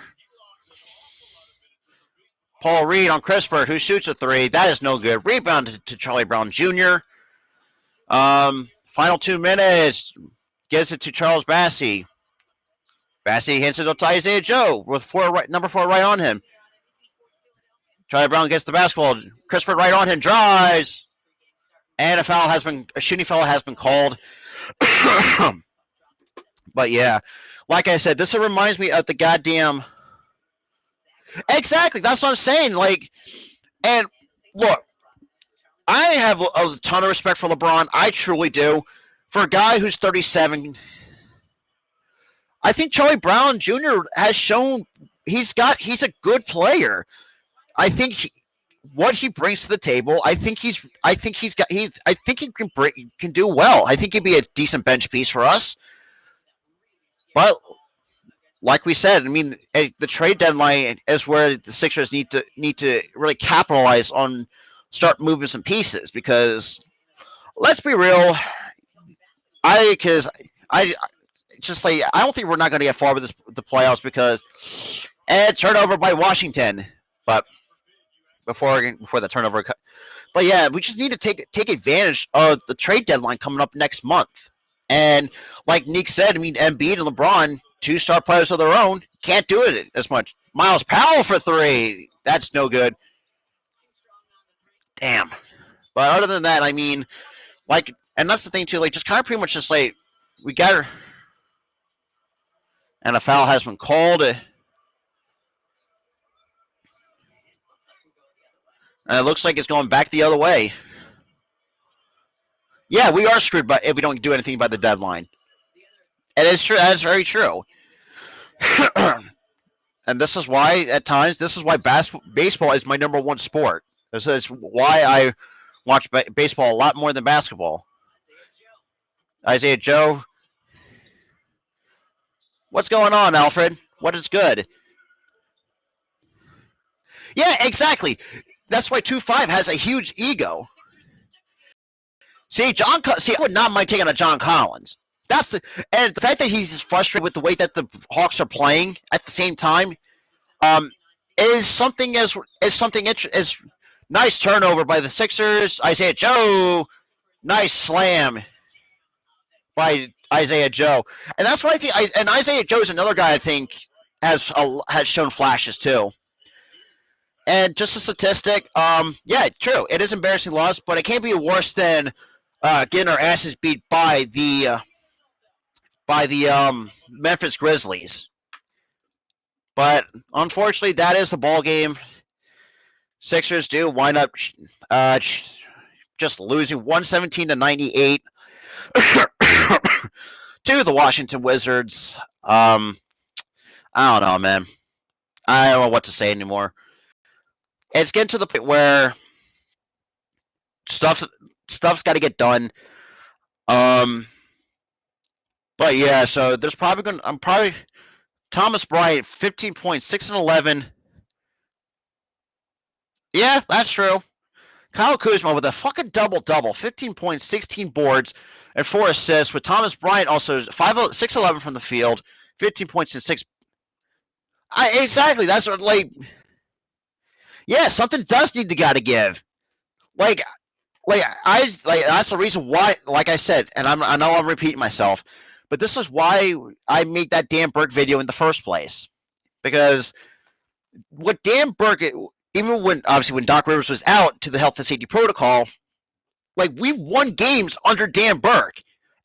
Paul Reed on Crispert, who shoots a three. That is no good. Rebound to Charlie Brown Jr. Final 2 minutes. Gives it to Charles Bassey. Bassey hits it to Isaiah Joe with number 4 right on him. Charlie Brown gets the basketball. Crispert right on him. Drives. And a shooting foul has been called. But yeah, like I said, this reminds me of the goddamn. Exactly, that's what I'm saying. Like, and look, I have a ton of respect for LeBron. I truly do. For a guy who's 37, I think Charlie Brown Jr. has shown he's a good player. I think what he brings to the table, I think he can do well. I think he'd be a decent bench piece for us. But like we said, I mean, the trade deadline is where the Sixers need to really capitalize on, start moving some pieces, because let's be real, I don't think we're not going to get far with the playoffs, because turnover by Washington, but before the turnover, but yeah, we just need to take advantage of the trade deadline coming up next month. And like Nick said, I mean, Embiid and LeBron, 2-star players of their own, can't do it as much. Miles Powell for 3. That's no good. Damn. But other than that, I mean, like, and that's the thing too, like, just kind of pretty much just like, we got her. And a foul has been called. And it looks like it's going back the other way. Yeah, we are screwed if we don't do anything by the deadline. It is true. That is very true. And this is why, at times, baseball is my number one sport. This is why I watch baseball a lot more than basketball. Isaiah Joe What's going on, Alfred? What is good? Yeah, exactly. That's why 2-5 has a huge ego. See, I would not mind taking a John Collins. And the fact that he's frustrated with the way that the Hawks are playing at the same time, um, is something as nice turnover by the Sixers. Isaiah Joe, nice slam by Isaiah Joe, and that's why I think. And Isaiah Joe is another guy I think has shown flashes too. And just a statistic, yeah, true. It is embarrassing loss, but it can't be worse than getting our asses beat by the Memphis Grizzlies. But unfortunately, that is the ball game. Sixers do wind up uh, just losing 117-98 to the Washington Wizards. I don't know, man. I don't know what to say anymore. It's getting to the point where stuff's got to get done. Um, but yeah, so there's probably going. I'm probably Thomas Bryant, 15 points, 6 and 11. Yeah, that's true. Kyle Kuzma with a fucking double, 15 points, 16 boards, and 4 assists. With Thomas Bryant also 6-11 from the field, 15 points and 6. Exactly. That's what yeah, something does need to gotta give. Like that's the reason why. Like I said, and I know I'm repeating myself, but this is why I made that Dan Burke video in the first place. Because what Dan Burke, even when Doc Rivers was out to the health and safety protocol, like we've won games under Dan Burke,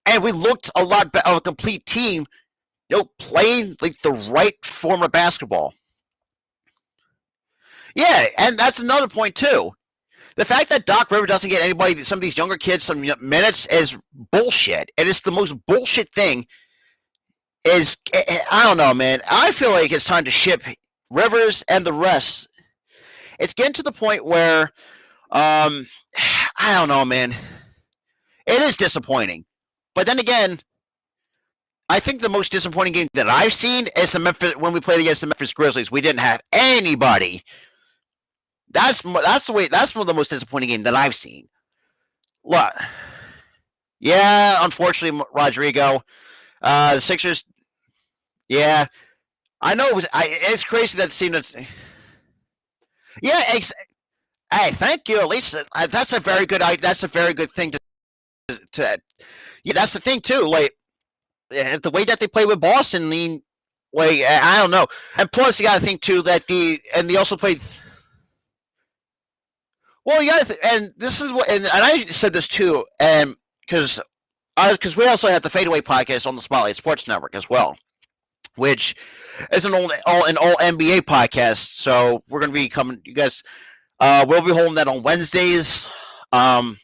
and we looked a lot better, a complete team, playing like the right form of basketball. Yeah, and that's another point too. The fact that Doc Rivers doesn't get some of these younger kids, some minutes is bullshit. It is the most bullshit thing. I don't know, man. I feel like it's time to ship Rivers and the rest. It's getting to the point where, I don't know, man. It is disappointing, but then again, I think the most disappointing game that I've seen is when we played against the Memphis Grizzlies. We didn't have anybody. That's the way. That's one of the most disappointing games that I've seen. Look, yeah, unfortunately, Rodrigo, the Sixers. Yeah, I know it's crazy that seemed to. Yeah, hey, thank you. At least that's a very good. That's a very good thing to. Yeah, that's the thing too. Like the way that they play with Boston. I mean, like I don't know. And plus, you got to think too that they also played. Well, yeah, and this is what, and I said this too, and because we also have the Fadeaway podcast on the Spotlight Sports Network as well, which is an all NBA podcast. So we're gonna be coming, you guys. We'll be holding that on Wednesdays, but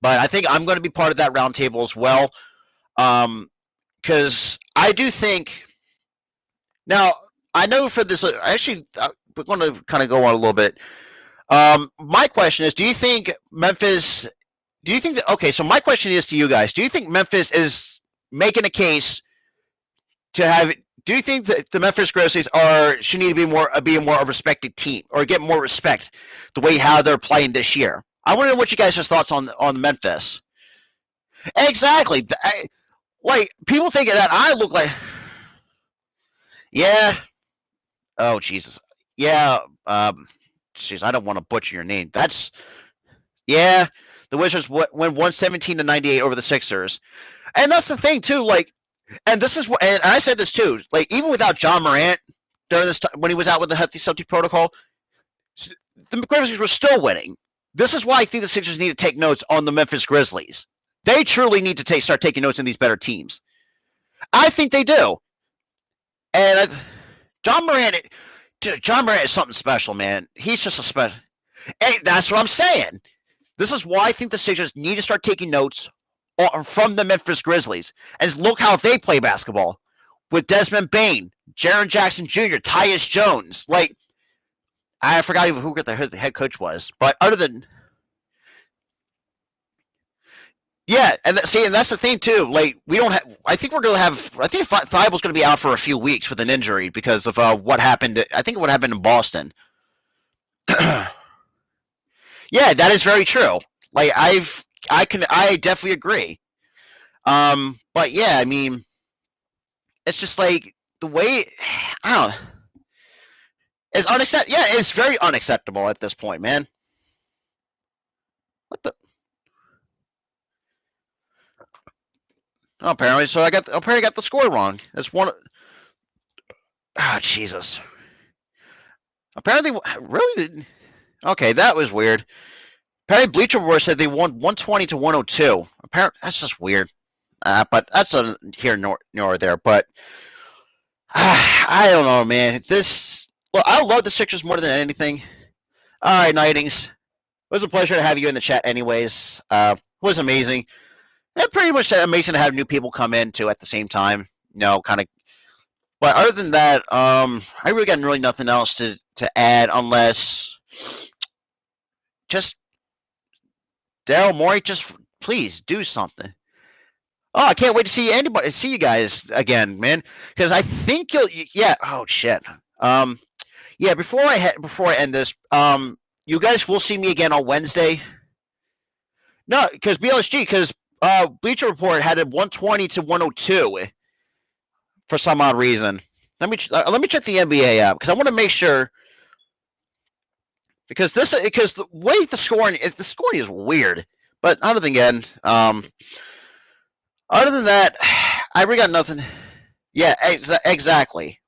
I think I'm going to be part of that roundtable as well, because I do think. Now I know for this, actually, we're going to kind of go on a little bit. My question is, do you think Memphis? Do you think that? Okay, so my question is to you guys: do you think Memphis is making a case to have? Do you think that the Memphis Grizzlies should need to be more of a respected team or get more respect the way how they're playing this year? I want to know what you guys' thoughts on Memphis. Exactly, like people think that I look like. Yeah. Oh Jesus. Yeah. Jeez, I don't want to butcher your name. Yeah. The Wizards went 117-98 over the Sixers, and that's the thing too. Like, and this is what, and I said this too. Like, even without John Morant during this time when he was out with the healthy safety protocol, the Grizzlies were still winning. This is why I think the Sixers need to take notes on the Memphis Grizzlies. They truly need to start taking notes on these better teams. I think they do. And John Morant is something special, man. He's just a special. Hey, that's what I'm saying. This is why I think the Sixers need to start taking notes from the Memphis Grizzlies and look how they play basketball with Desmond Bane, Jaren Jackson Jr., Tyus Jones. Like, I forgot even who the head coach was, but other than Yeah, and and that's the thing too. Like we don't have. I think we're gonna have. I think Thibault's gonna be out for a few weeks with an injury because of what happened. I think what happened in Boston. Yeah, that is very true. Like I definitely agree. But yeah, I mean, it's just like the way I don't know. It's unacceptable. Yeah, it's very unacceptable at this point, man. What the? Oh, apparently, so I got the score wrong. It's one. Ah, Jesus. Apparently, really. Okay, that was weird. Apparently, Bleacher Report said they won 120 to 102. Apparently, that's just weird. But that's here nor there. But I don't know, man. Well, I love the Sixers more than anything. All right, Nightings. It was a pleasure to have you in the chat. Anyways, it was amazing. And pretty much amazing to have new people come in too at the same time. Kind of. But other than that, I really got really nothing else to add unless just Daryl Morey, just please do something. Oh, I can't wait to see you guys again, man. Because I think you'll. Yeah. Oh shit. Yeah. Before I end this, you guys will see me again on Wednesday. No, because because Bleacher Report had it 120 to 102 for some odd reason. Let me check the NBA app because I want to make sure. Because the way the scoring is weird. But other than that, I really got nothing. Yeah, exactly.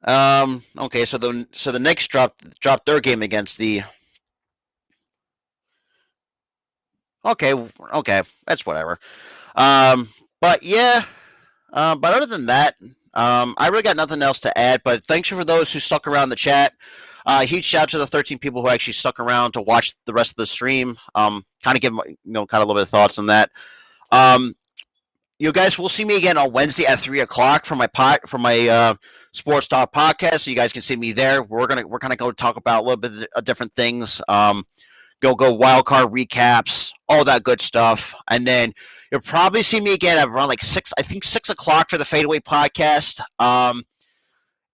Okay, so the Knicks dropped their game against the. Okay, that's whatever. But yeah, but other than that, I really got nothing else to add. But thanks for those who stuck around the chat. Huge shout out to the 13 people who actually stuck around to watch the rest of the stream. Kind of give kind of a little bit of thoughts on that. You guys will see me again on Wednesday at 3:00 for my Sports Talk podcast. So you guys can see me there. We're kind of going to talk about a little bit of different things. Go wildcard recaps, all that good stuff, and then you'll probably see me again at around like 6:00 for the Fadeaway podcast.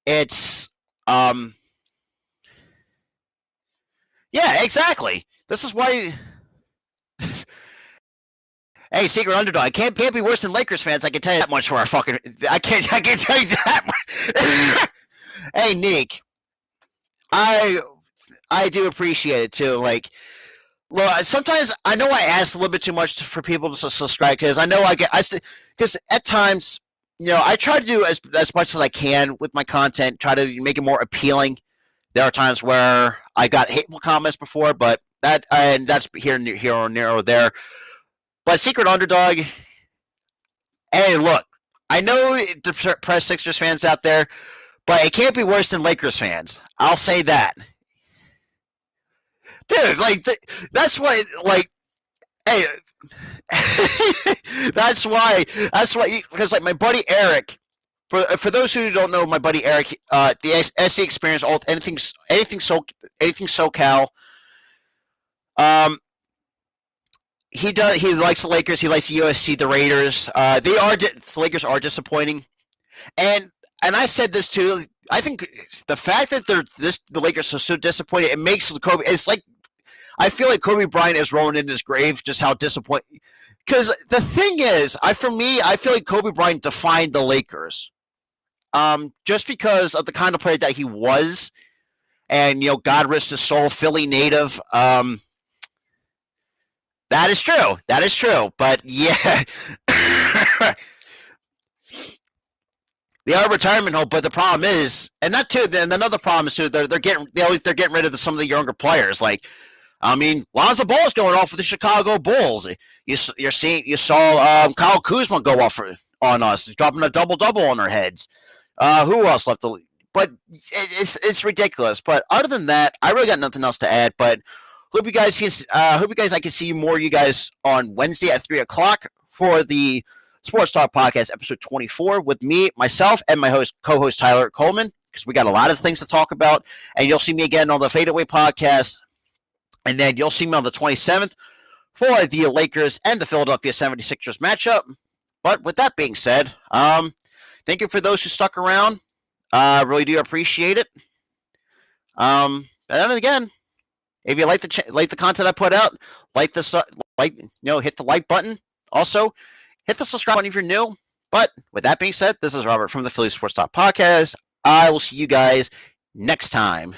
It's yeah, exactly. This is why. Hey, secret underdog. Can't be worse than Lakers fans. I can tell you that much for our fucking. I can't tell you that much. Hey, Nick. I do appreciate it too. Like, well, sometimes I know I ask a little bit too much for people to subscribe because I know because at times I try to do as much as I can with my content, try to make it more appealing. There are times where I got hateful comments before, but that's here or there. But secret underdog. Hey, look, I know the press Sixers fans out there, but it can't be worse than Lakers fans. I'll say that. Dude, like that's why, like, hey, that's why, because like my buddy Eric, for those who don't know, my buddy Eric, the SC Experience, anything SoCal, he likes the Lakers, he likes the USC, the Raiders. The Lakers are disappointing, and I said this too. I think the fact that the Lakers are so disappointed, it makes Kobe. It's like I feel like Kobe Bryant is rolling in his grave, just how disappointing. Because the thing is, I feel like Kobe Bryant defined the Lakers, just because of the kind of player that he was, and God rest his soul, Philly native. That is true. That is true. But yeah. They are retirement home, but the problem is, and that too. Then another problem is too. They're getting rid of some of the younger players. Like, I mean, Lonzo Ball's going off with the Chicago Bulls. You saw Kyle Kuzma go off on us, dropping a double on our heads. Who else left the league? But it's ridiculous. But other than that, I really got nothing else to add. But hope you guys I can see more of you guys on Wednesday at 3:00 for the Sports Talk Podcast, episode 24, with me, myself, and my co-host Tyler Coleman, because we got a lot of things to talk about. And you'll see me again on the Fadeaway Podcast And then you'll see me on the 27th for the Lakers and the Philadelphia 76ers matchup. But with that being said, thank you for those who stuck around. I really do appreciate it. And then again, if you like the content I put out, hit the like button. Also, hit the subscribe button if you're new. But with that being said, this is Robert from the Philly Sports Talk Podcast. I will see you guys next time.